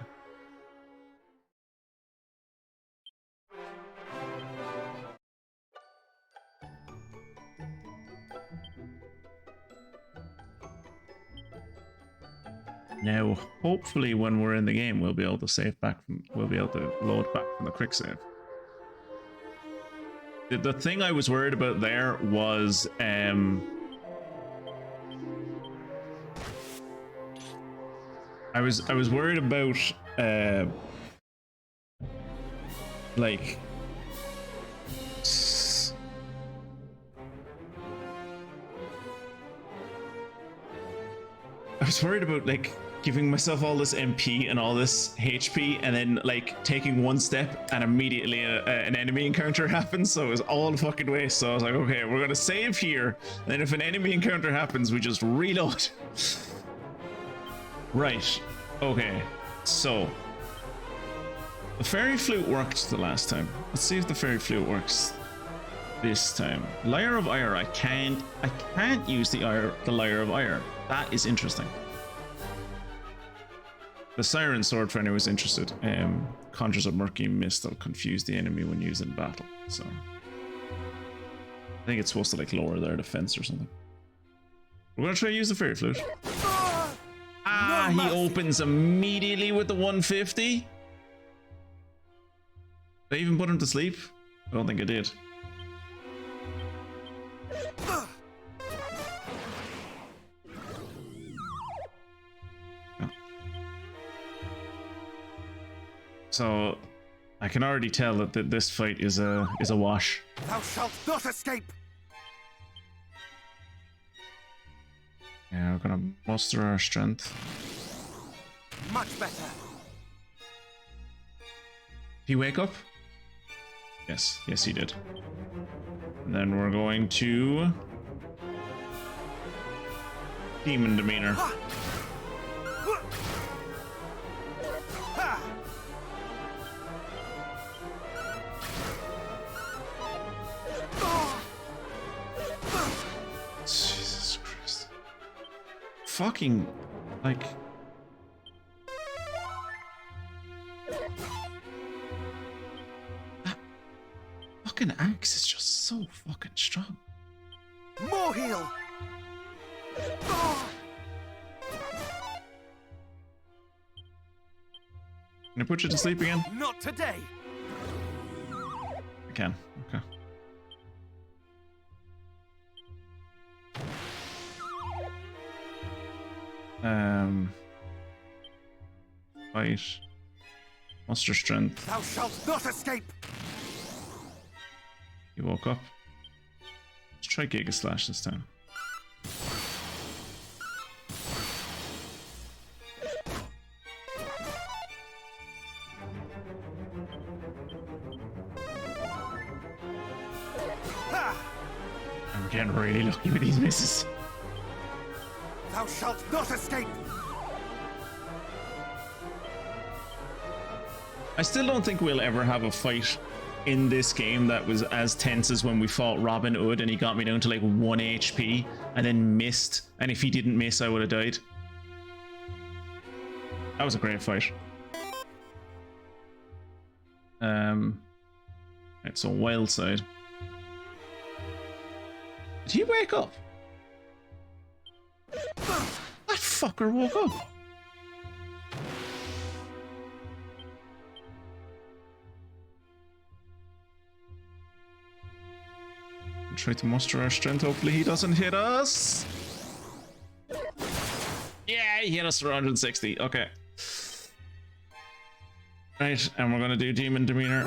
Now, hopefully when we're in the game, we'll be able to save back from, we'll be able to load back from the quick save. The thing I was worried about there was, I was worried about like like giving myself all this MP and all this HP and then like taking one step and immediately an enemy encounter happens, so it was all fucking waste. So I was like, okay, we're gonna save here, and then if an enemy encounter happens, we just reload. Right, okay, so the fairy flute worked the last time. Let's see if the fairy flute works this time. Lyre of Ire, I can't use the Lyre of Ire. That is interesting. The Siren Sword, for anyone who's interested, conjures a murky mist that'll confuse the enemy when used in battle. So I think it's supposed to like lower their defense or something. We're gonna try to use the fairy flute. Ah, he opens immediately with the 150. Did I even put him to sleep? I don't think I did. Oh. So I can already tell that this fight is a wash. Thou shalt not escape. Yeah, we're gonna muster our strength. Much better. Did he wake up? Yes, yes he did. And then we're going to Demon Demeanor. Jesus Christ. Fucking, like... That fucking axe is just so fucking strong. More heal. Can I put you to sleep again? Not today. I can, okay. Fight. Muster strength. Thou shalt not escape. He woke up. Let's try Giga Slash this time. I'm getting really lucky with these misses. Thou shalt not escape. I still don't think we'll ever have a fight in this game that was as tense as when we fought Robin Hood and he got me down to like 1 HP and then missed, and if he didn't miss I would have died. That was a great fight. Right, so Wild Side. Did he wake up? That fucker woke up. We'll try to muster our strength. Hopefully he doesn't hit us. Yeah, he hit us for 160. Okay. Right, and we're gonna do Demon Demeanor.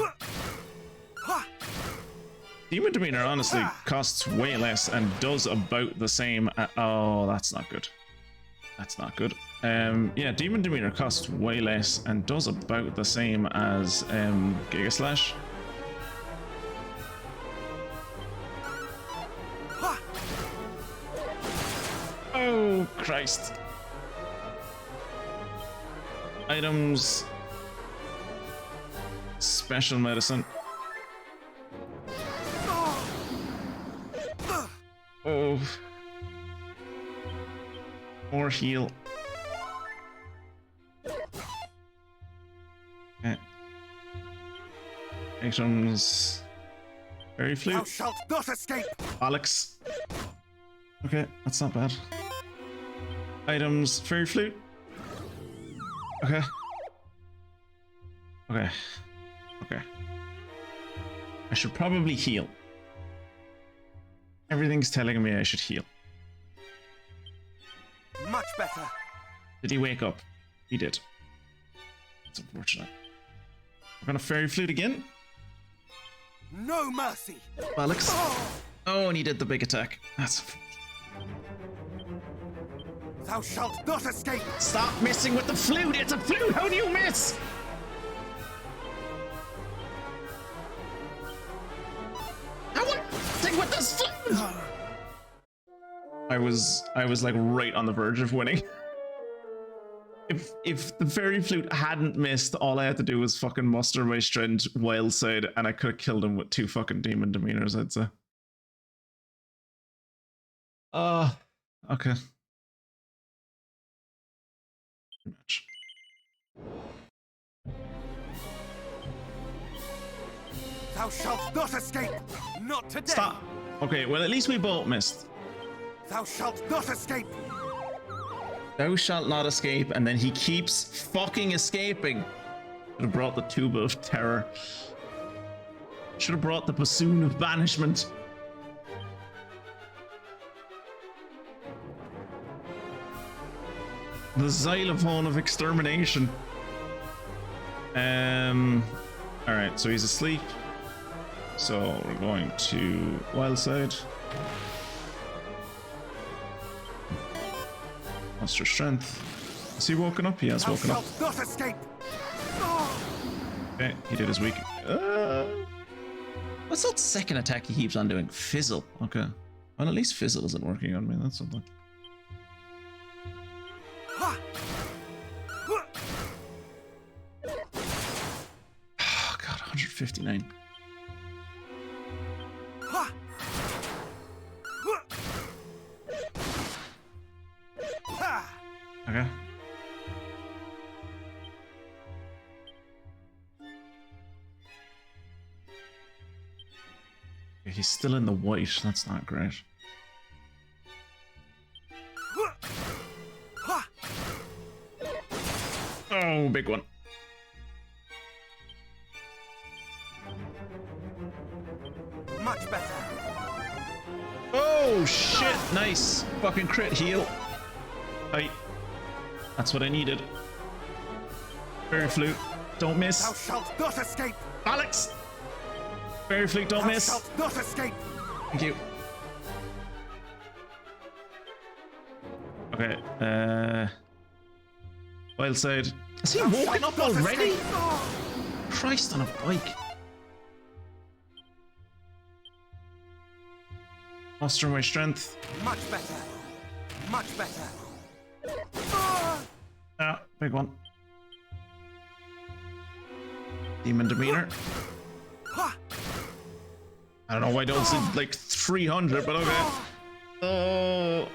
Demon Demeanor honestly costs way less and does about the same. Oh, that's not good. That's not good. Yeah, Demon Demeanor costs way less and does about the same as Giga Slash. Oh, Christ. Items. Special medicine. Oh. More heal. Okay. Items. Very Thou flute. shalt not escape! Alex. Okay, that's not bad. Items. Fairy flute. Okay. Okay. Okay. I should probably heal. Everything's telling me I should heal. Much better. Did he wake up? He did. It's unfortunate. We're gonna fairy flute again. No mercy! Alex. Oh, and he did the big attack. That's. Thou shalt not escape! Stop messing with the flute! It's a flute! How do you miss? I want thing with this flute! I was like right on the verge of winning. If the fairy flute hadn't missed, all I had to do was fucking muster my strength wild side, and I could have killed him with 2 fucking demon demeanors, I'd say. Okay. Match. Thou shalt not escape! Not today! Stop. Okay, well at least we both missed. Thou shalt not escape! Thou shalt not escape, and then he keeps fucking escaping. Should have brought the Tuba of Terror. Should have brought the Bassoon of Banishment. The Xylophone of Extermination. Alright, so he's asleep. So we're going to Wild Side. Monster Strength. Has he woken up? He has woken up. Thou shalt not escape! Okay, he did his weak. What's that second attack he keeps on doing? Fizzle. Okay. Well, at least Fizzle isn't working on me. That's something. Oh, God, 159. Okay. Yeah, he's still in the white. That's not great. Oh, big one. Much better. Oh, shit. Nice. Fucking crit heal. Right. That's what I needed. Fairy flute. Don't miss. Thou shalt not escape! Alex! Fairy flute, don't Thou miss. shalt not escape! Thank you. Okay, Wild Side. Is he woken up already? Christ on a bike. Muster my strength. Much better. Much better. Ah, big one. Demon Demeanor. I don't know why I don't see like 300, but okay. Oh.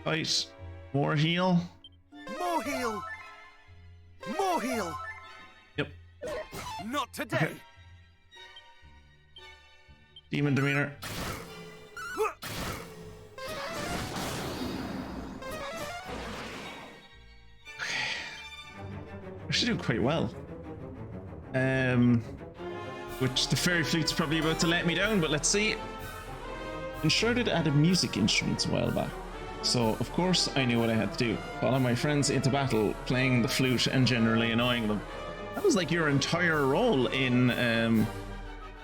Fight. More heal. More heal! More heal! Yep. Not today! Okay. Demon Demeanor. I should do quite well. Which the fairy fleet's probably about to let me down, but let's see. Enshrouded added music instruments a while back, so of course I knew what I had to do. Follow my friends into battle, playing the flute and generally annoying them. That was like your entire role in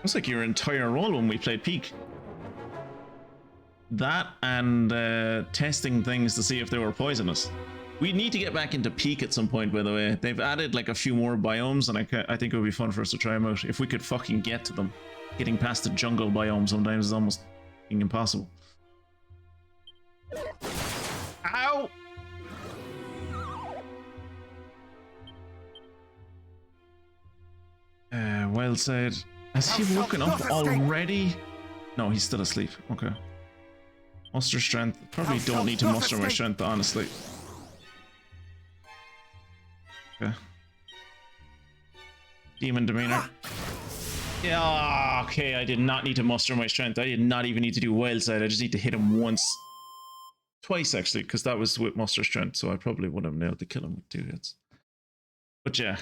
was like your entire role when we played Peak. That and testing things to see if they were poisonous. We need to get back into Peak at some point, by the way. They've added like a few more biomes, and I think it would be fun for us to try them out if we could fucking get to them. Getting past the jungle biome sometimes is almost impossible. Ow! Well said. Has he woken up already? No, he's still asleep. Okay. Muster strength. Probably don't need to muster my strength, honestly. Okay. Demon demeanor. Yeah, okay, I did not need to muster my strength. I did not even need to do wild side. I just need to hit him once. Twice, actually, because that was with muster strength, so I probably would have nailed to kill him with 2 hits. But yeah.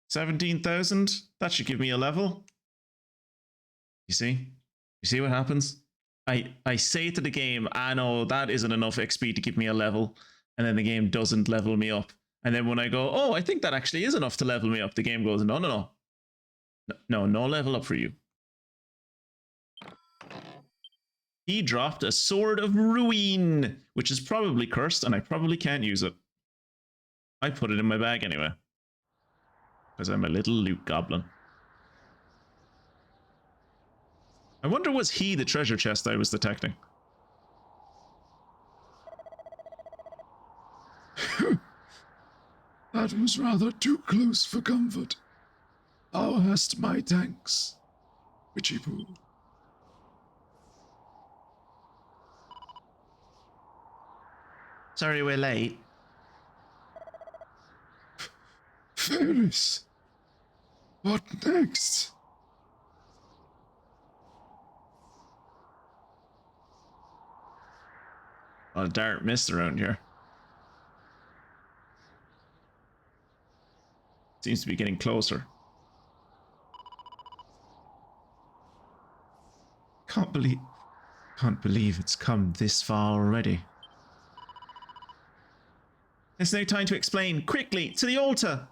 17,000? That should give me a level. You see? You see what happens? I say to the game, I know that isn't enough XP to give me a level, and then the game doesn't level me up. And then when I go, oh, I think that actually is enough to level me up, the game goes, no, no, no. No level up for you. He dropped a Sword of Ruin, which is probably cursed, and I probably can't use it. I put it in my bag anyway. Because I'm a little loot goblin. I wonder, was he the treasure chest I was detecting? That was rather too close for comfort. Thou hast my thanks, Witchy Poo. Sorry we're late. Ferris, what next? A lot of dark mist around here. Seems to be getting closer. Can't believe it's come this far already. There's no time to explain. Quickly, to the altar!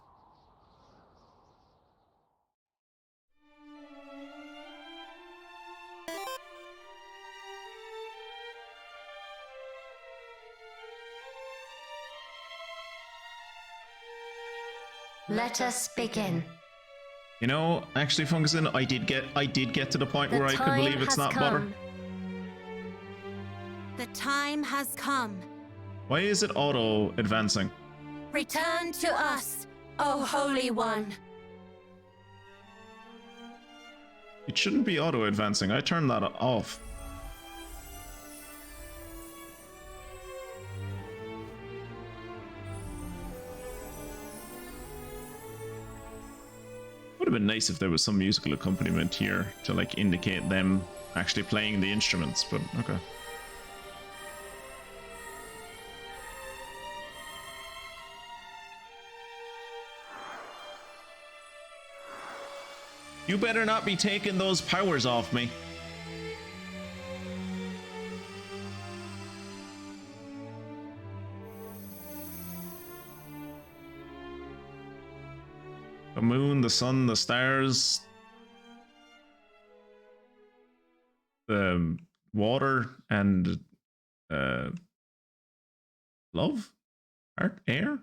Let us begin. You know, actually, Fungusin, I did get to the point where I could believe it's not butter. The time has come. Why is it auto advancing? Return to us, O Holy One. It shouldn't be auto advancing. I turned that off. Would have been nice if there was some musical accompaniment here to like indicate them actually playing the instruments, but okay. You better not be taking those powers off me. The moon, the sun, the stars, the water, and love, art, air.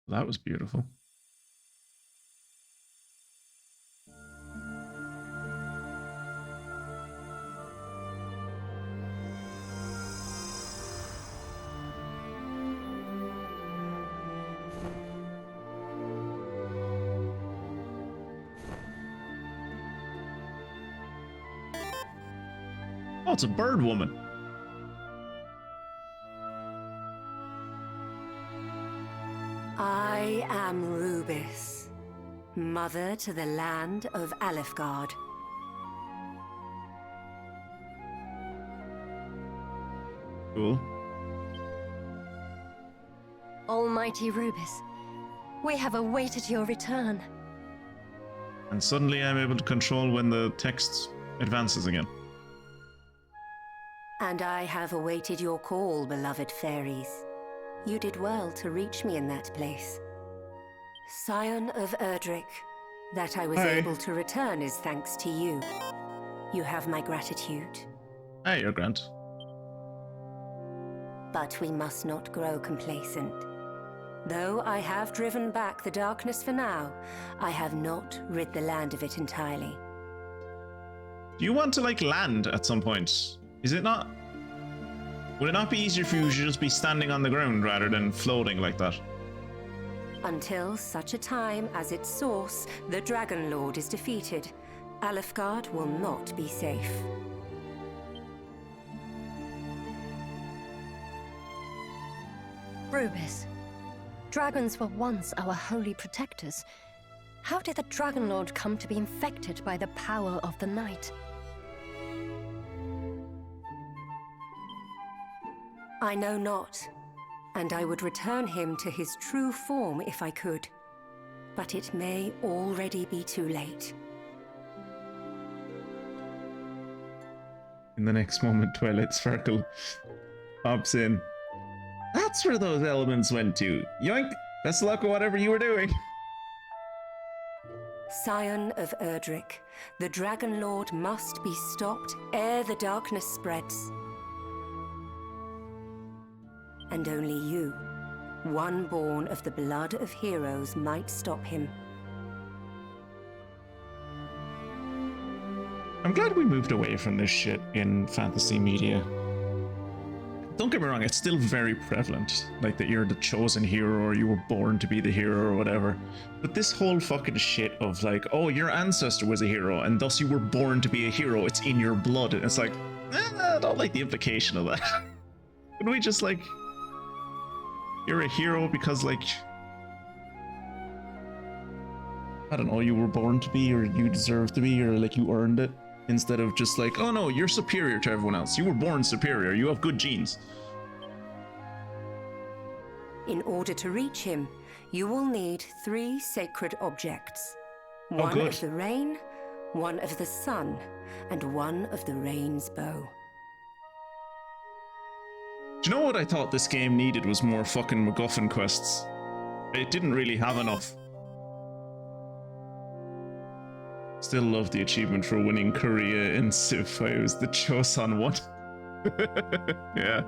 That was beautiful. Oh, it's a bird woman. I am Rubis, mother to the land of Alefgard. Cool. Almighty Rubis, we have awaited your return. And suddenly I'm able to control when the text advances again. And I have awaited your call, beloved fairies. You did well to reach me in that place. Scion of Erdrick, that I was Hi. able to return is thanks to you. You have my gratitude. Hey, your Grant. But we must not grow complacent. Though I have driven back the darkness for now, I have not rid the land of it entirely. Do you want to, like, land at some point? Is it not... Would it not be easier for you to just be standing on the ground rather than floating like that? Until such a time as its source, the Dragon Lord, is defeated, Alefgard will not be safe. Rubis, dragons were once our holy protectors. How did the Dragon Lord come to be infected by the power of the night? I know not, and I would return him to his true form if I could. But it may already be too late. In the next moment, Twilight Sparkle pops in. That's where those elements went to. Yoink! Best of luck with whatever you were doing. Scion of Erdrick, the Dragon Lord must be stopped ere the darkness spreads. And only you, one born of the blood of heroes, might stop him. I'm glad we moved away from this shit in fantasy media. Don't get me wrong, it's still very prevalent, like that you're the chosen hero or you were born to be the hero or whatever. But this whole fucking shit of like, oh, your ancestor was a hero and thus you were born to be a hero, it's in your blood. And it's like, I don't like the implication of that. Couldn't we just like, you're a hero because like, I don't know, you were born to be or you deserve to be or like you earned it? Instead of just like, oh no, you're superior to everyone else. You were born superior. You have good genes. In order to reach him, you will need 3 sacred objects. One good. of the rain, one of the sun, and one of the rain's bow. Do you know what I thought this game needed was more fucking MacGuffin quests? It didn't really have enough. Still love the achievement for winning Korea in Civ 5. Was the Chosun one. Yeah.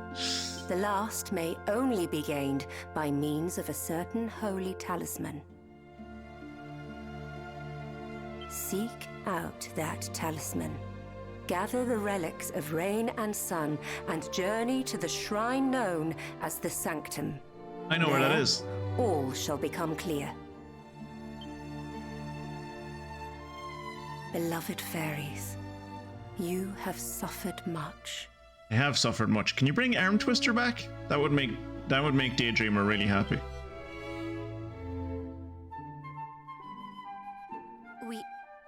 The last may only be gained by means of a certain holy talisman. Seek out that talisman. Gather the relics of rain and sun and journey to the shrine known as the Sanctum. I know where that There, is. all shall become clear. Beloved fairies, you have suffered much. I have suffered much. Can you bring Arm Twister back? That would make Daydreamer really happy.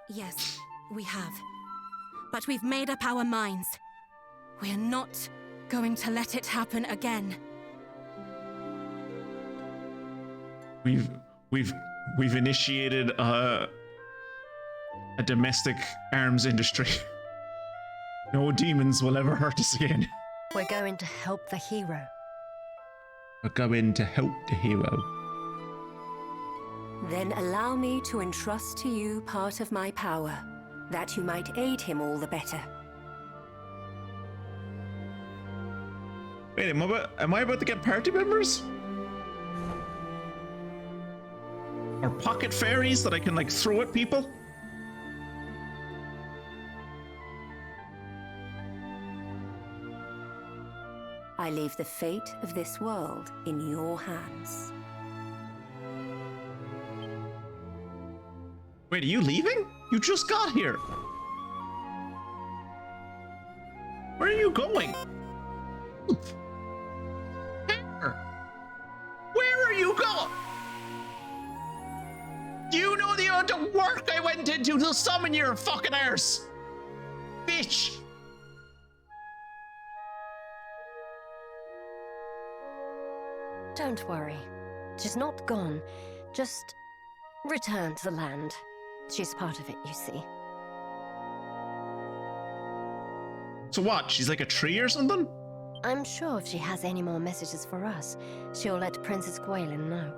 Yes, we have. But we've made up our minds. We're not going to let it happen again. We've initiated a domestic arms industry. No demons will ever hurt us again. We're going to help the hero. We're going to help the hero. Then allow me to entrust to you part of my power, that you might aid him all the better. Wait, am I about to get party members? Or pocket fairies that I can like throw at people? I leave the fate of this world in your hands. Wait, are you leaving? You just got here. Where are you going? Where are you going? Do you know the amount of work I went into to summon your fucking arse? Bitch! Don't worry. She's not gone. Just return to the land. She's part of it, you see. So what? She's like a tree or something? I'm sure if she has any more messages for us, she'll let Princess Galen know.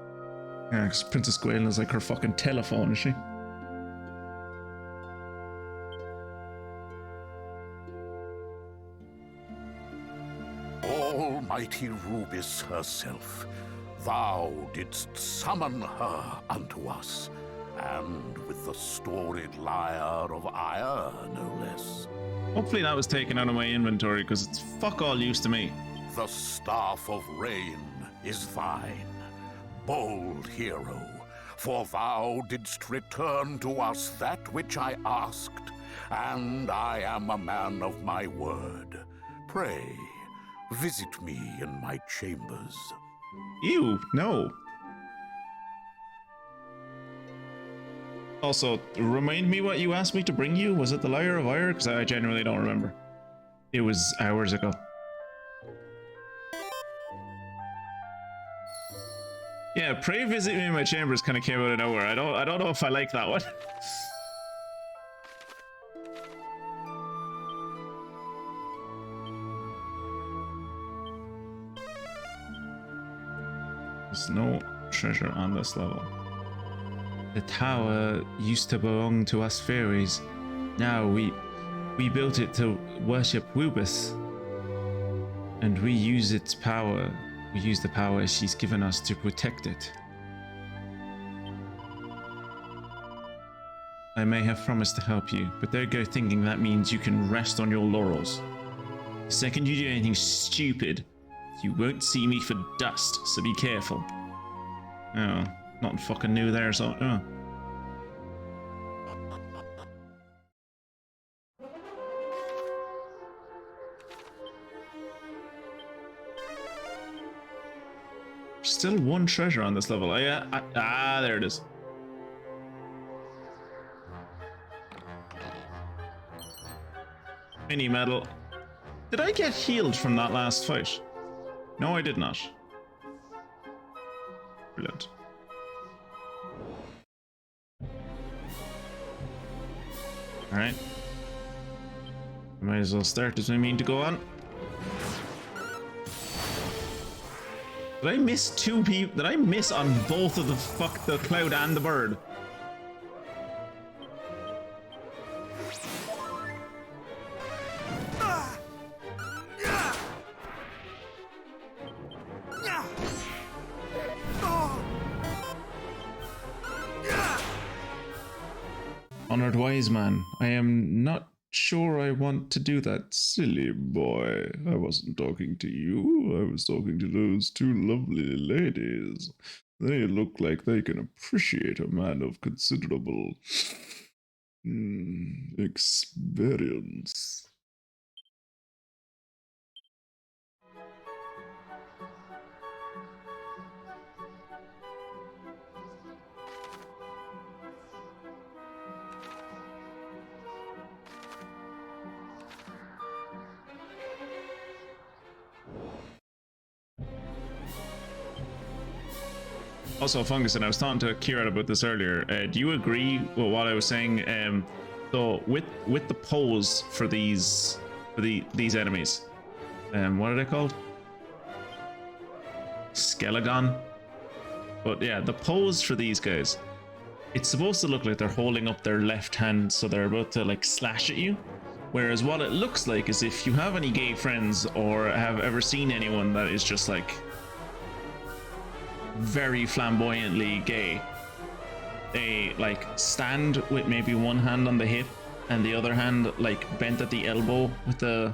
Yeah, because Princess Galen is like her fucking telephone, is she? Almighty Rubis herself, thou didst summon her unto us, and with the storied Lyre of Ire, no less. Hopefully that was taken out of my inventory, because it's fuck all use to me. The staff of rain is thine, bold hero, for thou didst return to us that which I asked, and I am a man of my word. Pray, visit me in my chambers. Ew, no. Also, remind me what you asked me to bring you. Was it the Lyre of Ire? Because I genuinely don't remember. It was hours ago. Yeah, pray visit me in my chambers kind of came out of nowhere. I don't know if I like that one. There's no treasure on this level. The tower used to belong to us fairies. Now we built it to worship Wubis. And we use its power. We use the power she's given us to protect it. I may have promised to help you, but don't go thinking that means you can rest on your laurels. The second you do anything stupid, you won't see me for dust, so be careful. Oh, nothing fucking new there, so... Oh. Still one treasure on this level. There it is. Mini medal. Did I get healed from that last fight? No, I did not. Brilliant. Alright. Might as well start as I mean to go on. Did I miss two people? Did I miss on both of the cloud and the bird? Honored wise man, I am not sure I want to do that, silly boy. I wasn't talking to you, I was talking to those two lovely ladies. They look like they can appreciate a man of considerable experience. Also, Fungus, and I was talking to Kieran about this earlier. Do you agree with what I was saying? So with the pose for these enemies, what are they called? Skelegon. But yeah, the pose for these guys, it's supposed to look like they're holding up their left hand, so they're about to like slash at you. Whereas what it looks like is if you have any gay friends or have ever seen anyone that is just like very flamboyantly gay, they like stand with maybe one hand on the hip and the other hand like bent at the elbow with the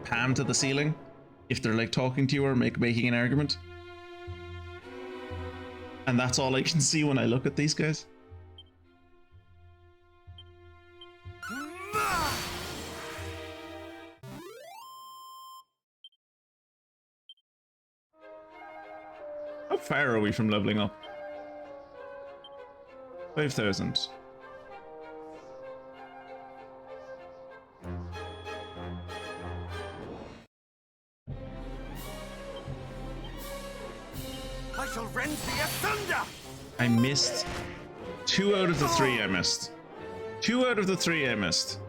palm to the ceiling if they're like talking to you or making an argument. And that's all I can see when I look at these guys. How far are we from leveling up? 5,000. shall rend thee asunder! I missed 2 out of the 3 I missed. 2 out of the 3 I missed.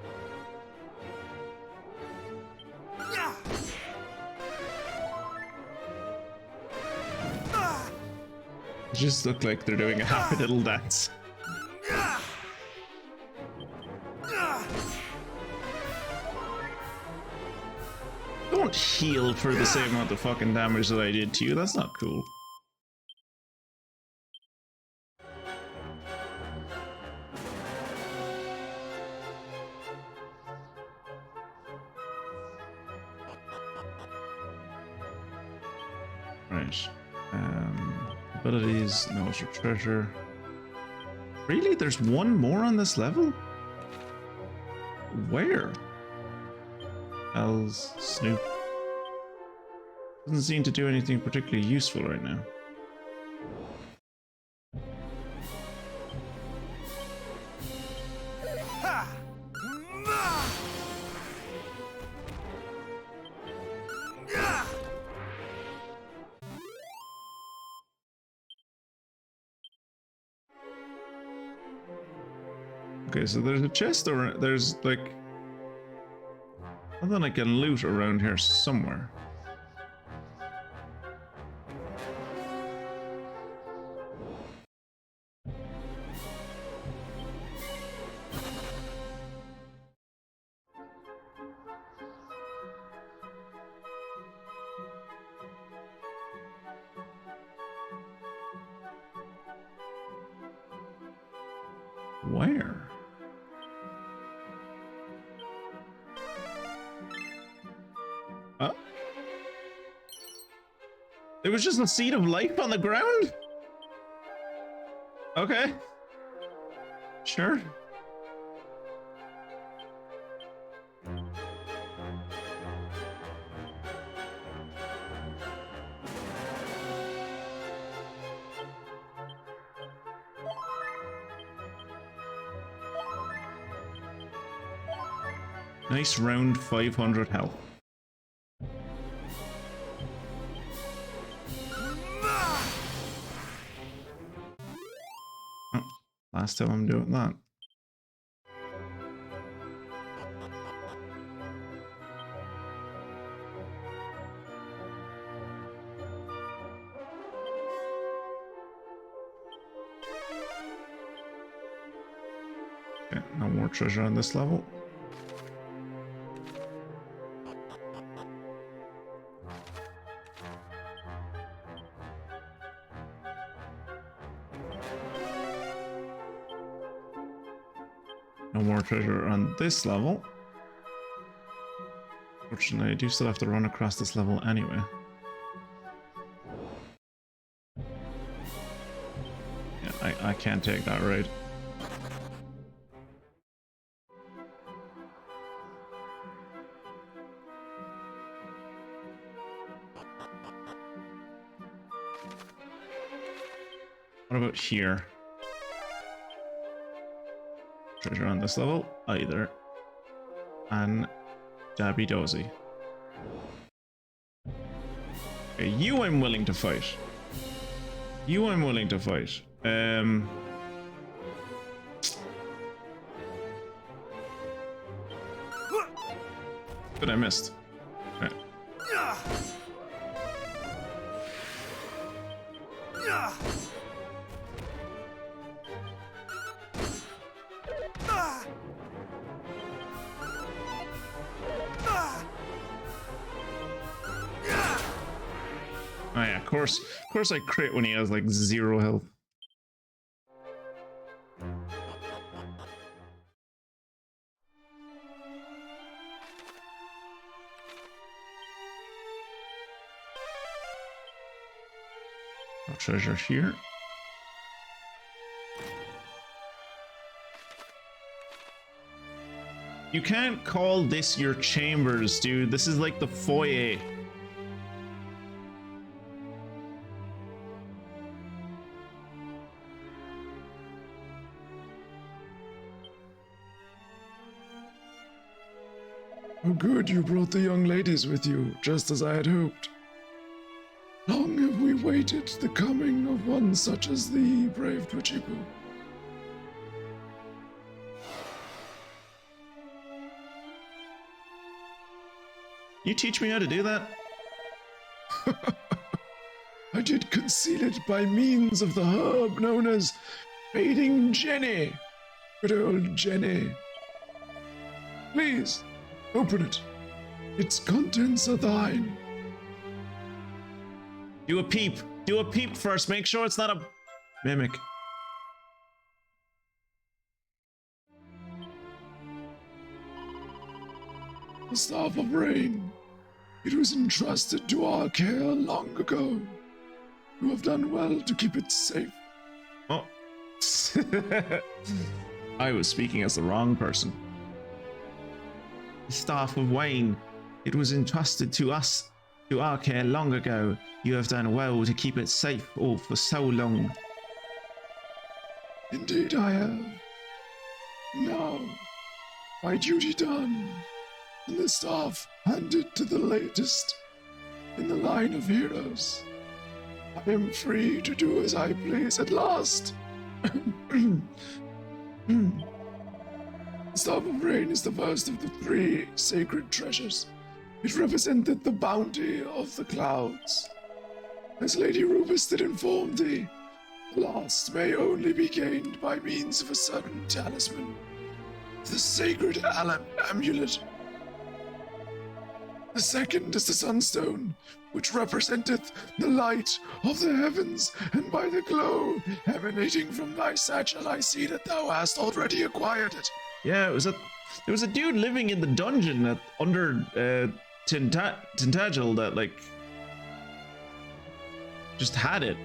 They just look like they're doing a happy little dance. Don't heal for the same amount of fucking damage that I did to you. That's not cool. Right. Abilities, nose or treasure. Really? There's one more on this level? Where? Elves, Snoop. Doesn't seem to do anything particularly useful right now. Okay, so there's a chest or there's like something I can loot around here somewhere. Where? Huh? There was just a seed of life on the ground? Okay. Sure. Nice round 500 health. Oh, last time I'm doing that. Okay, no more treasure on this level. No more treasure on this level. Fortunately, I do still have to run across this level anyway. Yeah, I can't take that ride. What about here? Treasure on this level? Either. And Dabby Dozy. Okay, you I'm willing to fight. You I'm willing to fight. But I missed. Right. Oh yeah, of course I crit when he has like 0 health. No treasure here. You can't call this your chambers, dude. This is like the foyer. Oh good, you brought the young ladies with you, just as I had hoped. Long have we waited the coming of one such as thee, brave Twitchy Poo. You teach me how to do that? I did conceal it by means of the herb known as Fading Jenny. Good old Jenny. Please, open it. Its contents are thine. Do a peep. Do a peep first. Make sure it's not a mimic. The Staff of Rain. It was entrusted to our care long ago. You have done well to keep it safe. Oh. I was speaking as the wrong person. The Staff of Wayne. It was entrusted to us, to our care long ago. You have done well to keep it safe all for so long. Indeed I have. Now, my duty done, and the staff handed to the latest in the line of heroes. I am free to do as I please at last. The Staff of Rain is the first of the 3 sacred treasures. It represented the bounty of the clouds. As Lady Rubus did inform thee, the last may only be gained by means of a certain talisman, the sacred amulet. The second is the Sunstone, which representeth the light of the heavens, and by the glow emanating from thy satchel I see that thou hast already acquired it. Yeah, there was a dude living in the dungeon under Tintagel that like just had it.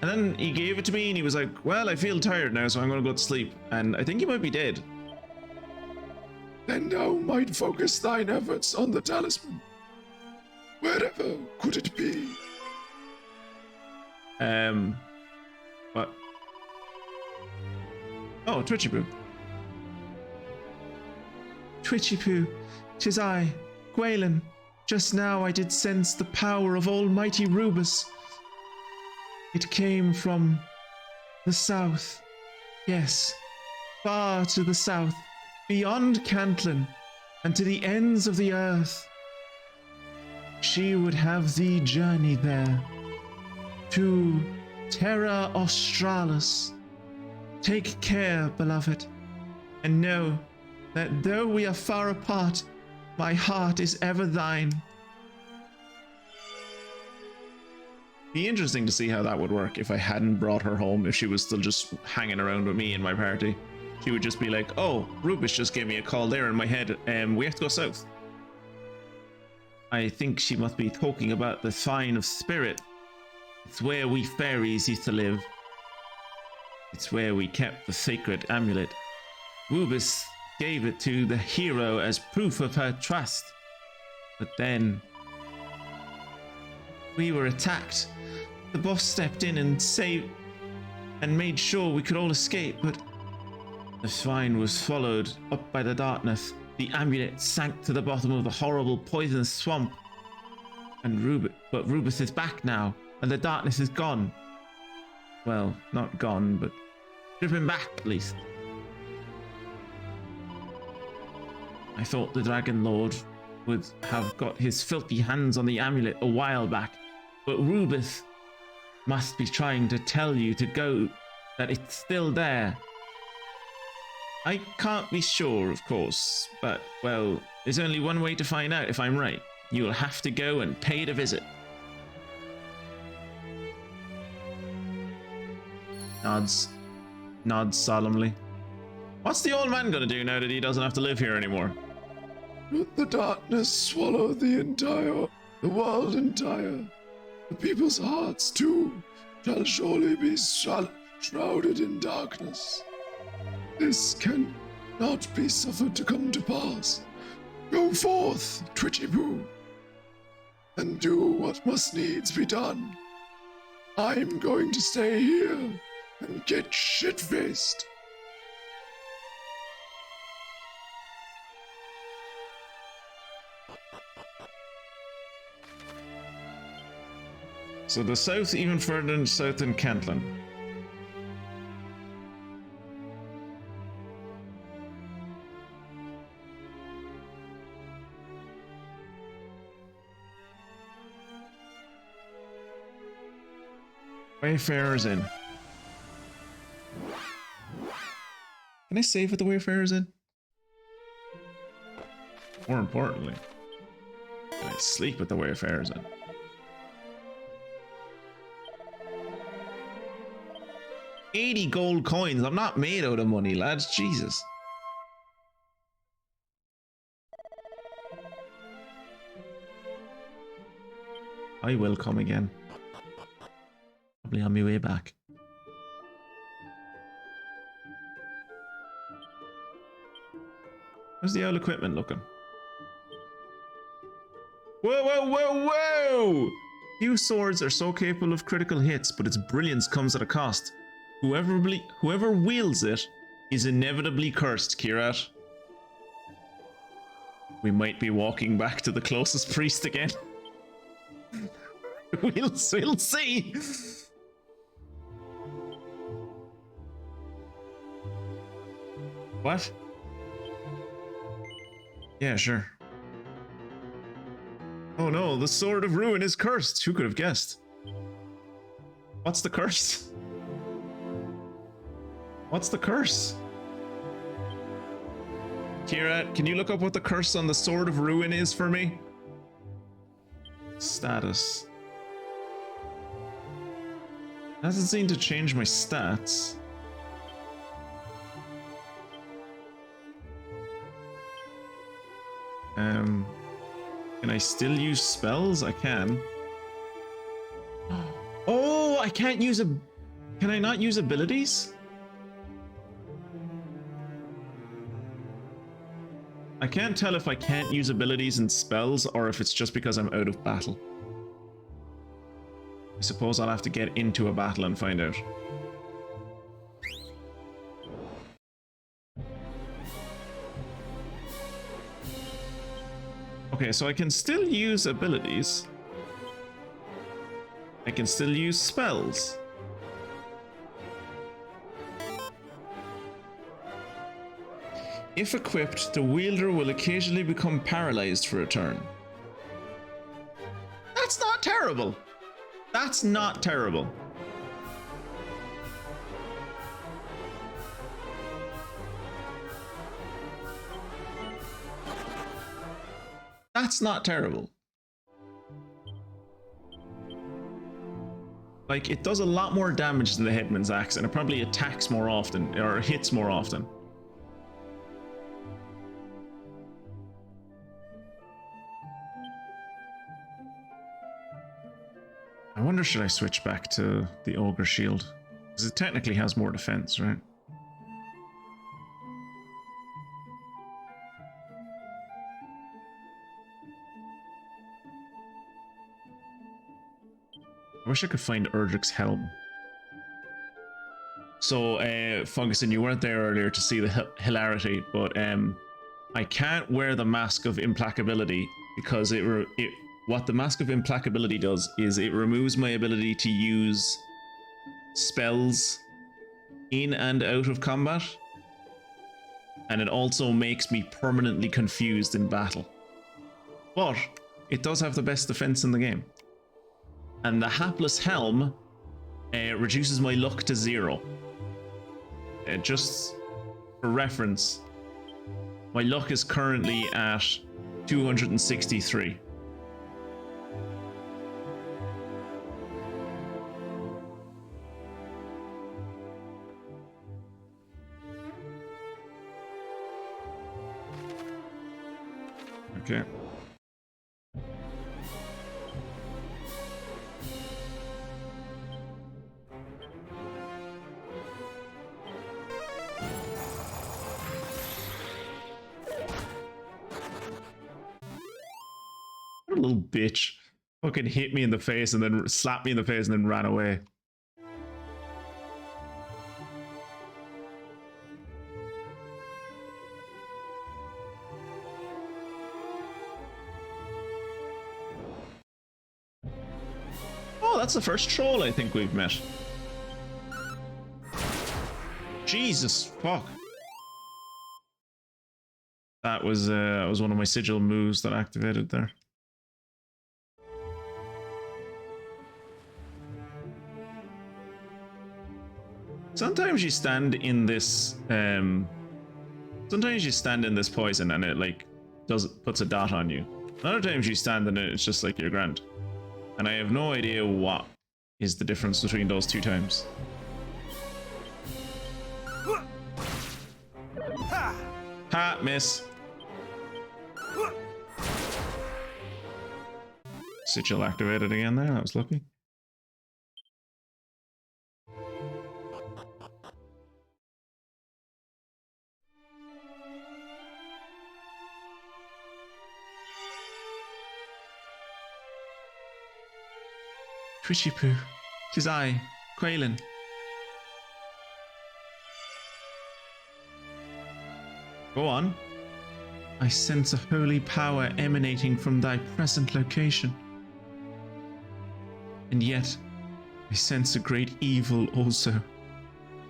And then he gave it to me and he was like, well, I feel tired now, so I'm gonna go to sleep. And I think he might be dead. Then thou might focus thine efforts on the talisman. Wherever could it be? What? Oh, Twitchy Poo. Twitchy Poo, 'tis I, Galen. Just now I did sense the power of almighty Rubus. It came from the south. Yes, far to the south, beyond Cantlin, and to the ends of the earth. She would have thee journey there, to Terra Australis. Take care, beloved, and know that though we are far apart, my heart is ever thine. Be interesting to see how that would work if I hadn't brought her home, if she was still just hanging around with me in my party. She would just be like, oh, Rubus just gave me a call there in my head, we have to go south. I think she must be talking about the Sign of Spirit. It's where we fairies used to live. It's where we kept the sacred amulet. Rubus gave it to the hero as proof of her trust. But then we were attacked. The boss stepped in and saved and made sure we could all escape, but the shrine was swallowed up by the darkness. The amulet sank to the bottom of the horrible poisonous swamp. And Rubus is back now, and the darkness is gone. Well, not gone, but driven back at least. I thought the Dragon Lord would have got his filthy hands on the amulet a while back, but Rubus must be trying to tell you to go, that it's still there. I can't be sure, of course, but, well, there's only one way to find out if I'm right. You'll have to go and pay it a visit. Nods solemnly. What's the old man gonna do now that he doesn't have to live here anymore? Let the darkness swallow the world entire. The people's hearts, too, shall surely be shrouded in darkness. This can not be suffered to come to pass. Go forth, Twitchy Poo, and do what must needs be done. I'm going to stay here and get shit-faced. So the south, even further south than Cantlin. Wayfarer's Inn. Can I save at the Wayfarer's Inn? More importantly, can I sleep at the Wayfarer's Inn? $80 gold coins. I'm not made out of money, lads. Jesus. I will come again. Probably on my way back. How's the old equipment looking? Whoa, whoa, whoa, whoa! Few swords are so capable of critical hits, but its brilliance comes at a cost. Whoever wields it is inevitably cursed, Kirat. We might be walking back to the closest priest again. We'll see. What? Yeah, sure. Oh no, the Sword of Ruin is cursed. Who could have guessed? What's the curse? What's the curse? Kira, can you look up what the curse on the Sword of Ruin is for me? Status. Doesn't seem to change my stats. Can I still use spells? I can. Oh, I can't use a... Can I not use abilities? I can't tell if I can't use abilities and spells or if it's just because I'm out of battle. I suppose I'll have to get into a battle and find out. Okay, so I can still use abilities. I can still use spells. If equipped, the wielder will occasionally become paralyzed for a turn. That's not terrible. That's not terrible. That's not terrible. Like, it does a lot more damage than the Headman's Axe, and it probably attacks more often, or hits more often. I wonder, should I switch back to the Ogre Shield? Because it technically has more defense, right? I wish I could find Erdrick's helm. So, Fungus, and you weren't there earlier to see the hilarity, but I can't wear the Mask of Implacability because what the Mask of Implacability does is it removes my ability to use spells in and out of combat, and it also makes me permanently confused in battle. But it does have the best defense in the game. And the Hapless Helm reduces my luck to 0. Just for reference, my luck is currently at 263. Okay. What a little bitch. Fucking hit me in the face and then slapped me in the face and then ran away. that's the first troll I think we've met. Jesus fuck. That was one of my sigil moves that activated there. Sometimes you stand in this sometimes you stand in this poison and it like puts a dot on you. Other times you stand in it, it's just like you're grand. And I have no idea what is the difference between those two times. Ha, miss. Sigil activated again there, that was lucky. Twitchy poo. 'Tis I, Galen. Go on. I sense a holy power emanating from thy present location. And yet, I sense a great evil also.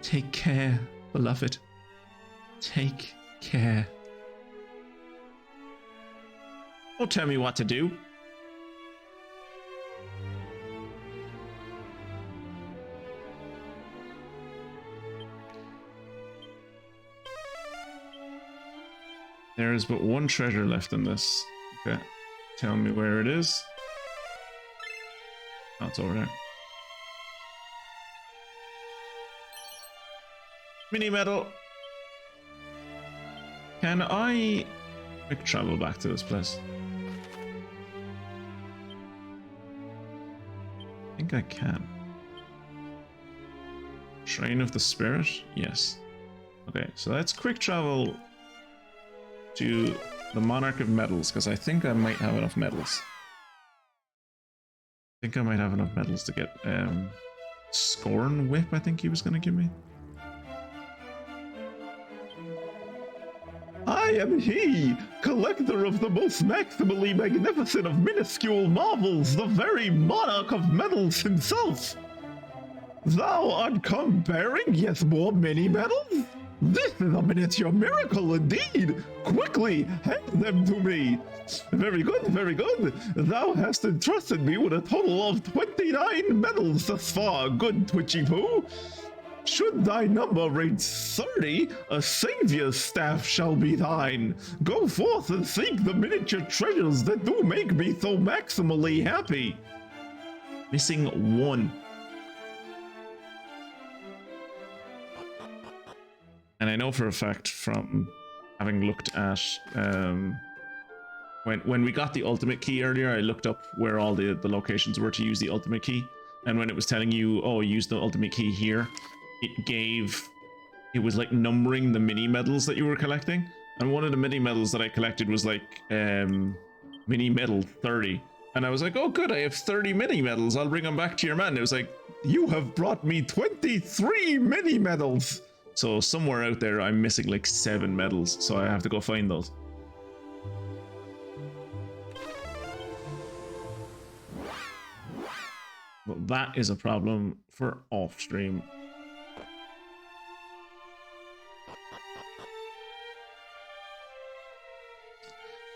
Take care, beloved. Take care. Don't tell me what to do. There is but one treasure left in this. Okay. Tell me where it is. Oh, it's over there. Mini medal. Can I quick travel back to this place? I think I can. Shrine of the Spirit? Yes. Okay, so let's quick travel to the Monarch of Metals, because I think I might have enough medals. I think I might have enough medals to get Scorn Whip, I think he was going to give me. I am he, collector of the most maximally magnificent of minuscule marvels, the very monarch of metals himself. Thou art come bearing yet more many medals? This is a miniature miracle indeed! Quickly, hand them to me! Very good, very good. Thou hast entrusted me with a total of 29 medals thus far, good Twitchy Poo. Should thy number reach 30, a savior's staff shall be thine. Go forth and seek the miniature treasures that do make me so maximally happy. Missing one. And I know for a fact from having looked at when we got the ultimate key earlier, I looked up where all the locations were to use the ultimate key, and when it was telling you, oh, use the ultimate key here, it was like numbering the mini medals that you were collecting, and one of the mini medals that I collected was like mini medal 30, and I was like, oh good, I have 30 mini medals, I'll bring them back to your man. It was like, you have brought me 23 mini medals. So somewhere out there I'm missing like 7 medals, so I have to go find those. But that is a problem for off stream.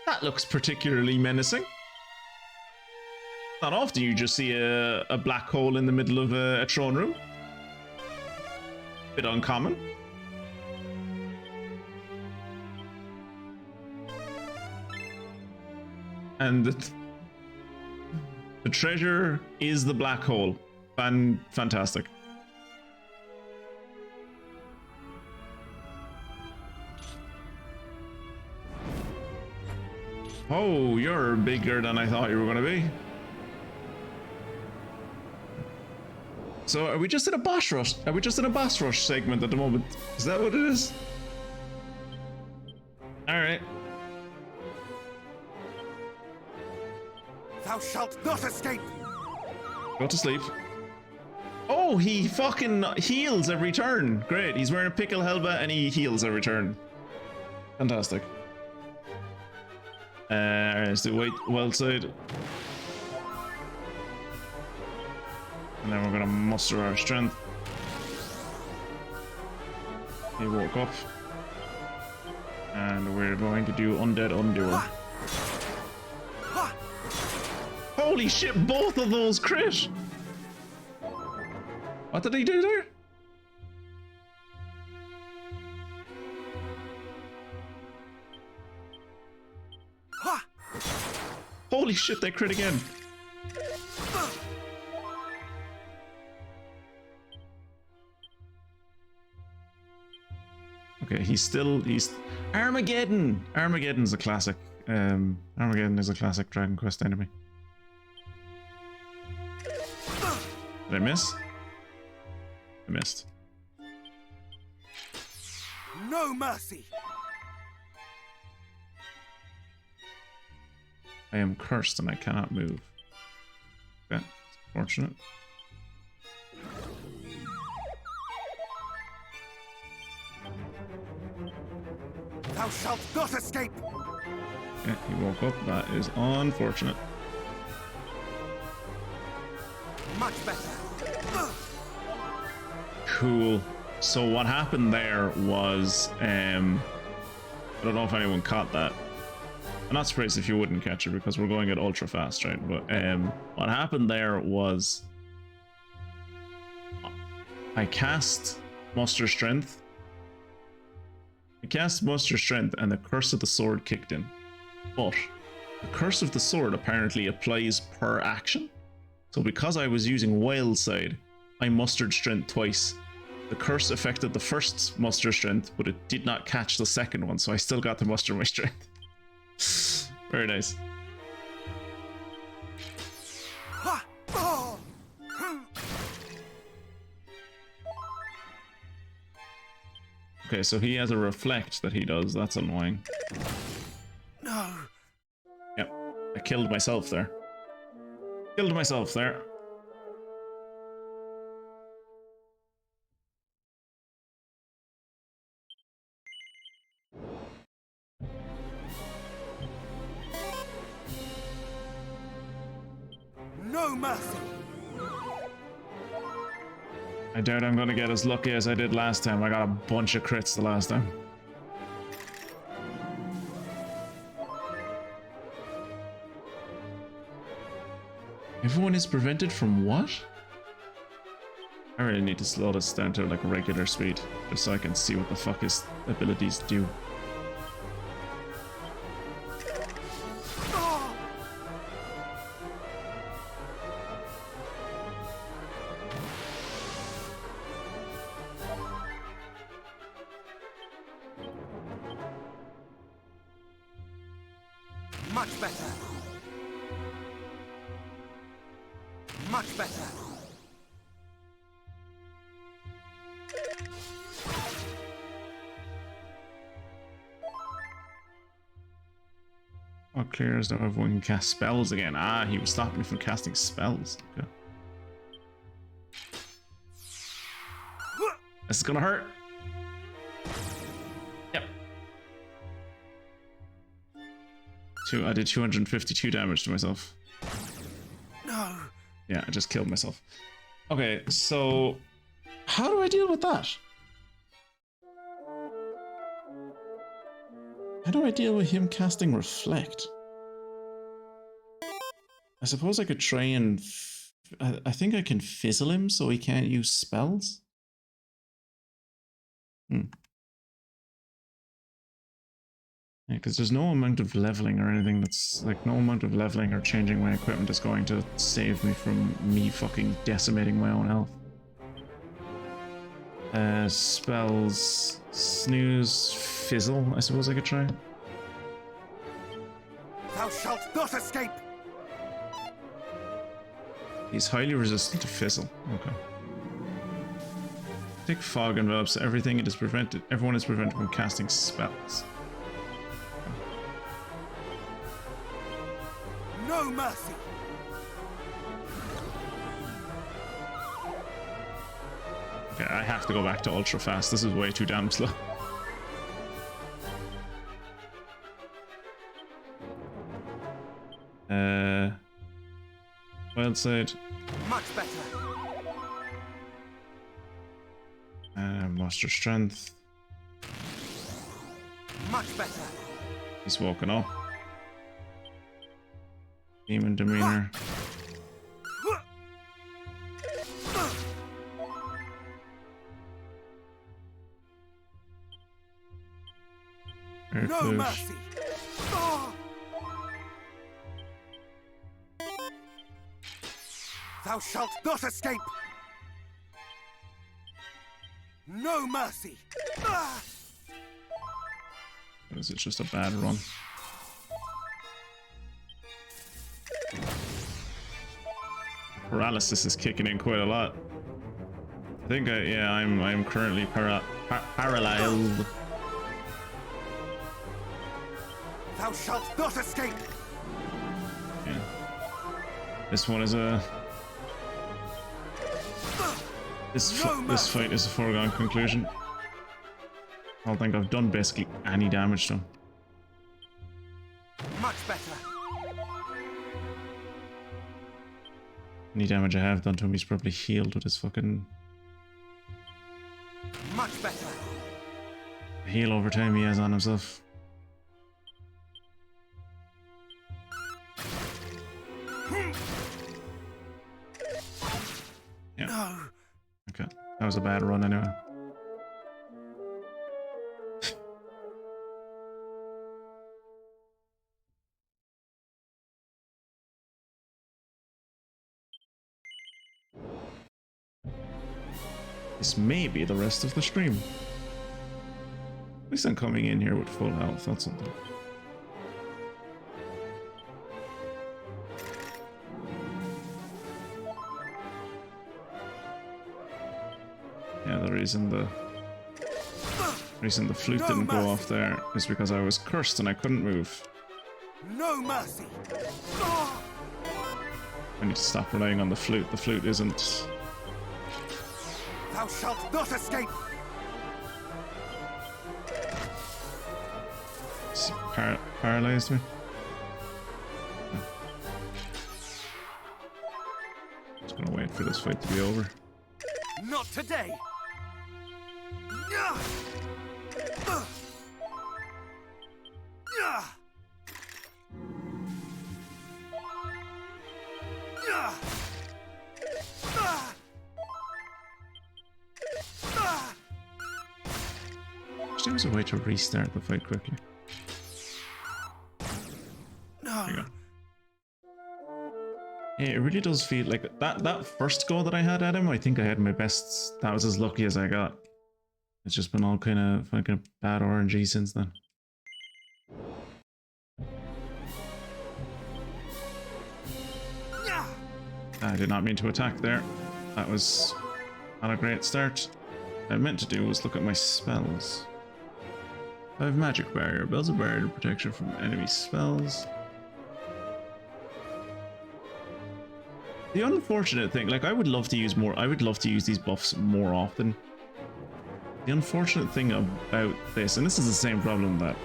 That looks particularly menacing. Not often you just see a black hole in the middle of a throne room. Bit uncommon. And the treasure is the black hole. Fantastic. Oh, you're bigger than I thought you were going to be. So are we just in a boss rush? Are we just in a boss rush segment at the moment? Is that what it is? Alright. Thou shalt not escape! Go to sleep. Oh, he fucking heals every turn. Great, he's wearing a pickle helmet and he heals every turn. Fantastic. Alright, so wait, well side. And then we're gonna muster our strength. He woke up. And we're going to do Undead Undoer. Holy shit, both of those crit! What did he do there? Holy shit, they crit again. Okay, he's Armageddon! Armageddon's a classic. Armageddon is a classic Dragon Quest enemy. Did I miss? I missed. No mercy! I am cursed and I cannot move. Okay, fortunate. Thou shalt not escape! Okay, he woke up. That is unfortunate. Much better. Cool. So what happened there was, I don't know if anyone caught that. I'm not surprised if you wouldn't catch it because we're going at ultra fast, right? But what happened there was I cast Muster Strength. I cast Muster Strength and the Curse of the Sword kicked in. But the Curse of the Sword apparently applies per action. So because I was using Wild Side, I mustered Strength twice. The curse affected the first Muster Strength, but it did not catch the second one, so I still got to muster my strength. Very nice. Okay, so he has a reflect that he does. That's annoying. No. Yep, I killed myself there. Killed myself there. No mercy. I doubt I'm gonna get as lucky as I did last time. I got a bunch of crits the last time. Everyone is prevented from what? I really need to slow this down to like regular speed, just so I can see what the fuck his abilities do. Much better. Much better. All clear as though everyone can cast spells again. Ah, he was stopping me from casting spells. Okay. This is gonna hurt. Yep. I did 252 damage to myself. No. Yeah, I just killed myself. Okay, so how do I deal with that? How do I deal with him casting Reflect? I suppose I could try and... I think I can fizzle him so he can't use spells? Yeah, because there's no amount of leveling or anything that's... Like, no amount of leveling or changing my equipment is going to save me from me fucking decimating my own health. Spells... Snooze... Fizzle, I suppose I could try. Thou shalt not escape! He's highly resistant to Fizzle. Okay. Thick fog envelops everything. It is prevented. Everyone is prevented from casting spells. No mercy! Okay, I have to go back to ultra fast. This is way too damn slow. Wild side. Much better. Foster strength. Much better. He's walking up. Demon demeanor. No mercy. Thou shalt not escape. No mercy. Or is it just a bad run? Paralysis is kicking in quite a lot. I think I'm currently paralyzed. Thou shalt not escape. Yeah. This one is a. This fight is a foregone conclusion. I don't think I've done basically any damage to him. Much better. Any damage I have done to him, he's probably healed with his fucking Much better. heal over time he has on himself. Yeah. No. Okay. That was a bad run anyway. This may be the rest of the stream. At least I'm coming in here with full health, that's something. Yeah, the reason the flute didn't go off there is because I was cursed and I couldn't move. No mercy. I need to stop relying on the flute. The flute isn't... Thou shalt not escape. Paralyzed me. Just gonna wait for this fight to be over. Not today. There was a way to restart the fight quickly. No. There you go. Yeah, it really does feel like that first go that I had at him, I think I had my best. That was as lucky as I got. It's just been all kind of fucking bad RNG since then. I did not mean to attack there. That was not a great start. What I meant to do was look at my spells. I have magic barrier, builds a barrier to protection from enemy spells. The unfortunate thing, like I would love to use these buffs more often. The unfortunate thing about this, and this is the same problem that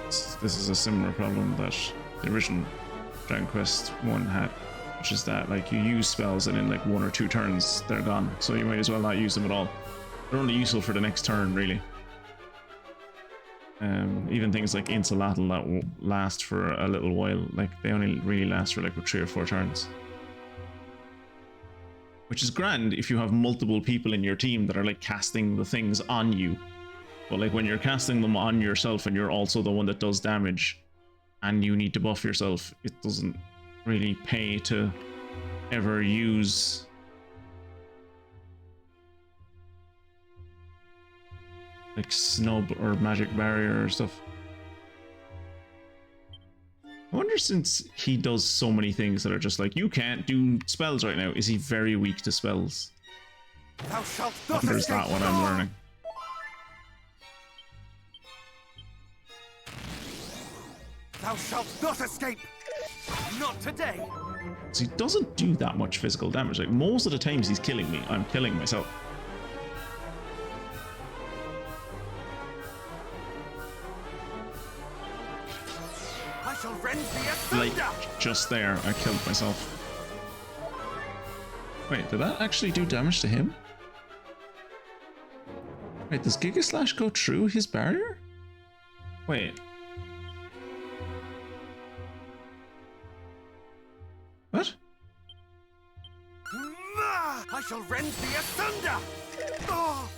this is a similar problem that the original Dragon Quest 1 had, which is that like you use spells and in like 1 or 2 turns they're gone, so you might as well not use them at all. They're only useful for the next turn, really. Even things like Insulatl that will last for a little while, like they only really last for like 3 or 4 turns. Which is grand if you have multiple people in your team that are like casting the things on you. But like when you're casting them on yourself and you're also the one that does damage and you need to buff yourself, it doesn't really pay to ever use like snub or magic barrier or stuff. I wonder, since he does so many things that are just like, you can't do spells right now, is he very weak to spells? Thou shalt not There's that what I'm learning. Thou shalt not escape. Not today. So he doesn't do that much physical damage. Like most of the times he's killing me, I'm killing myself. I shall rend thee asunder. Like just there, I killed myself. Wait, did that actually do damage to him? Wait, does Giga Slash go through his barrier? Wait. What? I shall rend thee asunder! Oh.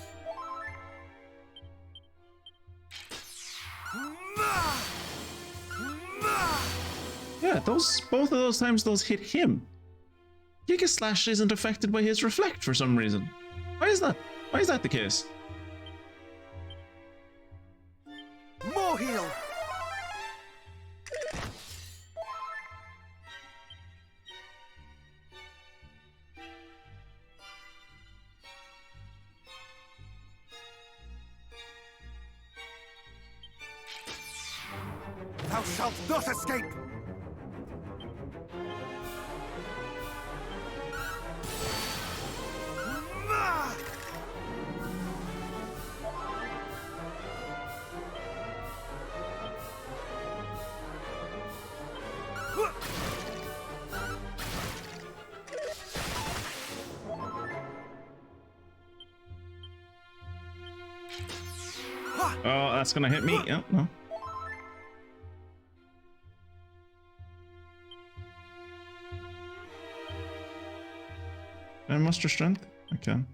Yeah, both of those times those hit him. Giga Slash isn't affected by his reflect for some reason. Why is that? Why is that the case? More heal! Thou shalt not escape! Oh, that's gonna hit me. Oh, no. Can I muster strength? I can.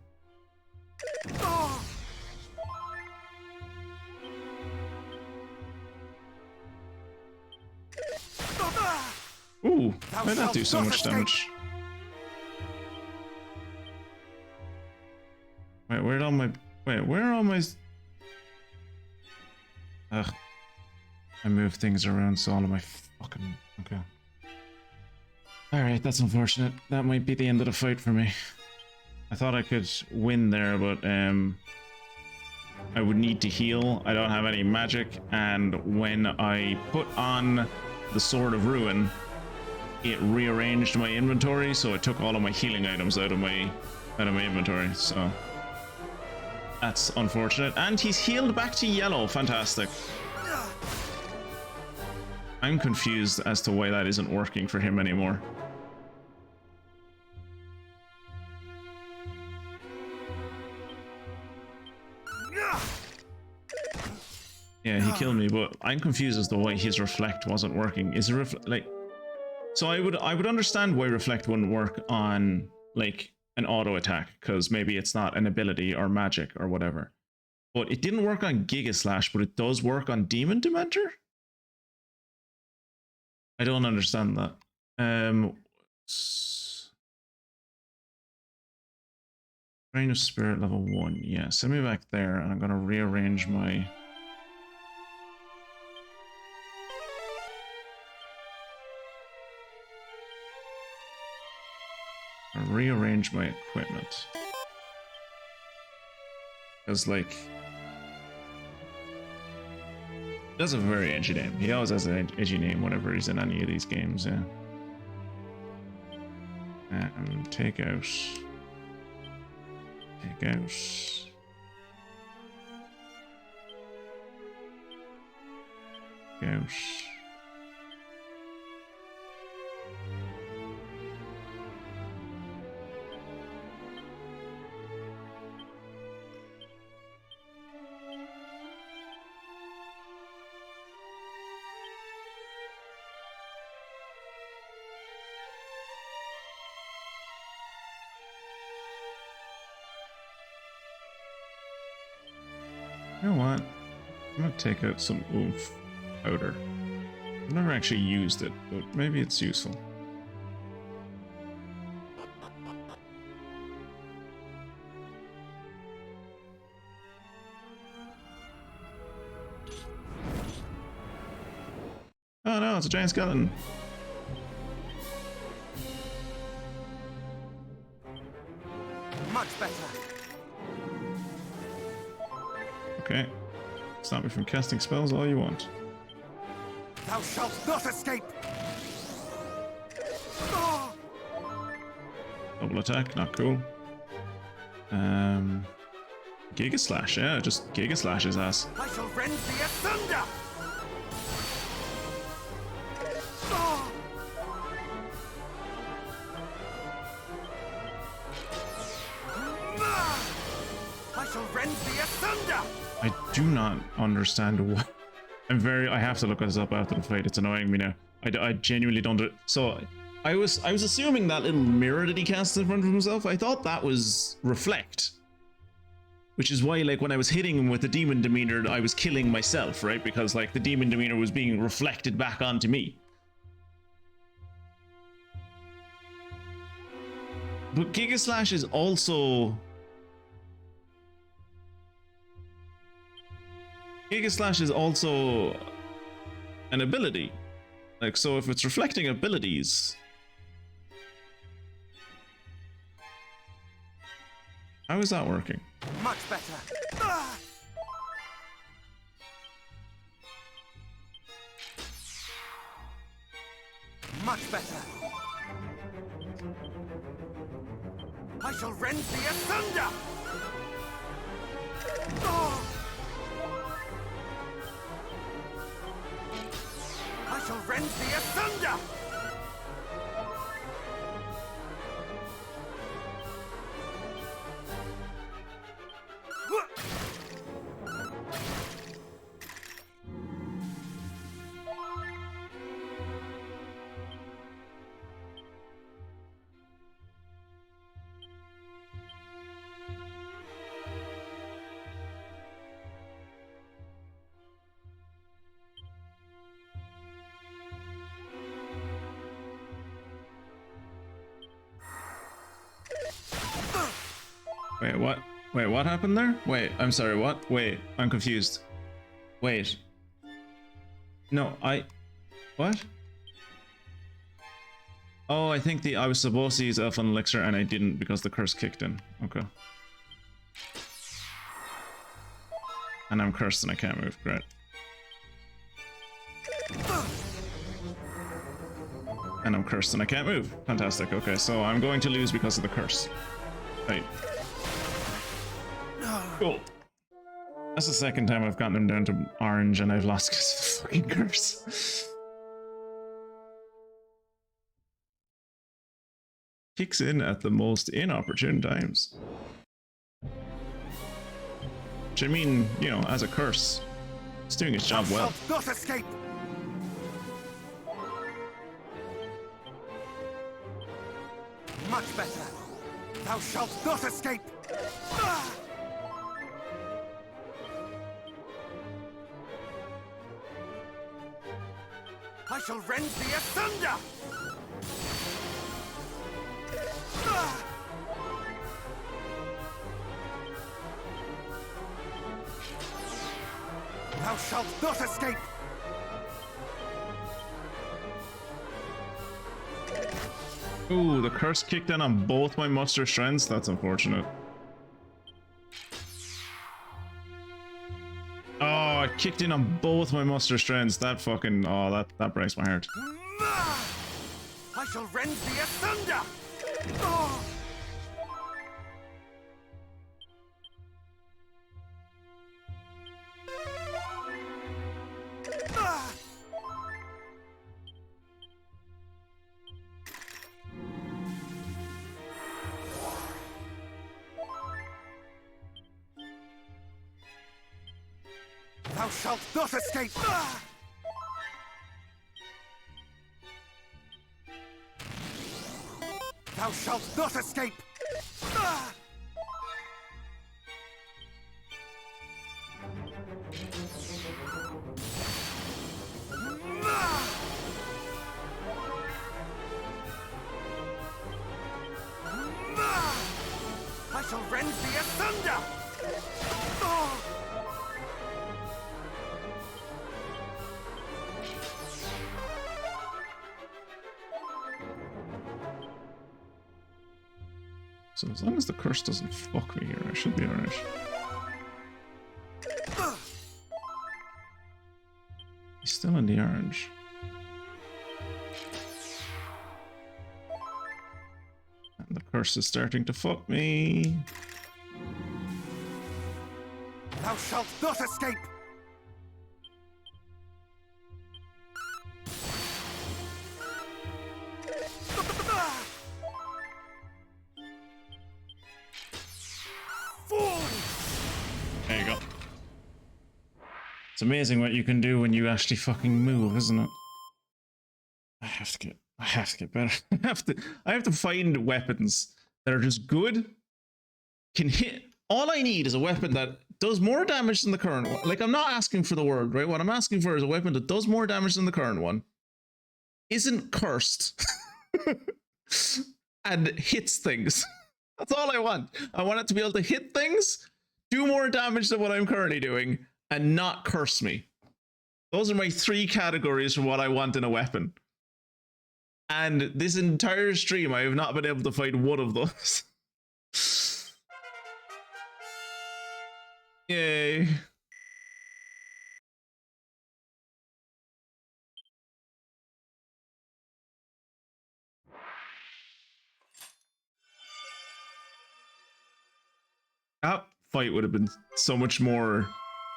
Ooh, why did that do so much damage? Wait, where are all my... Ugh. I move things around so all of my fucking... Okay. Alright, that's unfortunate. That might be the end of the fight for me. I thought I could win there, but I would need to heal. I don't have any magic, and when I put on the Sword of Ruin, it rearranged my inventory, so it took all of my healing items out of my inventory, so that's unfortunate. And he's healed back to yellow. Fantastic. I'm confused as to why that isn't working for him anymore. Yeah, he killed me, but I'm confused as to why his reflect wasn't working. Is it like... So I would understand why reflect wouldn't work on like an auto attack, because maybe it's not an ability or magic or whatever. But it didn't work on Giga Slash, but it does work on Demon Dementor? I don't understand that. Reign of Spirit level 1. Yeah, send me back there, and I'm gonna rearrange my... rearrange my equipment, because like that's a very edgy name. He always has an edgy name whenever he's in any of these games. Yeah. Take out You know what? I'm gonna take out some oomph powder. I've never actually used it, but maybe it's useful. Oh no, it's a giant skeleton. Much better. Okay. Stop me from casting spells all you want. Thou shalt not escape! Double attack, not cool. Giga Slash, yeah, just Giga Slash his ass. I shall rend thee asunder! I shall rend thee asunder! I do not understand what. I have to look this up after the fight. It's annoying me now. I genuinely don't. So I was assuming that little mirror that he casts in front of himself. I thought that was reflect, which is why, like, when I was hitting him with the demon demeanor, I was killing myself, right? Because like the demon demeanor was being reflected back onto me. But Giga Slash is also. Giga Slash is also an ability. Like, so if it's reflecting abilities, how is that working? Much better. Ah! Much better. I shall rend thee asunder! Oh! I shall rend thee asunder! Wait, what? Wait, what happened there? Wait, I'm sorry, what? Wait, I'm confused. Wait. No, what? Oh, I think I was supposed to use Elfin Elixir and I didn't because the curse kicked in. Okay. And I'm cursed and I can't move. Great. And I'm cursed and I can't move. Fantastic. Okay, so I'm going to lose because of the curse. Right. Cool. That's the second time I've gotten him down to orange and I've lost because of the fucking curse. Kicks in at the most inopportune times. Which I mean, you know, as a curse, it's doing its job well. Not escape! Much better. Thou shalt not escape! Ah! I shall rend thee asunder! Ah! Thou shalt not escape! Ooh, the curse kicked in on both my muster strengths? That's unfortunate. Oh, it kicked in on both my muster strengths. That fucking... oh, that breaks my heart. I shall rend thee asunder! Oh! Ah! Thou shalt not escape! Ah! Thou shalt not escape! Ah! Ah! Ah! I shall rend thee asunder! Oh! So as long as the curse doesn't fuck me here, I should be alright. He's still in the orange. And the curse is starting to fuck me. Thou shalt not escape! Fool! It's amazing what you can do when you actually fucking move, isn't it? I have to get better. I have to find weapons that are just good, can hit. All I need is a weapon that does more damage than the current one. Like, I'm not asking for the world, right? What I'm asking for is a weapon that does more damage than the current one, isn't cursed, and hits things. That's all I want. I want it to be able to hit things, do more damage than what I'm currently doing, and not curse me. Those are my 3 categories for what I want in a weapon. And this entire stream, I have not been able to find one of those. Yay. That fight would have been so much more...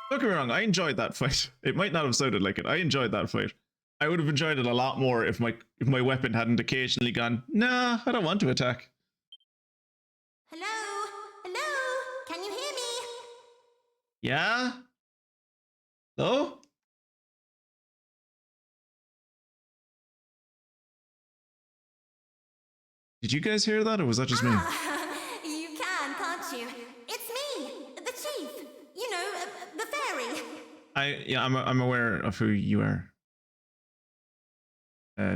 Don't get me wrong, I enjoyed that fight. It might not have sounded like it. I enjoyed that fight. I would have enjoyed it a lot more if my weapon hadn't occasionally gone, nah, I don't want to attack. Hello? Hello? Can you hear me? Yeah? Hello? Did you guys hear that, or was that just me? You can, can't you? It's me, the chief. You know, the fairy. I'm aware of who you are.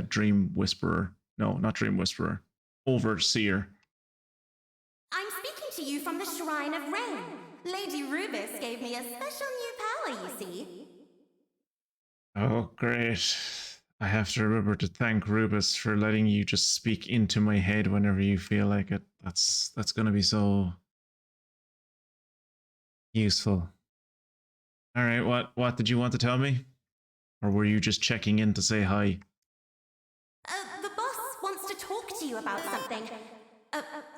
Dream Whisperer. No, not Dream Whisperer. Overseer. I'm speaking to you from the Shrine of Rain. Lady Rubis gave me a special new power, you see. Oh, great. I have to remember to thank Rubis for letting you just speak into my head whenever you feel like it. That's going to be so useful. All right, what did you want to tell me? Or were you just checking in to say hi? The boss wants to talk to you about something.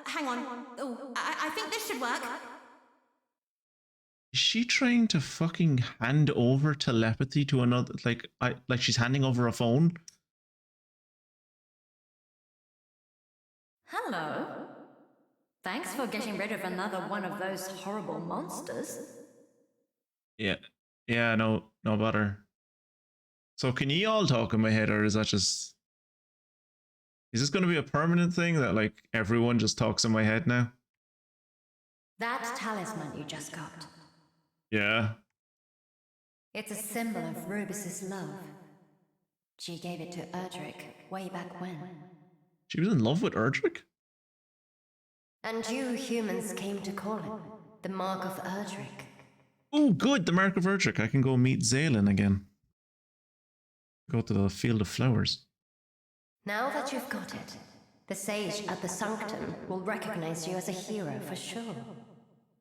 Hang on. Oh, I think this should work. Is she trying to fucking hand over telepathy to another, like she's handing over a phone? Hello. Thanks for getting rid of another one of those horrible monsters. Yeah, no bother. So can you all talk in my head, or is that just... Is this going to be a permanent thing that, like, everyone just talks in my head now? That talisman you just got. Yeah. It's a symbol of Rubis's love. She gave it to Erdrick way back when. She was in love with Erdrick? And you humans came to call it the Mark of Erdrick. Oh, good, the Mark of Erdrick. I can go meet Galen again. Go to the Field of Flowers. Now that you've got it, the sage at the Sanctum will recognize you as a hero for sure.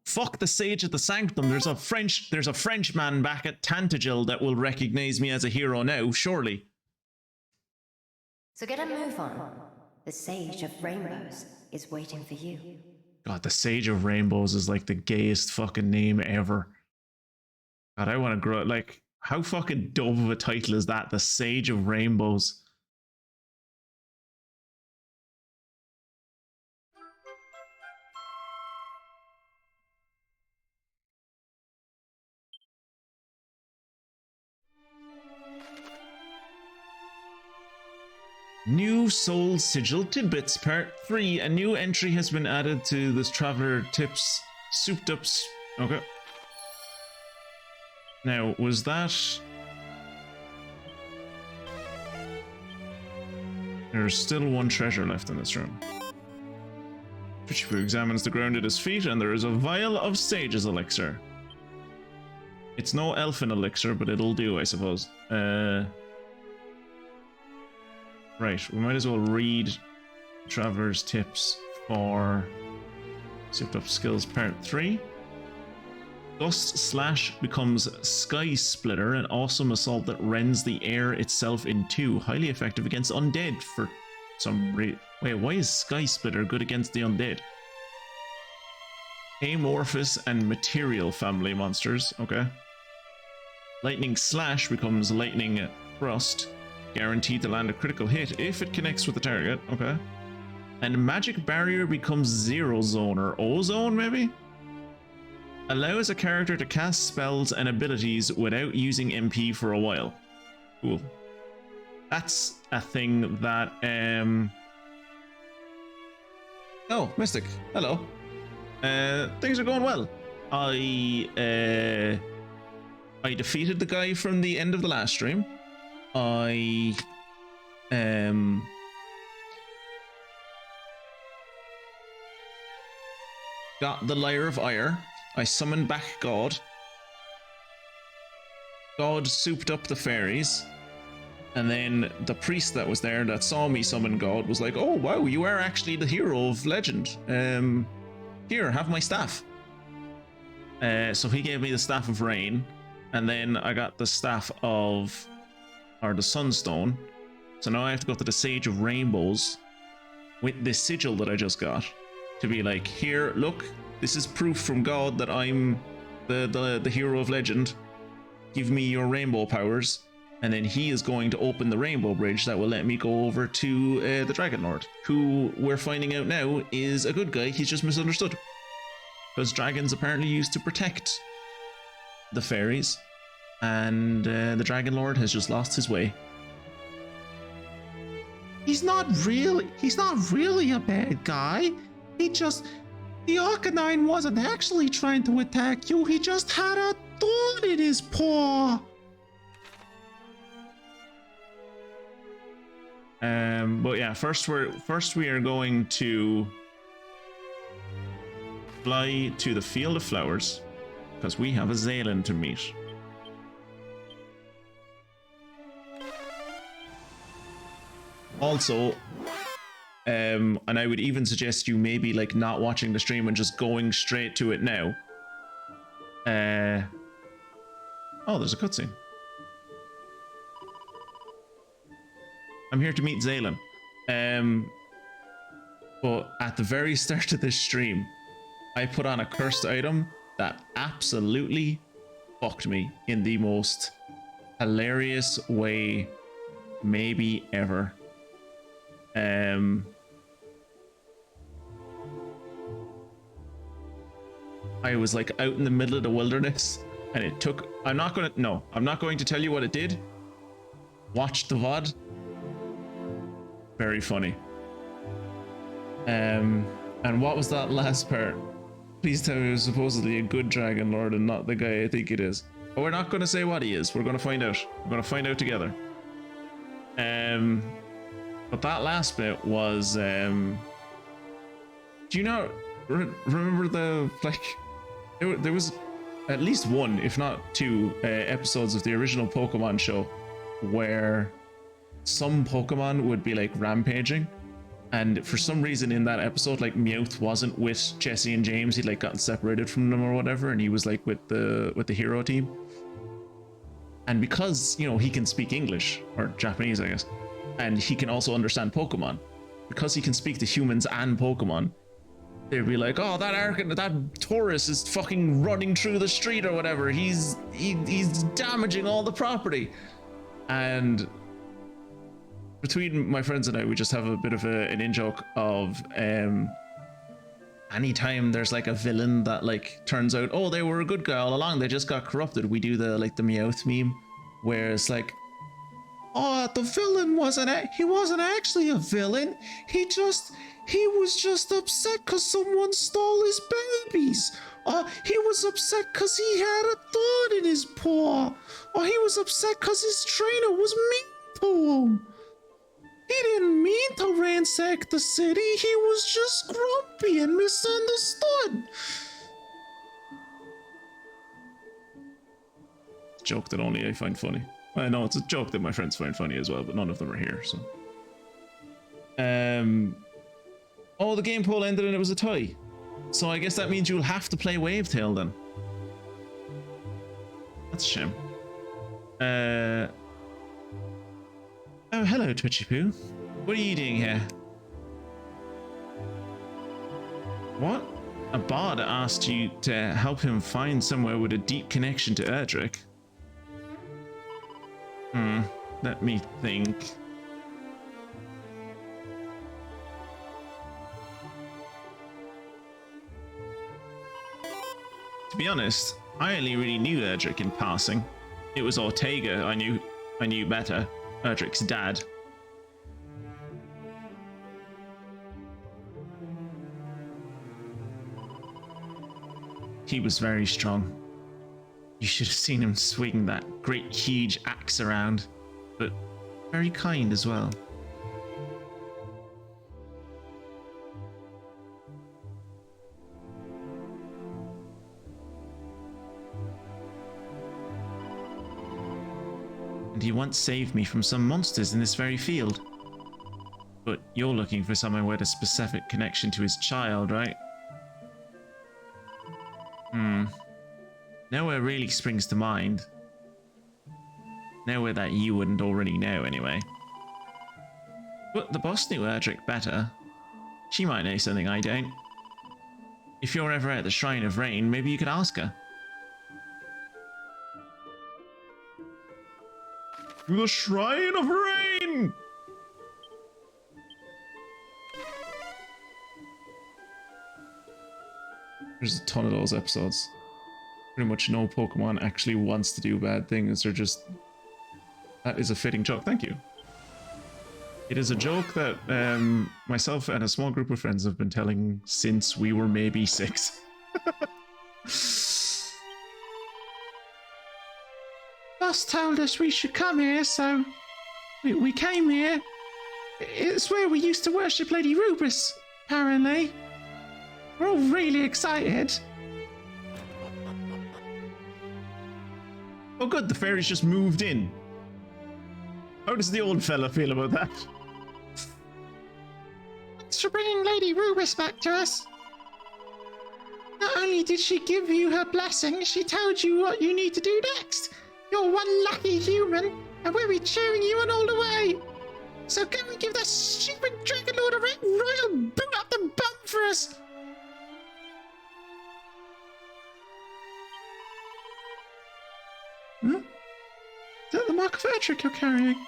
Fuck the sage at the Sanctum. There's a French man back at Tantagel that will recognize me as a hero now, surely. So get a move on. The Sage of Rainbows is waiting for you. God, the Sage of Rainbows is like the gayest fucking name ever. God, I want to grow... Like, how fucking dope of a title is that? The Sage of Rainbows. New Soul Sigil Tidbits Part 3. A new entry has been added to this Traveler Tips Souped Up... Okay. Now, was that... There's still one treasure left in this room. Pichifu examines the ground at his feet, and there is a vial of Sage's Elixir. It's no elfin elixir, but it'll do, I suppose. Right, we might as well read Traveler's Tips for Souped Up Skills Part 3. Gust Slash becomes Sky Splitter, an awesome assault that rends the air itself in two. Highly effective against undead for some reason. Wait, why is Sky Splitter good against the undead? Amorphous and Material family monsters, okay. Lightning Slash becomes Lightning Thrust, guaranteed to land a critical hit if it connects with the target, okay. And Magic Barrier becomes Zero Zone, or Ozone maybe? Allows a character to cast spells and abilities without using MP for a while. Cool. That's a thing that Oh, Mystic. Hello. Things are going well. I defeated the guy from the end of the last stream. I got the Lyre of Ire. I summoned back God. God souped up the fairies. And then the priest that was there that saw me summon God was like, oh wow, you are actually the hero of legend. Here, have my staff. So he gave me the Staff of Rain. And then I got the Staff of... or the Sunstone. So now I have to go to the Sage of Rainbows with this sigil that I just got. To be like, here, look, this is proof from God that I'm the hero of legend. Give me your rainbow powers. And then he is going to open the rainbow bridge that will let me go over to the Dragon Lord, who we're finding out now is a good guy. He's just misunderstood. Because dragons apparently used to protect the fairies, and the Dragon Lord has just lost his way. He's not really a bad guy. The Arcanine wasn't actually trying to attack you. He just had a thorn in his paw. But yeah, first we are going to fly to the Field of Flowers because we have a Galen to meet. Also, and I would even suggest you maybe like not watching the stream and just going straight to it now. Oh, there's a cutscene. I'm here to meet Galen. But at the very start of this stream, I put on a cursed item that absolutely fucked me in the most hilarious way maybe ever. I was like out in the middle of the wilderness and it took... I'm not going to tell you what it did. Watch the VoD. Very funny. And what was that last part? Please tell me it was supposedly a good Dragon Lord and not the guy I think it is. But we're not going to say what he is. We're going to find out. We're going to find out together. But that last bit was... do you not remember the... like... There was at least one, if not two, episodes of the original Pokemon show where some Pokemon would be like rampaging, and for some reason in that episode, like Meowth wasn't with Jesse and James. He'd like gotten separated from them or whatever, and he was like with the hero team. And because, you know, he can speak English or Japanese, I guess, and he can also understand Pokemon, because he can speak to humans and Pokemon, they'd be like, oh, that Taurus is fucking running through the street or whatever. He's damaging all the property. And between my friends and I, we just have a bit of an in-joke of anytime there's like a villain that like turns out, oh, they were a good guy all along, they just got corrupted, we do the like the Meowth meme where it's like, oh, the villain wasn't actually a villain. He was just upset because someone stole his babies. He was upset because he had a thorn in his paw. Or he was upset because his trainer was mean to him. He didn't mean to ransack the city. He was just grumpy and misunderstood. Joke that only I find funny. I know it's a joke that my friends find funny as well, but none of them are here, so. Oh, the game poll ended and it was a tie. So I guess that means you'll have to play Wavetail then. That's a shame. Oh, hello, Twitchy Poo. What are you doing here? What? A bard asked you to help him find somewhere with a deep connection to Erdrick. Let me think. To To be honest, I only really knew Erdrick in passing. It was Ortega I knew better, Erdrick's dad. He was very strong. You should have seen him swing that great huge axe around, but very kind as well. And he once saved me from some monsters in this very field. But you're looking for someone with a specific connection to his child, right? Nowhere really springs to mind. Nowhere that you wouldn't already know, anyway. But the boss knew Erdrick better. She might know something I don't. If you're ever at the Shrine of Rain, maybe you could ask her. The Shrine of Rain! There's a ton of those episodes. Pretty much no Pokemon actually wants to do bad things. They're just... That is a fitting joke. Thank you. It is a joke that myself and a small group of friends have been telling since we were maybe 6. Boss told us we should come here, so we came here. It's where we used to worship Lady Rubus, apparently. We're all really excited. Oh good, the fairies just moved in. How does the old fella feel about that? Thanks for bringing Lady Rubus back to us. Not only did she give you her blessing, she told you what you need to do next. You're one lucky human, and we'll be cheering you on all the way. So go and give that stupid Dragon Lord a royal boot up the bum for us. Huh? Is that the Mark of Erdrick you're carrying?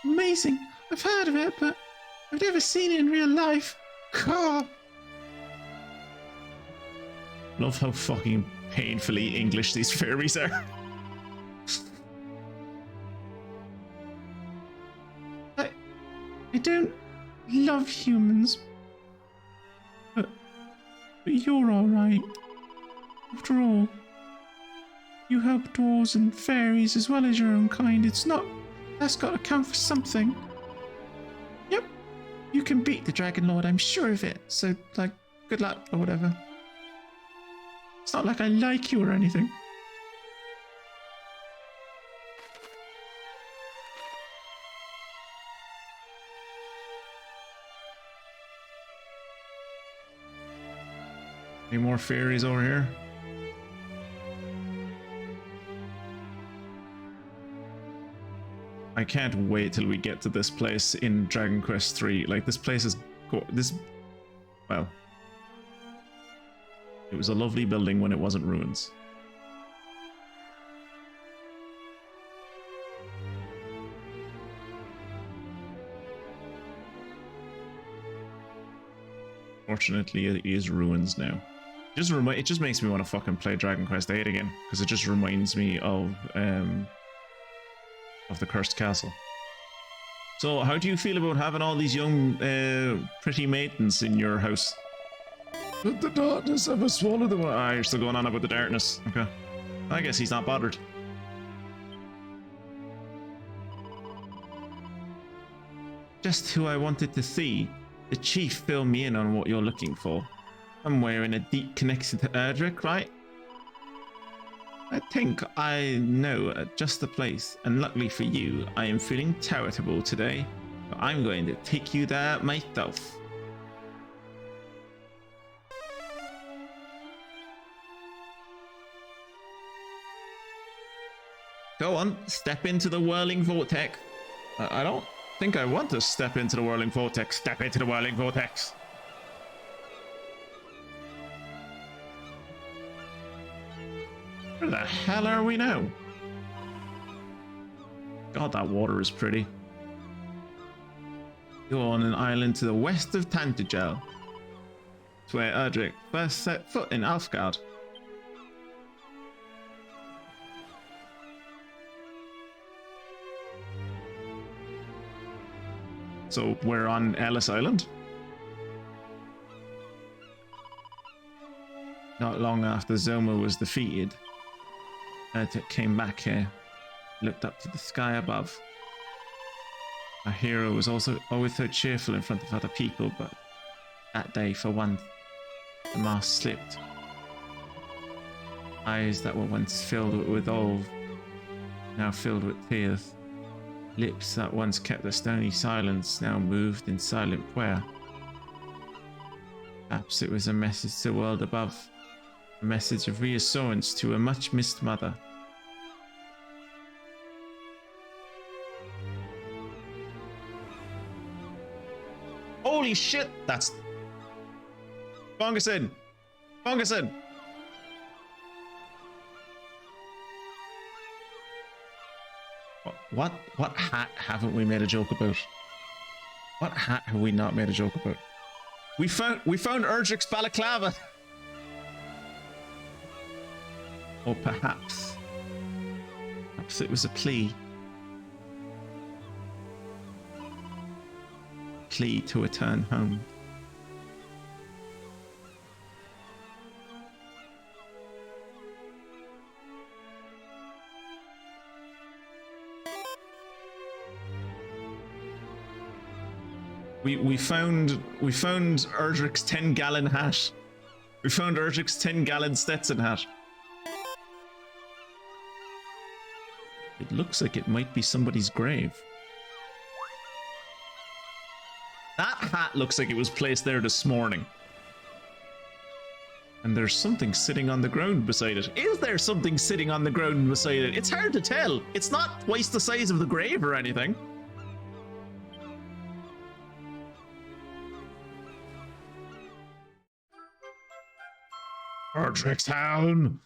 Amazing. I've heard of it, but I've never seen it in real life. God. Love how fucking painfully English these fairies are. I don't love humans, but you're alright. After all, you help dwarves and fairies as well as your own kind. That's got to count for something. Yep, you can beat the Dragon Lord, I'm sure of it. So, like, good luck or whatever. It's not like I like you or anything. Any more fairies over here? I can't wait till we get to this place in Dragon Quest III. Like, this place is... Well... It was a lovely building when it wasn't ruins. Fortunately, it is ruins now. It just makes me want to fucking play Dragon Quest VIII again, because it just reminds me of the Cursed Castle. So, how do you feel about having all these young, pretty maidens in your house? Let the darkness ever swallow them. Ah, you're still going on about the darkness. Okay. I guess he's not bothered. Just who I wanted to see. The chief filled me in on what you're looking for. I'm wearing a deep connection to Erdrick, right? I think I know just the place, and luckily for you, I am feeling charitable today. So I'm going to take you there myself. Go on, step into the whirling vortex. I don't think I want to step into the whirling vortex. Step into the whirling vortex. Where the hell are we now? God, that water is pretty. You're on an island to the west of Tantagel. It's where Erdrick first set foot in Alfgard. So we're on Ellis Island. Not long after Zoma was defeated, I came back here, looked up to the sky above. Our hero was also always so cheerful in front of other people, but that day, for one, the mask slipped. Eyes that were once filled with awe, now filled with tears. Lips that once kept a stony silence, now moved in silent prayer. Perhaps it was a message to the world above, a message of reassurance to a much-missed mother. Holy shit, that's... Bongason! Bongason! What hat haven't we made a joke about? What hat have we not made a joke about? We found Erdrick's balaclava! Or perhaps it was a plea. Plea to return home. We found Erdrick's 10-gallon hat. We found Erdrick's 10-gallon Stetson hat. It looks like it might be somebody's grave. That hat looks like it was placed there this morning. And there's something sitting on the ground beside it. Is there something sitting on the ground beside it? It's hard to tell. It's not twice the size of the grave or anything. Erdrick's helm.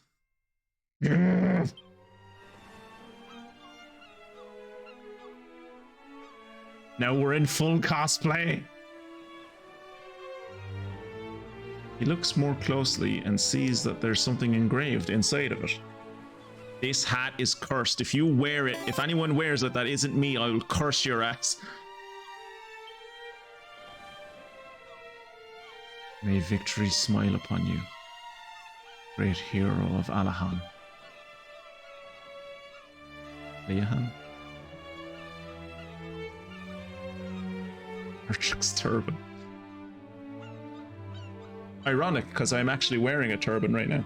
Now we're in full cosplay. He looks more closely and sees that there's something engraved inside of it. This hat is cursed. If you wear it, if anyone wears it that isn't me, I will curse your ass. May victory smile upon you, great hero of Alahan. Liahan? Erdrick's turban. Ironic, because I'm actually wearing a turban right now.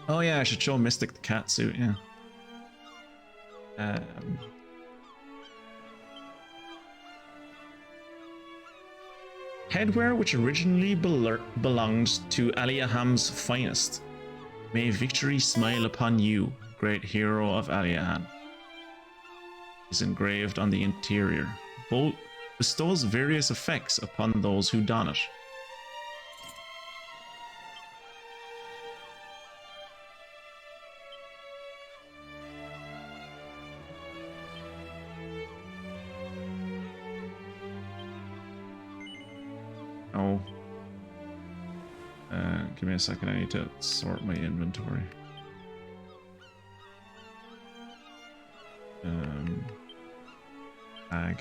Oh yeah, I should show Mystic the cat suit, yeah. Headwear which originally belonged to Aliaham's finest. May victory smile upon you, great hero of Aliahan. Is engraved on the interior. Bolt bestows various effects upon those who don it. Oh. Give me a second, I need to sort my inventory. Bag.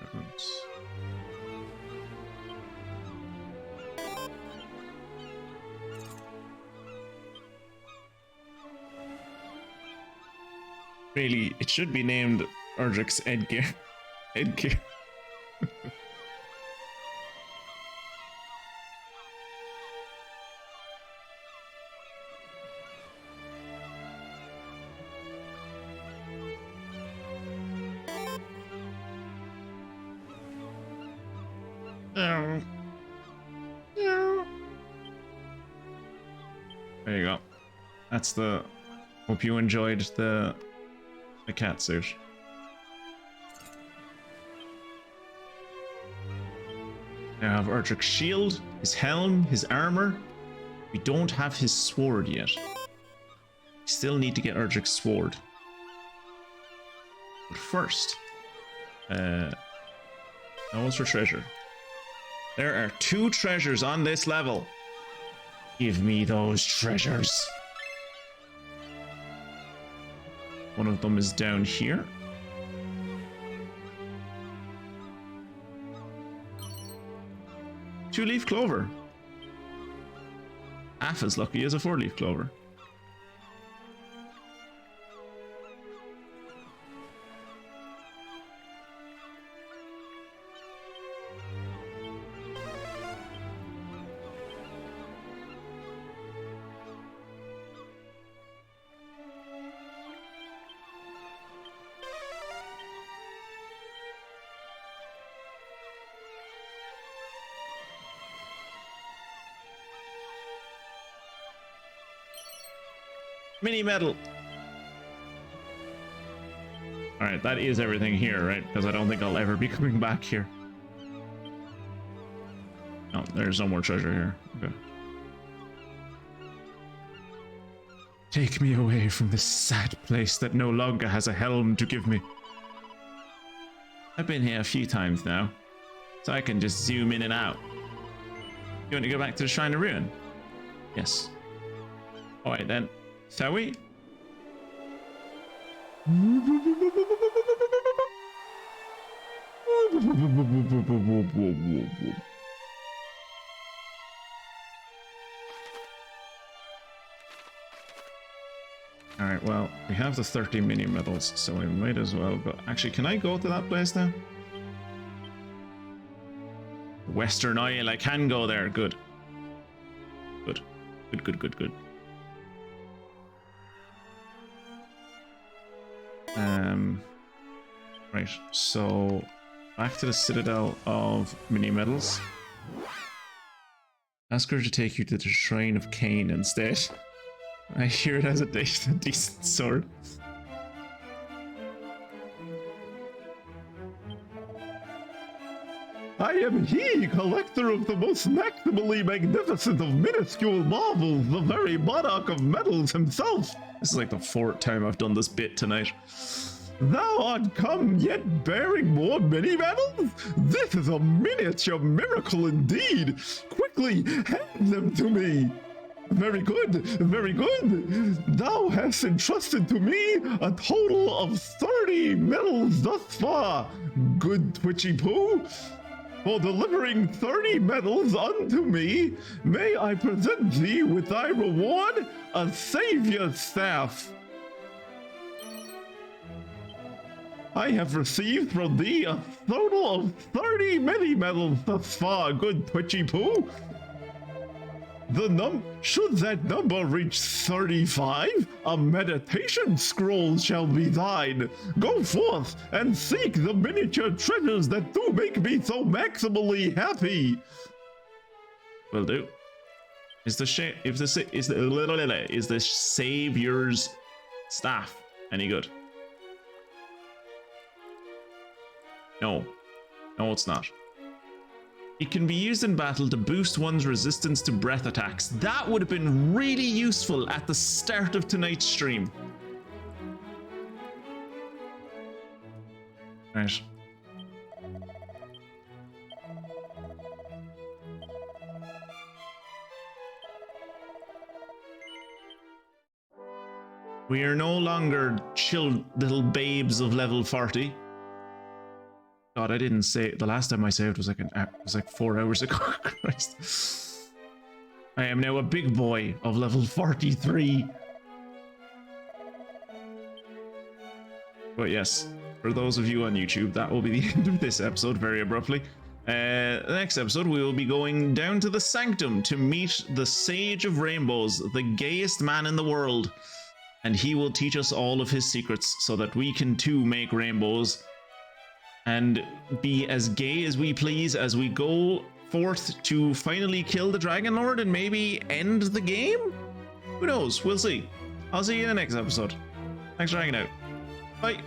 Oops. Really, it should be named Erdrick's Edgear. Edgear. There you go. That's the... Hope you enjoyed the cat suit. Now I have Erdrick's shield, his helm, his armor. We don't have his sword yet. We still need to get Erdrick's sword. But first, now what's for treasure? There are 2 treasures on this level. Give me those treasures. One of them is down here. 2-leaf clover. Half as lucky as a 4-leaf clover. Mini medal. All right, that is everything here, right? Because I don't think I'll ever be coming back here. No, there's no more treasure here. Okay. Take me away from this sad place that no longer has a helm to give me. I've been here a few times now, so I can just zoom in and out. You want to go back to the Shrine of Ruin? Yes. All right then. Shall we? Alright, well, we have the 30 mini medals, so we might as well go. Actually, can I go to that place now? Western Isle, I can go there. Good. Good. Good, good, good, good. Right, so back to the Citadel of Mini Medals. Ask her to take you to the Shrine of Cain instead. I hear it has a decent sword. I am he, collector of the most maximally magnificent of minuscule marvels, the very monarch of metals himself. This is like the 4th time I've done this bit tonight. Thou art come yet bearing more mini medals? This is a miniature miracle indeed. Quickly, hand them to me. Very good, very good. Thou hast entrusted to me a total of 30 medals thus far. Good Twitchy Poo. For delivering 30 medals unto me, may I present thee with thy reward, a Savior's Staff. I have received from thee a total of 30 mini medals thus far, good Twitchy Poo. Should that number reach 35, a meditation scroll shall be thine. Go forth and seek the miniature treasures that do make me so maximally happy. Will do. Is the Savior's Staff any good? No. No, it's not. It can be used in battle to boost one's resistance to breath attacks. That would have been really useful at the start of tonight's stream. Right. We are no longer chill little babes of level 40. God, I didn't save. The last time I saved was like 4 hours ago. Christ. I am now a big boy of level 43. But yes, for those of you on YouTube, that will be the end of this episode very abruptly. The next episode, we will be going down to the Sanctum to meet the Sage of Rainbows, the gayest man in the world. And he will teach us all of his secrets so that we can too make rainbows and be as gay as we please as we go forth to finally kill the Dragon Lord and maybe end the game? Who knows? We'll see. I'll see you in the next episode. Thanks for hanging out. Bye.